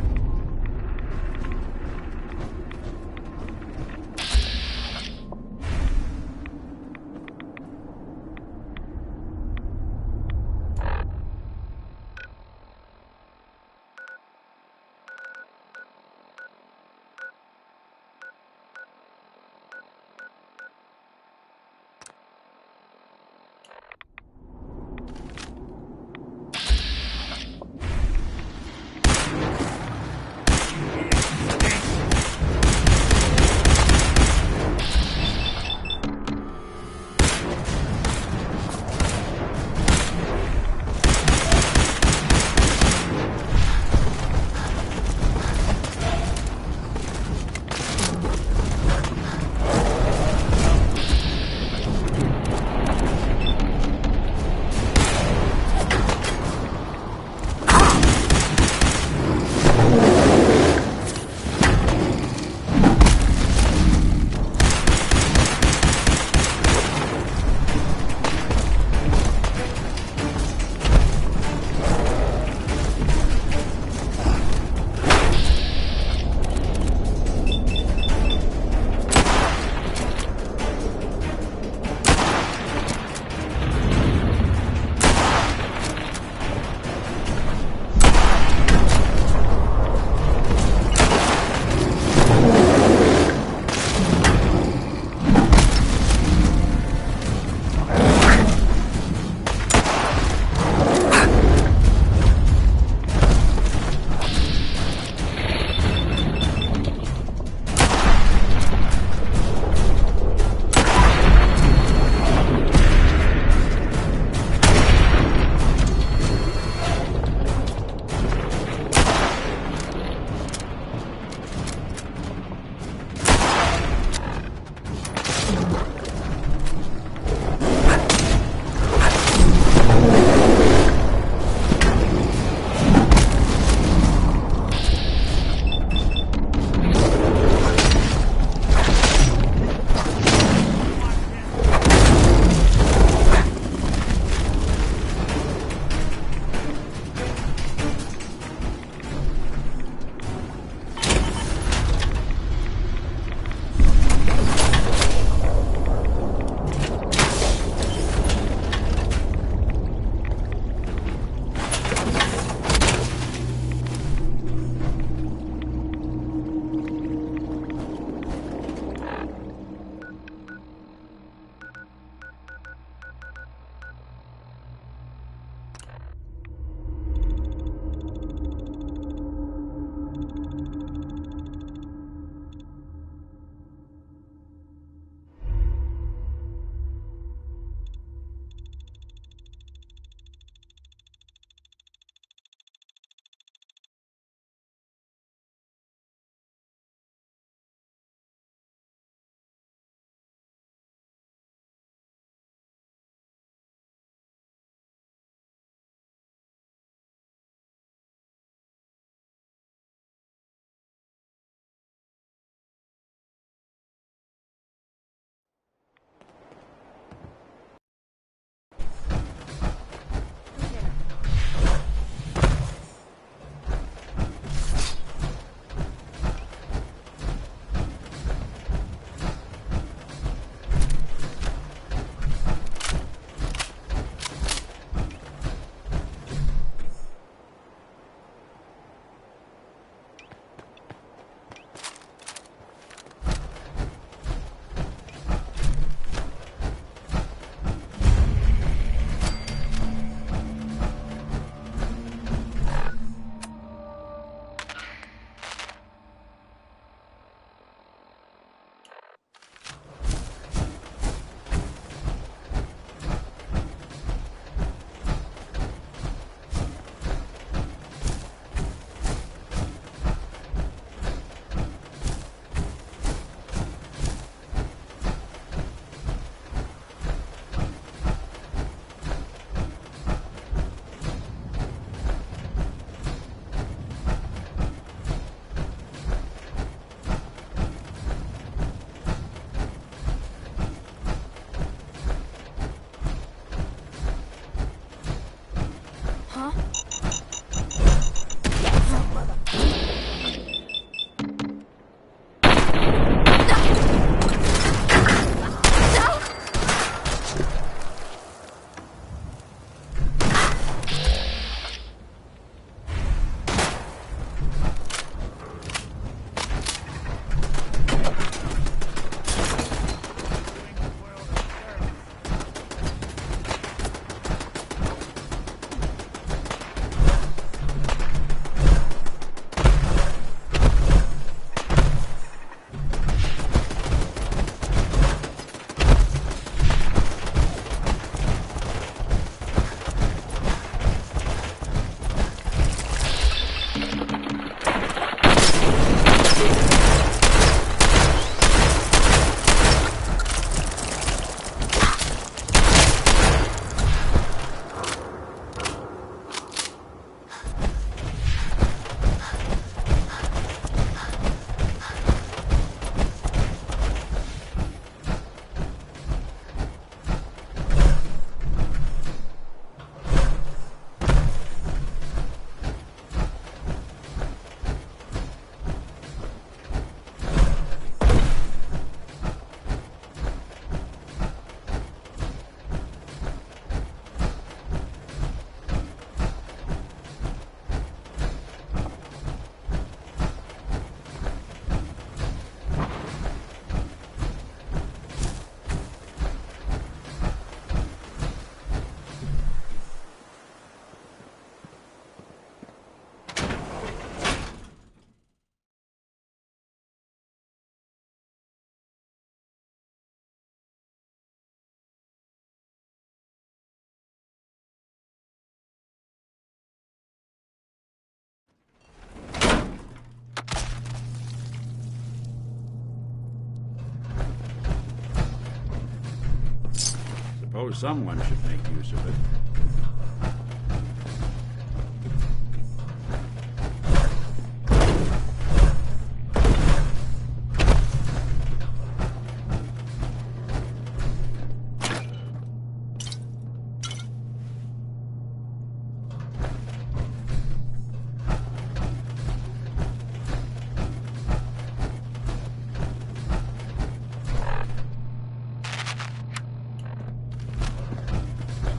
Suppose someone should make use of it.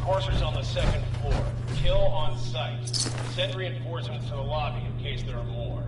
Enforcers on the second floor. Kill on sight. Send reinforcements to the lobby in case there are more.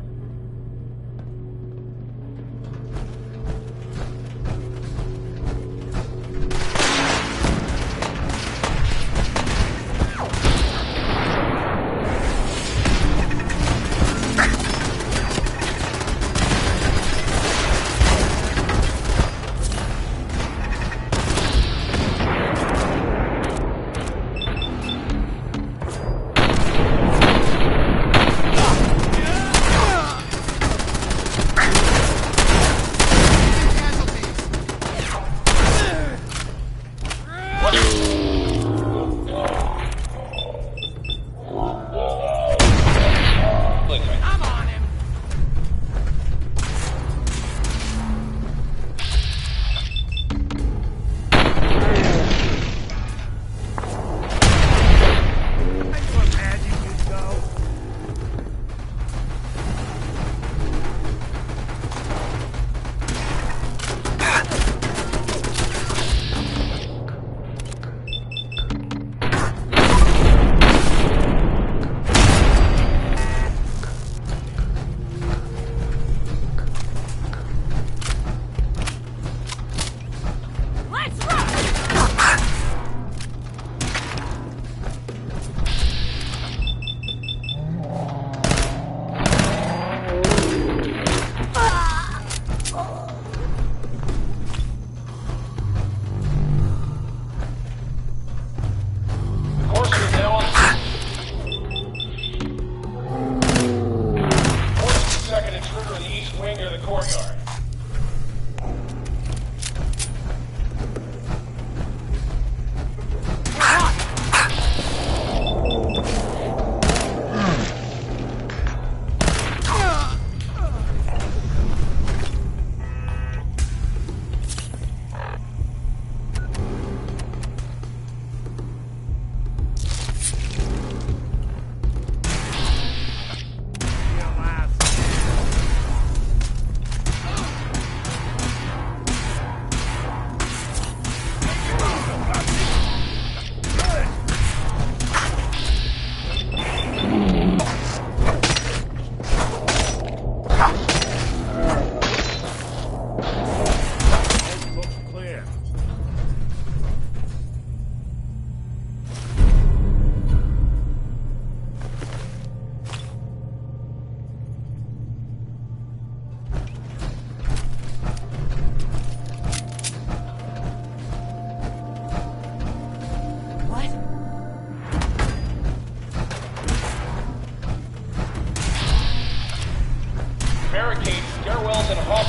Barricades, stairwells, and hall.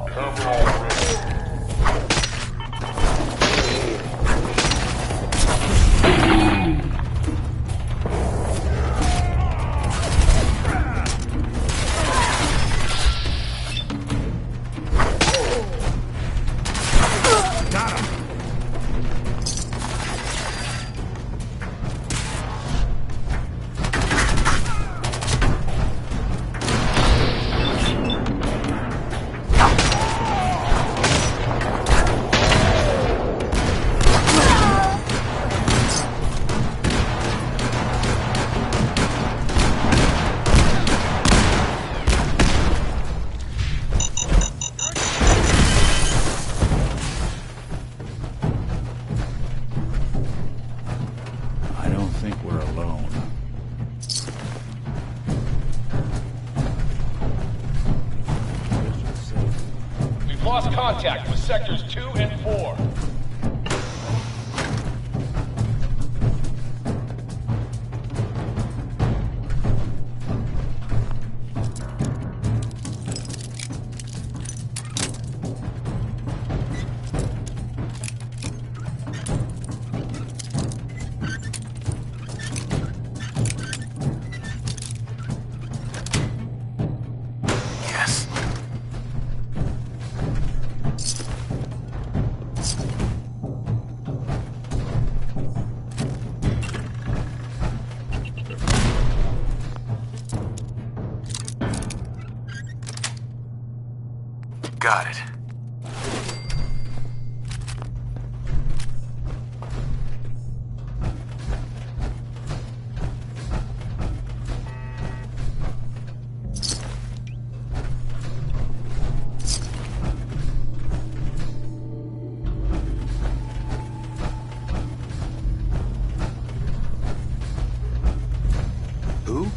Come on, lost contact with sectors 2 and 4. Got it. Who?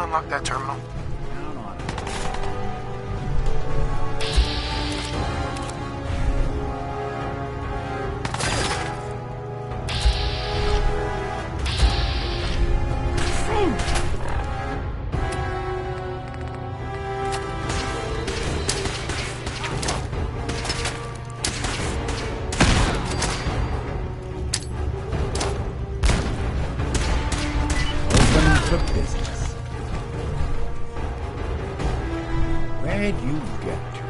unlock that terminal? For business. Where'd you get to?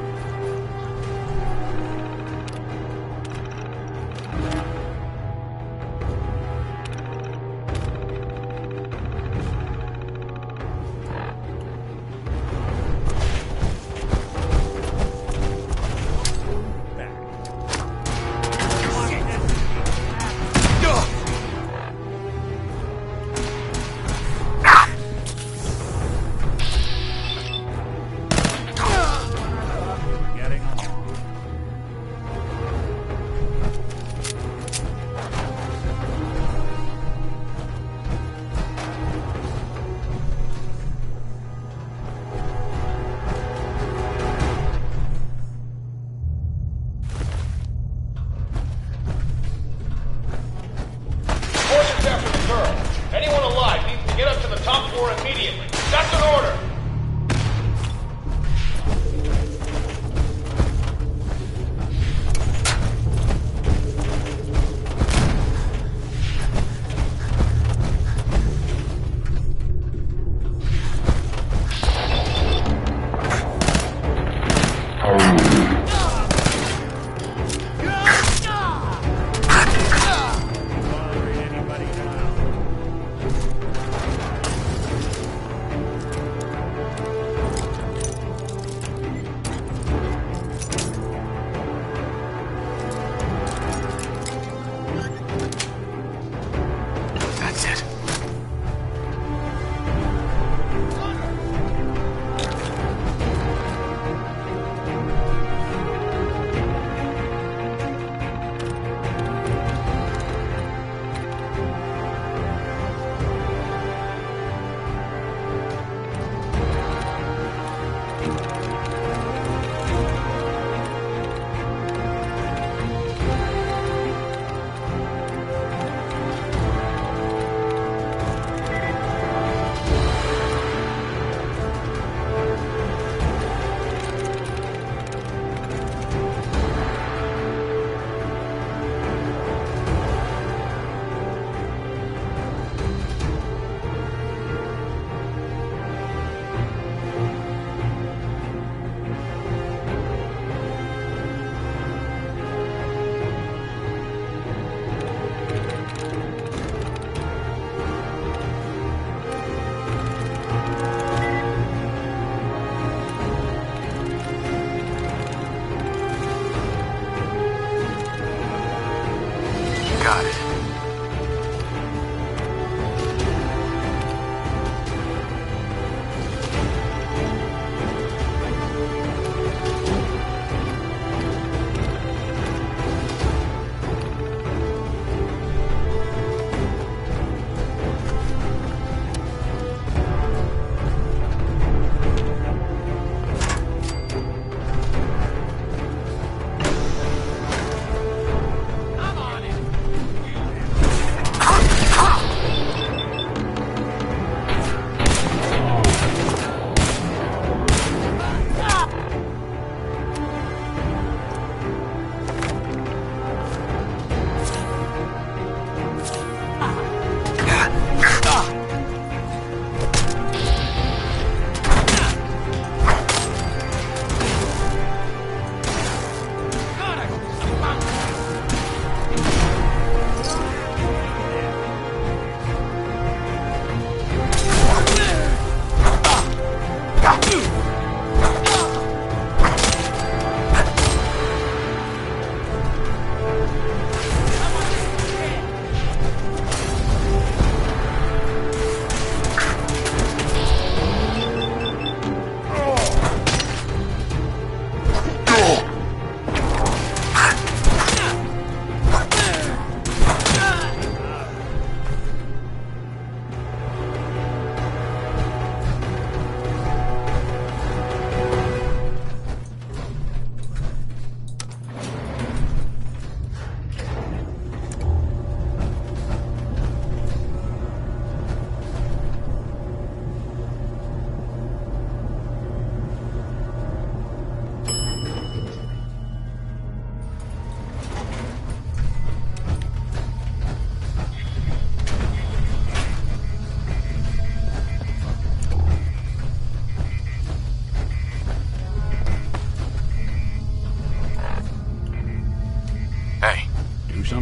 Anyone alive needs to get up to the top floor immediately. That's an order!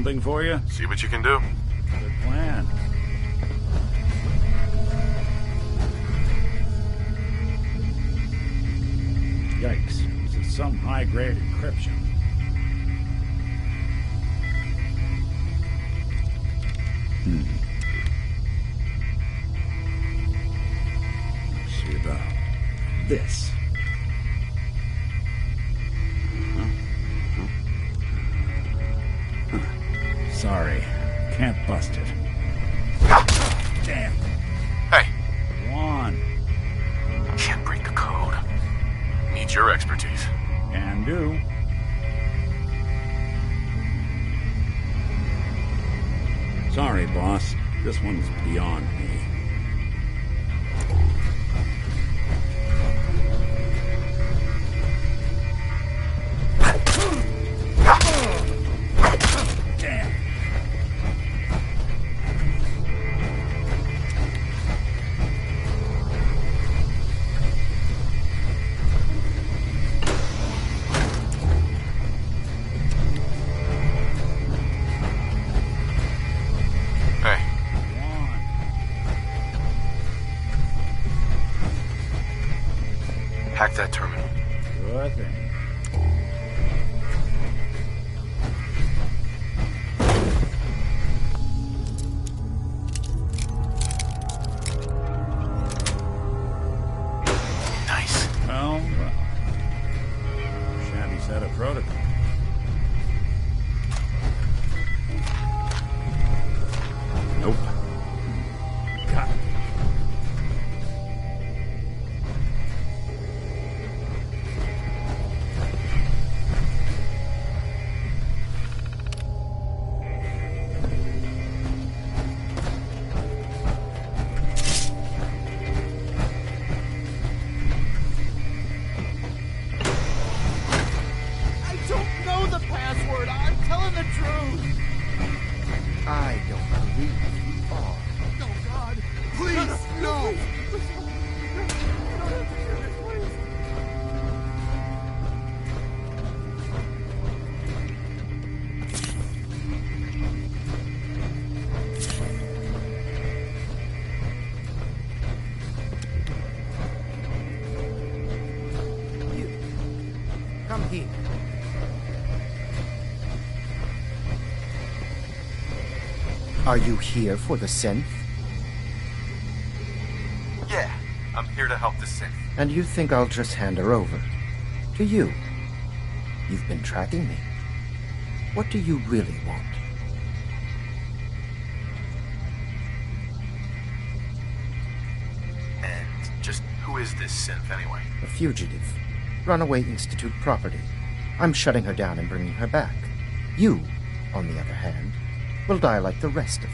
something for you? See what you can do. Good plan. Yikes. This is some high-grade encryption. Let's see about this. Sorry, can't bust it. Damn. Hey. One. Can't break the code. Needs your expertise. Can do. Sorry, boss. This one's beyond me. Damn. Hey. Hack that terminal. Sure thing. Nice. Well. Shabby set of protocol. Nope. Got it. I don't know the password. I'm telling the truth. I don't believe you are. No, God. Please, no. Come here. Are you here for the synth? Yeah, I'm here to help the synth. And you think I'll just hand her over? To you? You've been tracking me. What do you really want? And just who is this synth anyway? A fugitive. Runaway Institute property. I'm shutting her down and bringing her back. You, on the other hand, will die like the rest of them.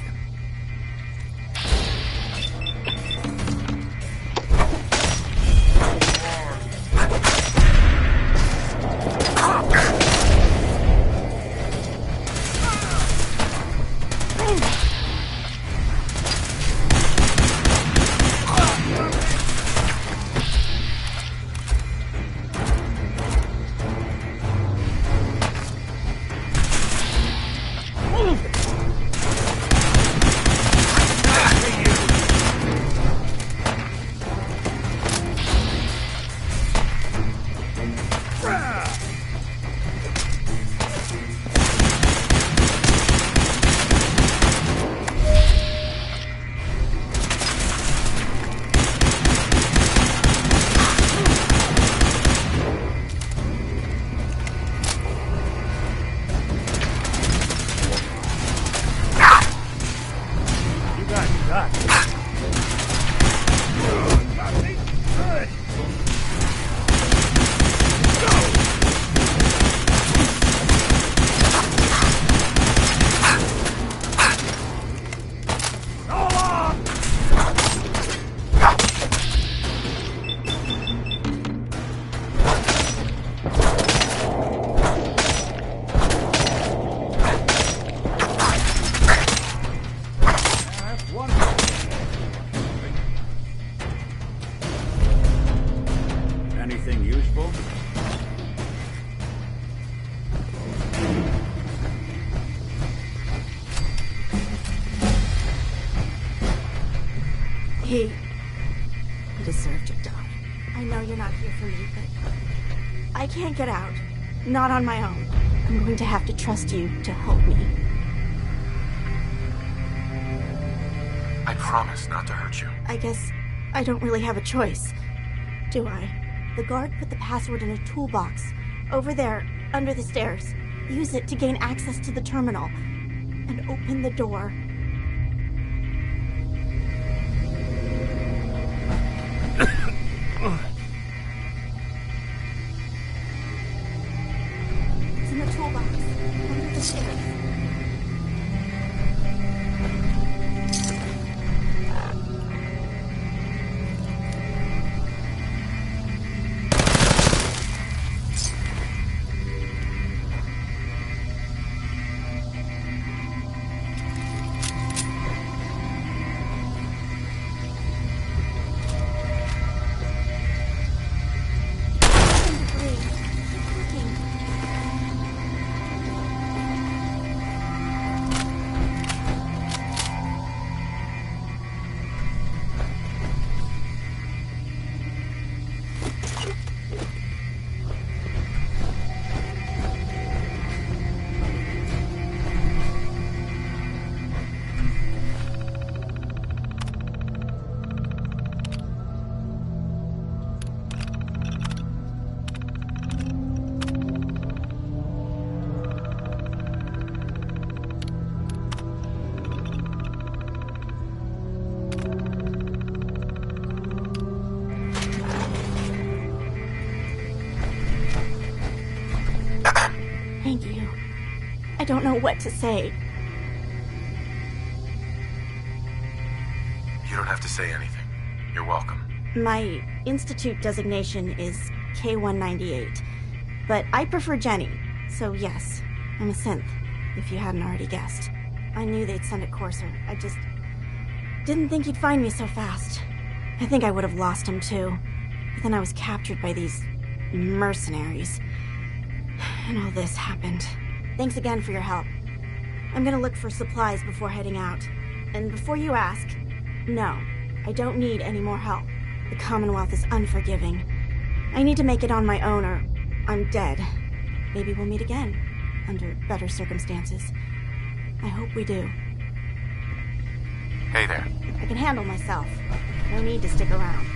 He deserved to die. I know you're not here for me, but I can't get out. Not on my own. I'm going to have to trust you to help me. I promise not to hurt you. I guess I don't really have a choice, do I? The guard put the password in a toolbox over there, under the stairs. Use it to gain access to the terminal and open the door. It's in the toolbox, under the stairs. Thank you. I don't know what to say. You don't have to say anything. You're welcome. My institute designation is K-198, but I prefer Jenny, so yes, I'm a synth, if you hadn't already guessed. I knew they'd send a courser. I just didn't think he'd find me so fast. I think I would have lost him too, but then I was captured by these mercenaries. And all this happened. Thanks again for your help. I'm gonna look for supplies before heading out. And before you ask, no, I don't need any more help. The Commonwealth is unforgiving. I need to make it on my own or I'm dead. Maybe we'll meet again, under better circumstances. I hope we do. Hey there. I can handle myself. No need to stick around.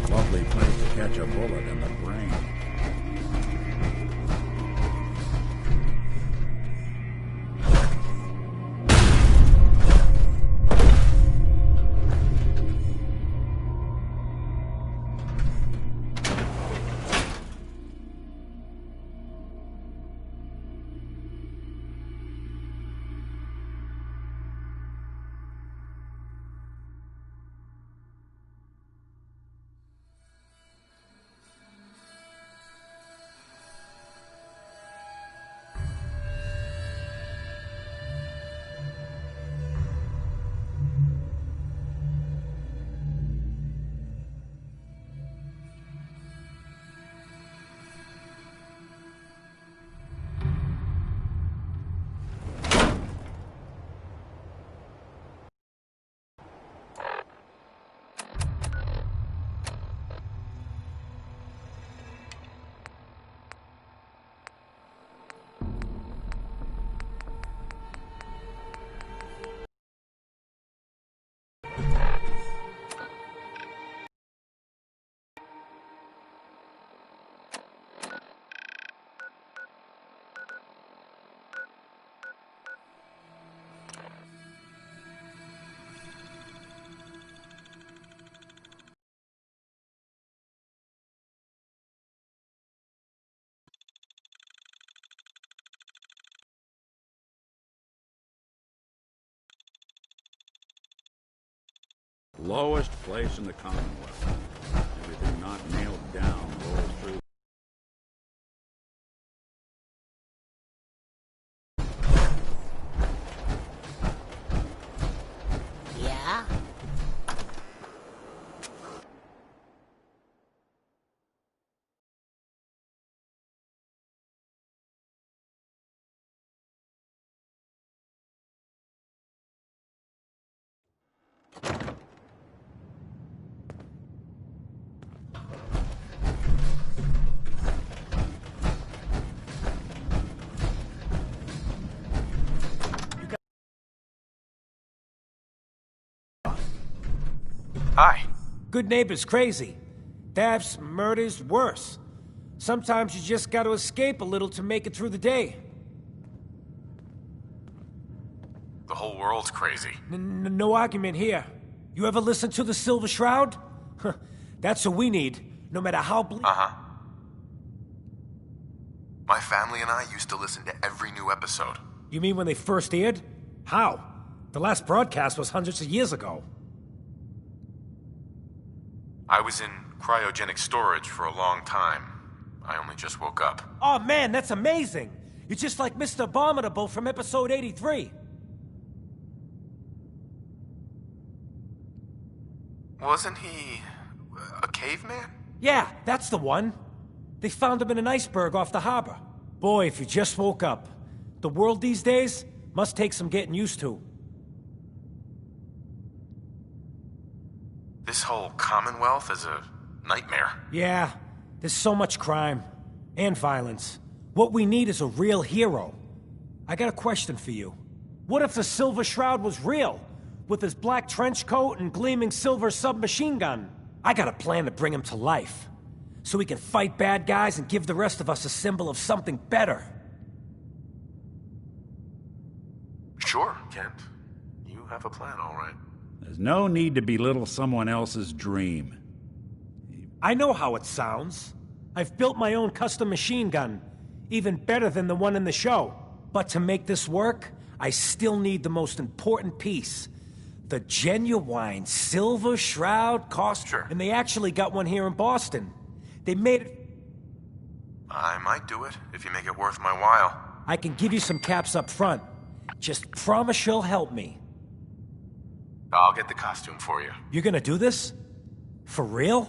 Lovely place to catch a bullet in the brain. lowest place in the Commonwealth. Everything not nailed down rolls through. Yeah? Hi. Good neighbors crazy. Thefts, murders, worse. Sometimes you just gotta escape a little to make it through the day. The whole world's crazy. No argument here. You ever listen to the Silver Shroud? That's what we need, no matter how bleak. Uh-huh. My family and I used to listen to every new episode. You mean when they first aired? How? The last broadcast was hundreds of years ago. I was in cryogenic storage for a long time. I only just woke up. Oh man, that's amazing! You're just like Mr. Abominable from episode 83. Wasn't he a caveman? Yeah, that's the one. They found him in an iceberg off the harbor. Boy, if you just woke up. The world these days must take some getting used to. This whole Commonwealth is a nightmare. Yeah, there's so much crime. And violence. What we need is a real hero. I got a question for you. What if the Silver Shroud was real? With his black trench coat and gleaming silver submachine gun? I got a plan to bring him to life. So he can fight bad guys and give the rest of us a symbol of something better. Sure, Kent. You have a plan, all right. There's no need to belittle someone else's dream. I know how it sounds. I've built my own custom machine gun. Even better than the one in the show. But to make this work, I still need the most important piece. The genuine Silver Shroud costume. Sure. And they actually got one here in Boston. They made it... I might do it, if you make it worth my while. I can give you some caps up front. Just promise you'll help me. I'll get the costume for you. You're gonna do this? For real?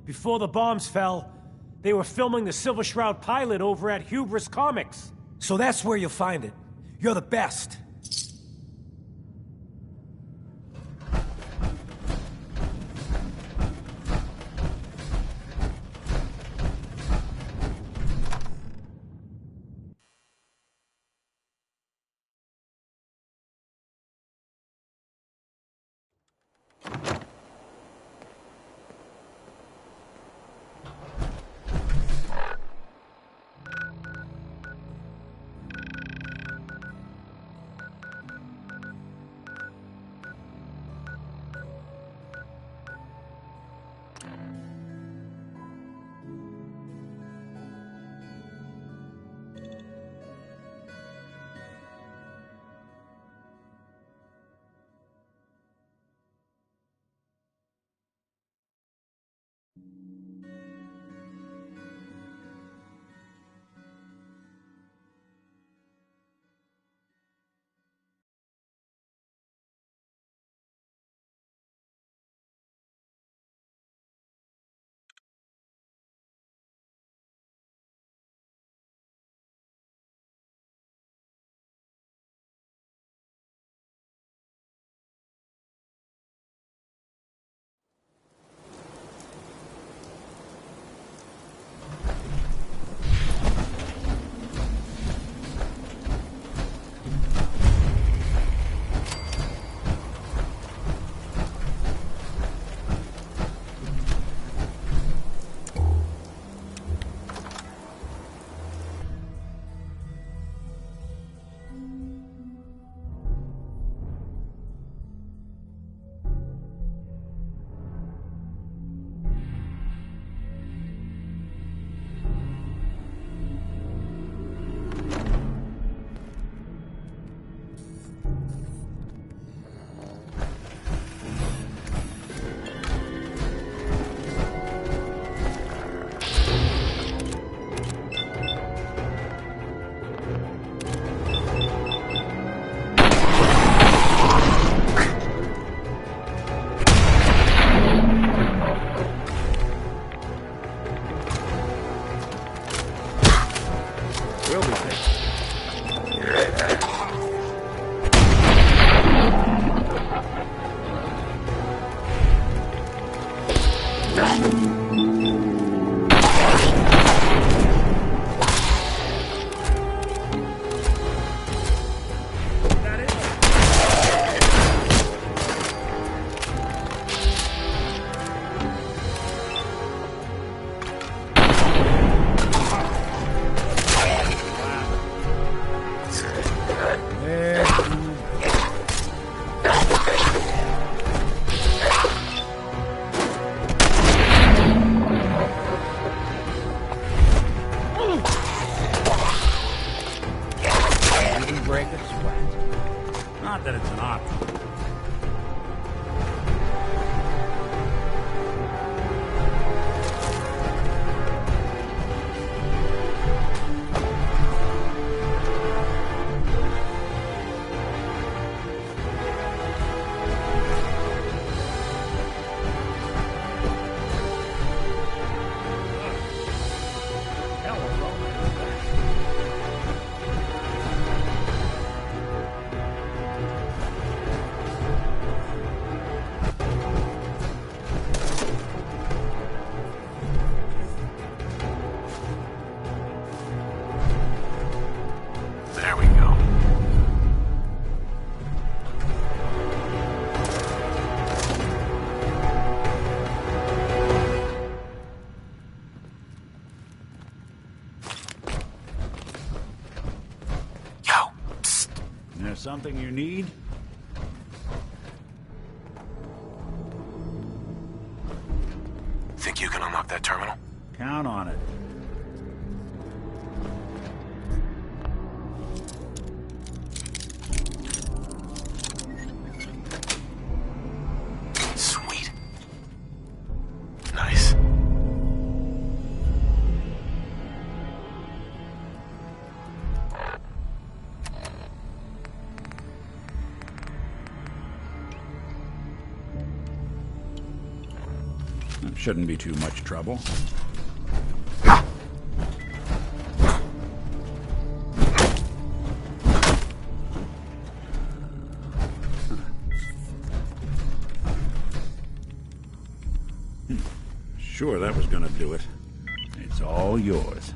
Before the bombs fell, they were filming the Silver Shroud pilot over at Hubris Comics. So that's where you'll find it. You're the best. Something you need? Think you can unlock that terminal? Count on it. Sweet. Nice. Shouldn't be too much trouble. Sure, that was gonna do it. It's all yours.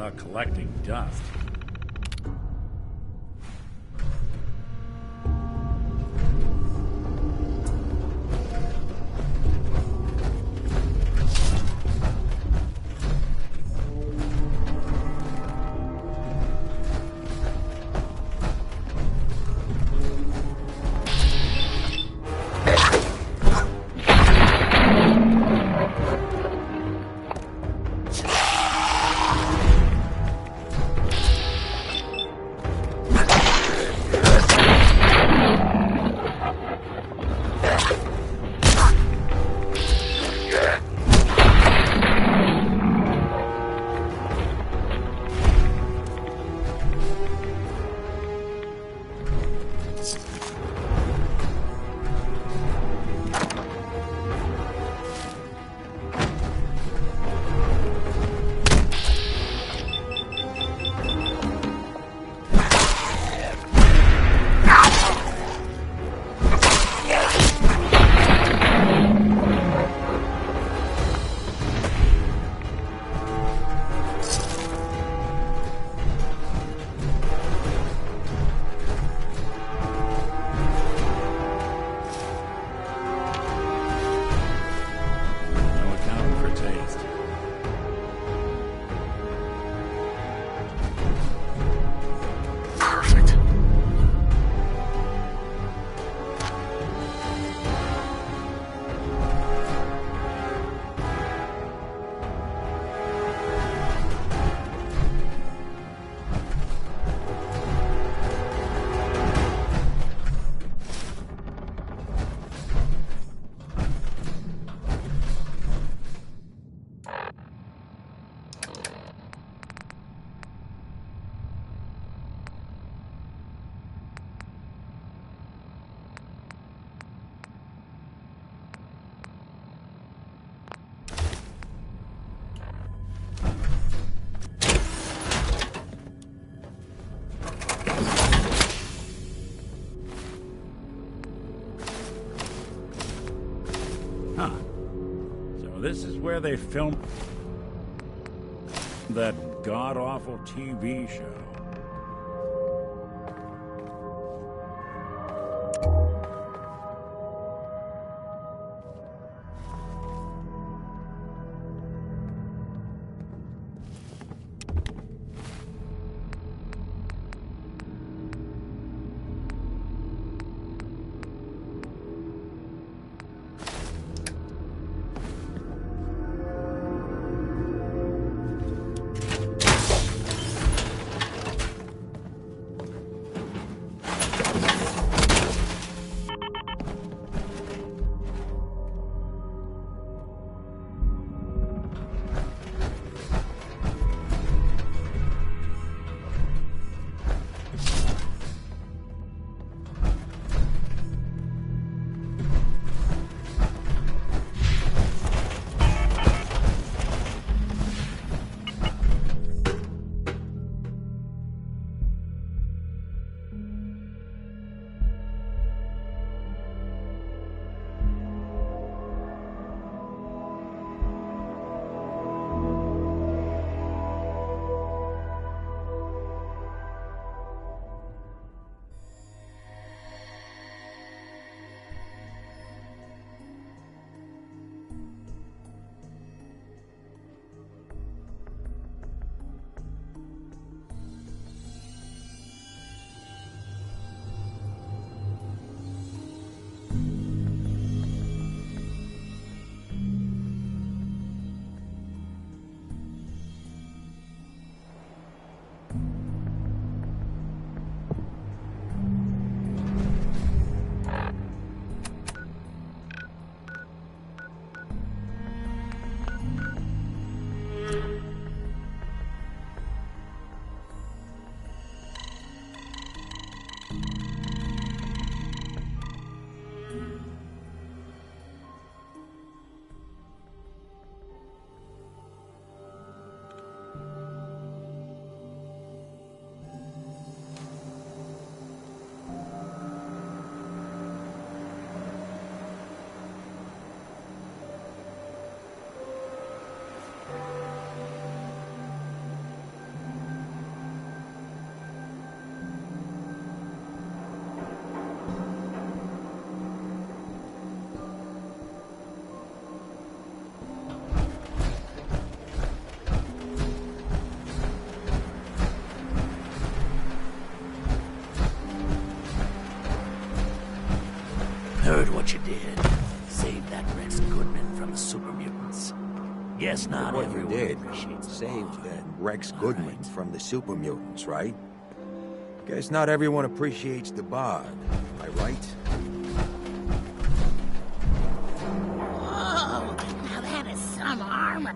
without collecting dust. This is where they filmed that god-awful TV show. heard what you did. Saved that Rex Goodman from the super mutants. Guess not What everyone you did, appreciates the saved bond. that Rex Goodman from the super mutants, right? Guess not everyone appreciates the bod, am I right? Whoa, now that is some armor.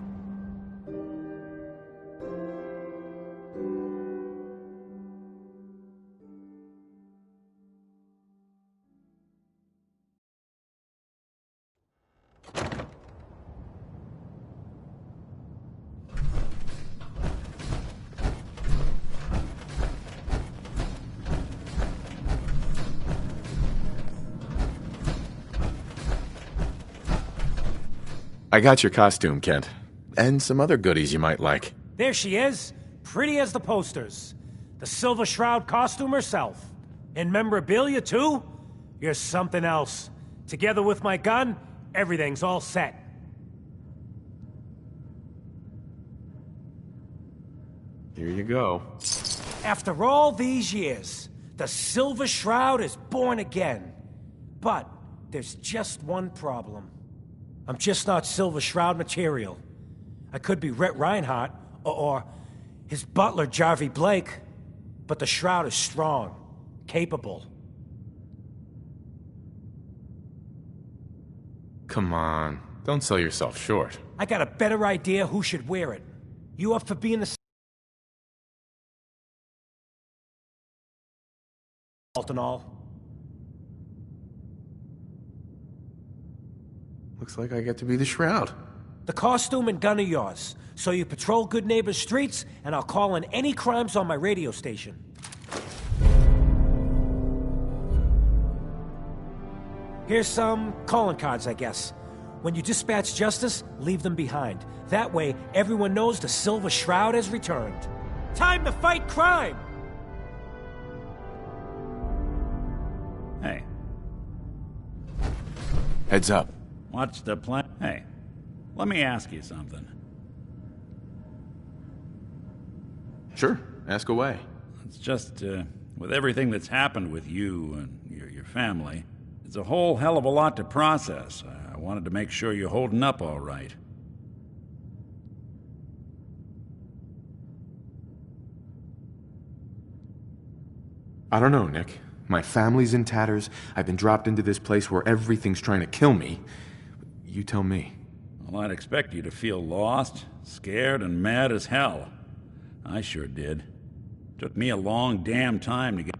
I got your costume, Kent. And some other goodies you might like. There she is, pretty as the posters. The Silver Shroud costume herself. And memorabilia, too? You're something else. Together with my gun, everything's all set. Here you go. After all these years, the Silver Shroud is born again. But there's just one problem. I'm just not Silver Shroud material. I could be Rhett Reinhardt, or his butler, Jarvie Blake, but the Shroud is strong, capable. Come on, don't sell yourself short. I got a better idea who should wear it. You up for being the and all? Looks like I get to be the Shroud. The costume and gun are yours, so you patrol Good Neighbor's streets, and I'll call in any crimes on my radio station. Here's some calling cards, I guess. When you dispatch justice, leave them behind. That way, everyone knows the Silver Shroud has returned. Time to fight crime! Hey. Heads up. What's the plan? Hey, let me ask you something. Sure, ask away. It's just, with everything that's happened with you and your family, it's a whole hell of a lot to process. I wanted to make sure you're holding up all right. I don't know, Nick. My family's in tatters. I've been dropped into this place where everything's trying to kill me. You tell me. Well, I'd expect you to feel lost, scared, and mad as hell. I sure did. Took me a long damn time to get...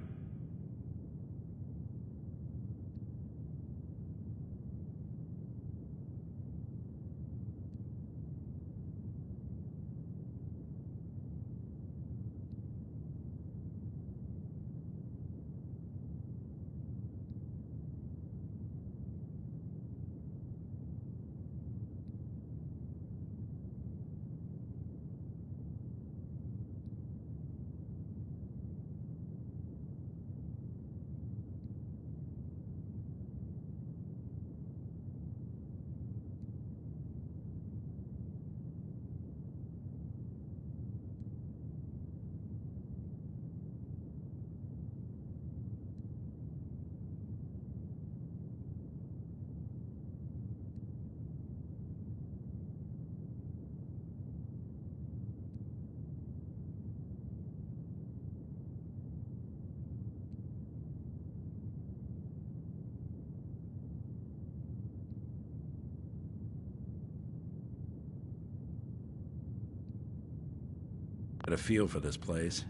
a feel for this place.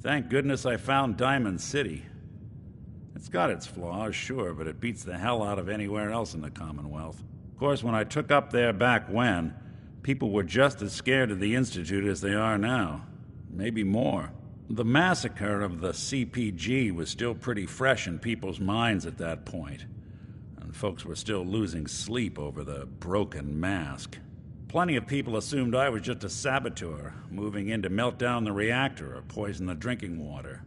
Thank goodness I found Diamond City. It's got its flaws, sure, but it beats the hell out of anywhere else in the Commonwealth. Of course, when I took up there back when, people were just as scared of the Institute as they are now. Maybe more. The massacre of the CPG was still pretty fresh in people's minds at that point, and folks were still losing sleep over the broken mask. Plenty of people assumed I was just a saboteur, moving in to melt down the reactor or poison the drinking water.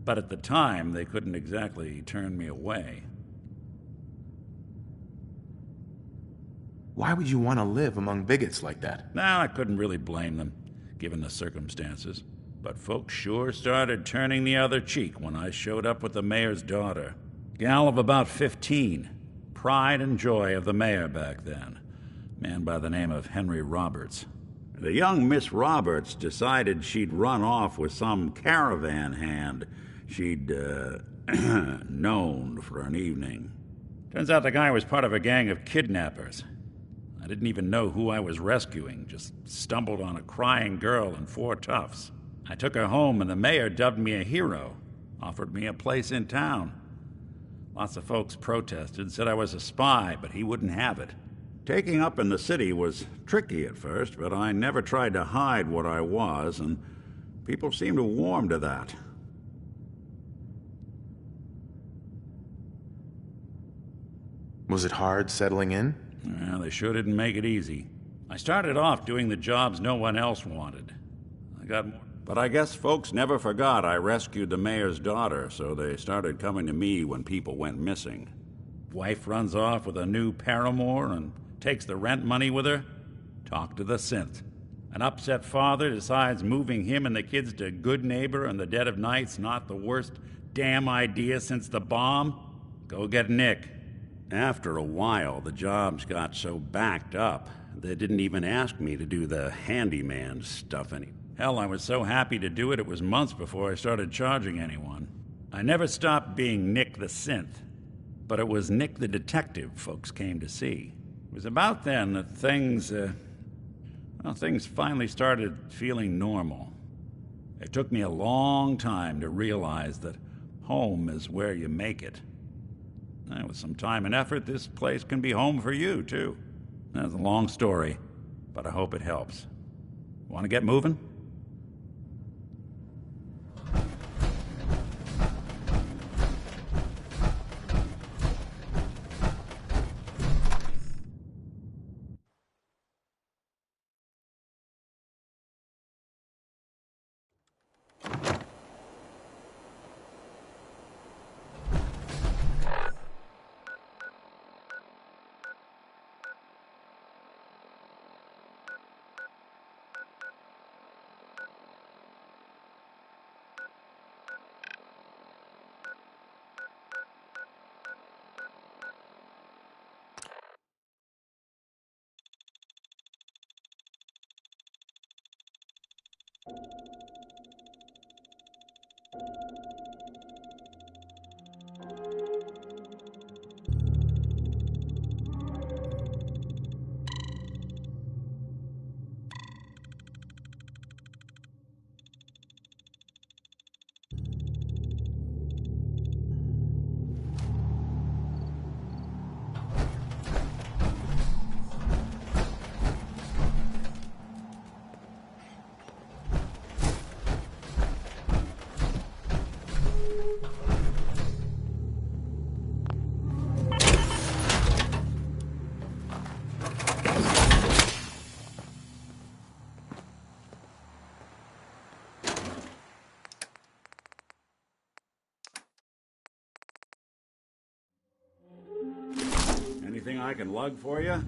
But at the time, they couldn't exactly turn me away. Why would you want to live among bigots like that? Nah, I couldn't really blame them, given the circumstances. But folks sure started turning the other cheek when I showed up with the mayor's daughter. Gal of about 15. pride and joy of the mayor back then, a man by the name of Henry Roberts. The young Miss Roberts decided she'd run off with some caravan hand she'd, known for an evening. Turns out the guy was part of a gang of kidnappers. I didn't even know who I was rescuing, just stumbled on a crying girl and 4 toughs. I took her home and the mayor dubbed me a hero, offered me a place in town. Lots of folks protested, said I was a spy, but he wouldn't have it. Taking up in the city was tricky at first, but I never tried to hide what I was, and people seemed to warm to that. Was it hard settling in? Well, they sure didn't make it easy. I started off doing the jobs no one else wanted. I got more. But I guess folks never forgot I rescued the mayor's daughter, so they started coming to me when people went missing. Wife runs off with a new paramour and takes the rent money with her. Talk to the synth. An upset father decides moving him and the kids to Good Neighbor in the dead of night's not the worst damn idea since the bomb. Go get Nick. After a while, the jobs got so backed up, they didn't even ask me to do the handyman stuff anymore. Hell, I was so happy to do it, it was months before I started charging anyone. I never stopped being Nick the Synth, but it was Nick the Detective folks came to see. It was about then that things finally started feeling normal. It took me a long time to realize that home is where you make it. And with some time and effort, this place can be home for you, too. That's a long story, but I hope it helps. Want to get moving? Anything I can lug for you?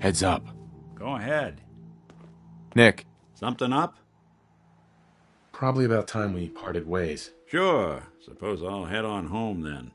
Heads up. Go ahead. Nick. Something up? Probably about time we parted ways. Sure. Suppose I'll head on home then.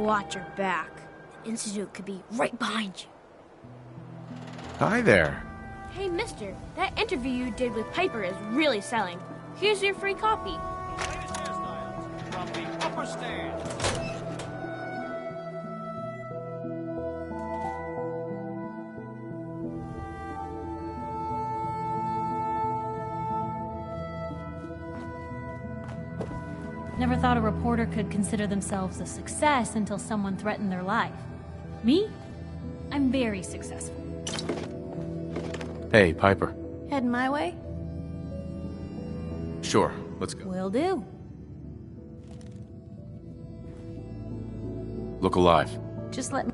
watch your back. The Institute could be right behind you. Hi there. Hey, mister, that interview you did with Piper is really selling. Here's your free copy. From the upper stairs. Never thought a reporter could consider themselves a success until someone threatened their life. Me? I'm very successful. Hey, Piper. Heading my way? Sure, let's go. Will do. Look alive. Just let me...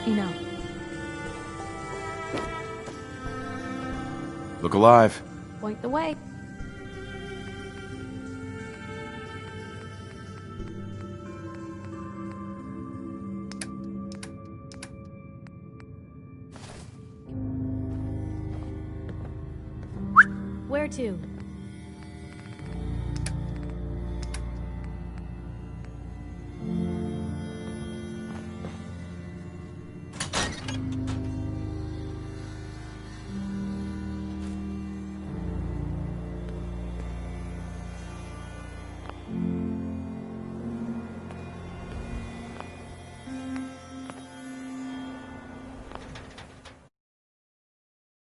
You know. Look alive. Point the way. Where to?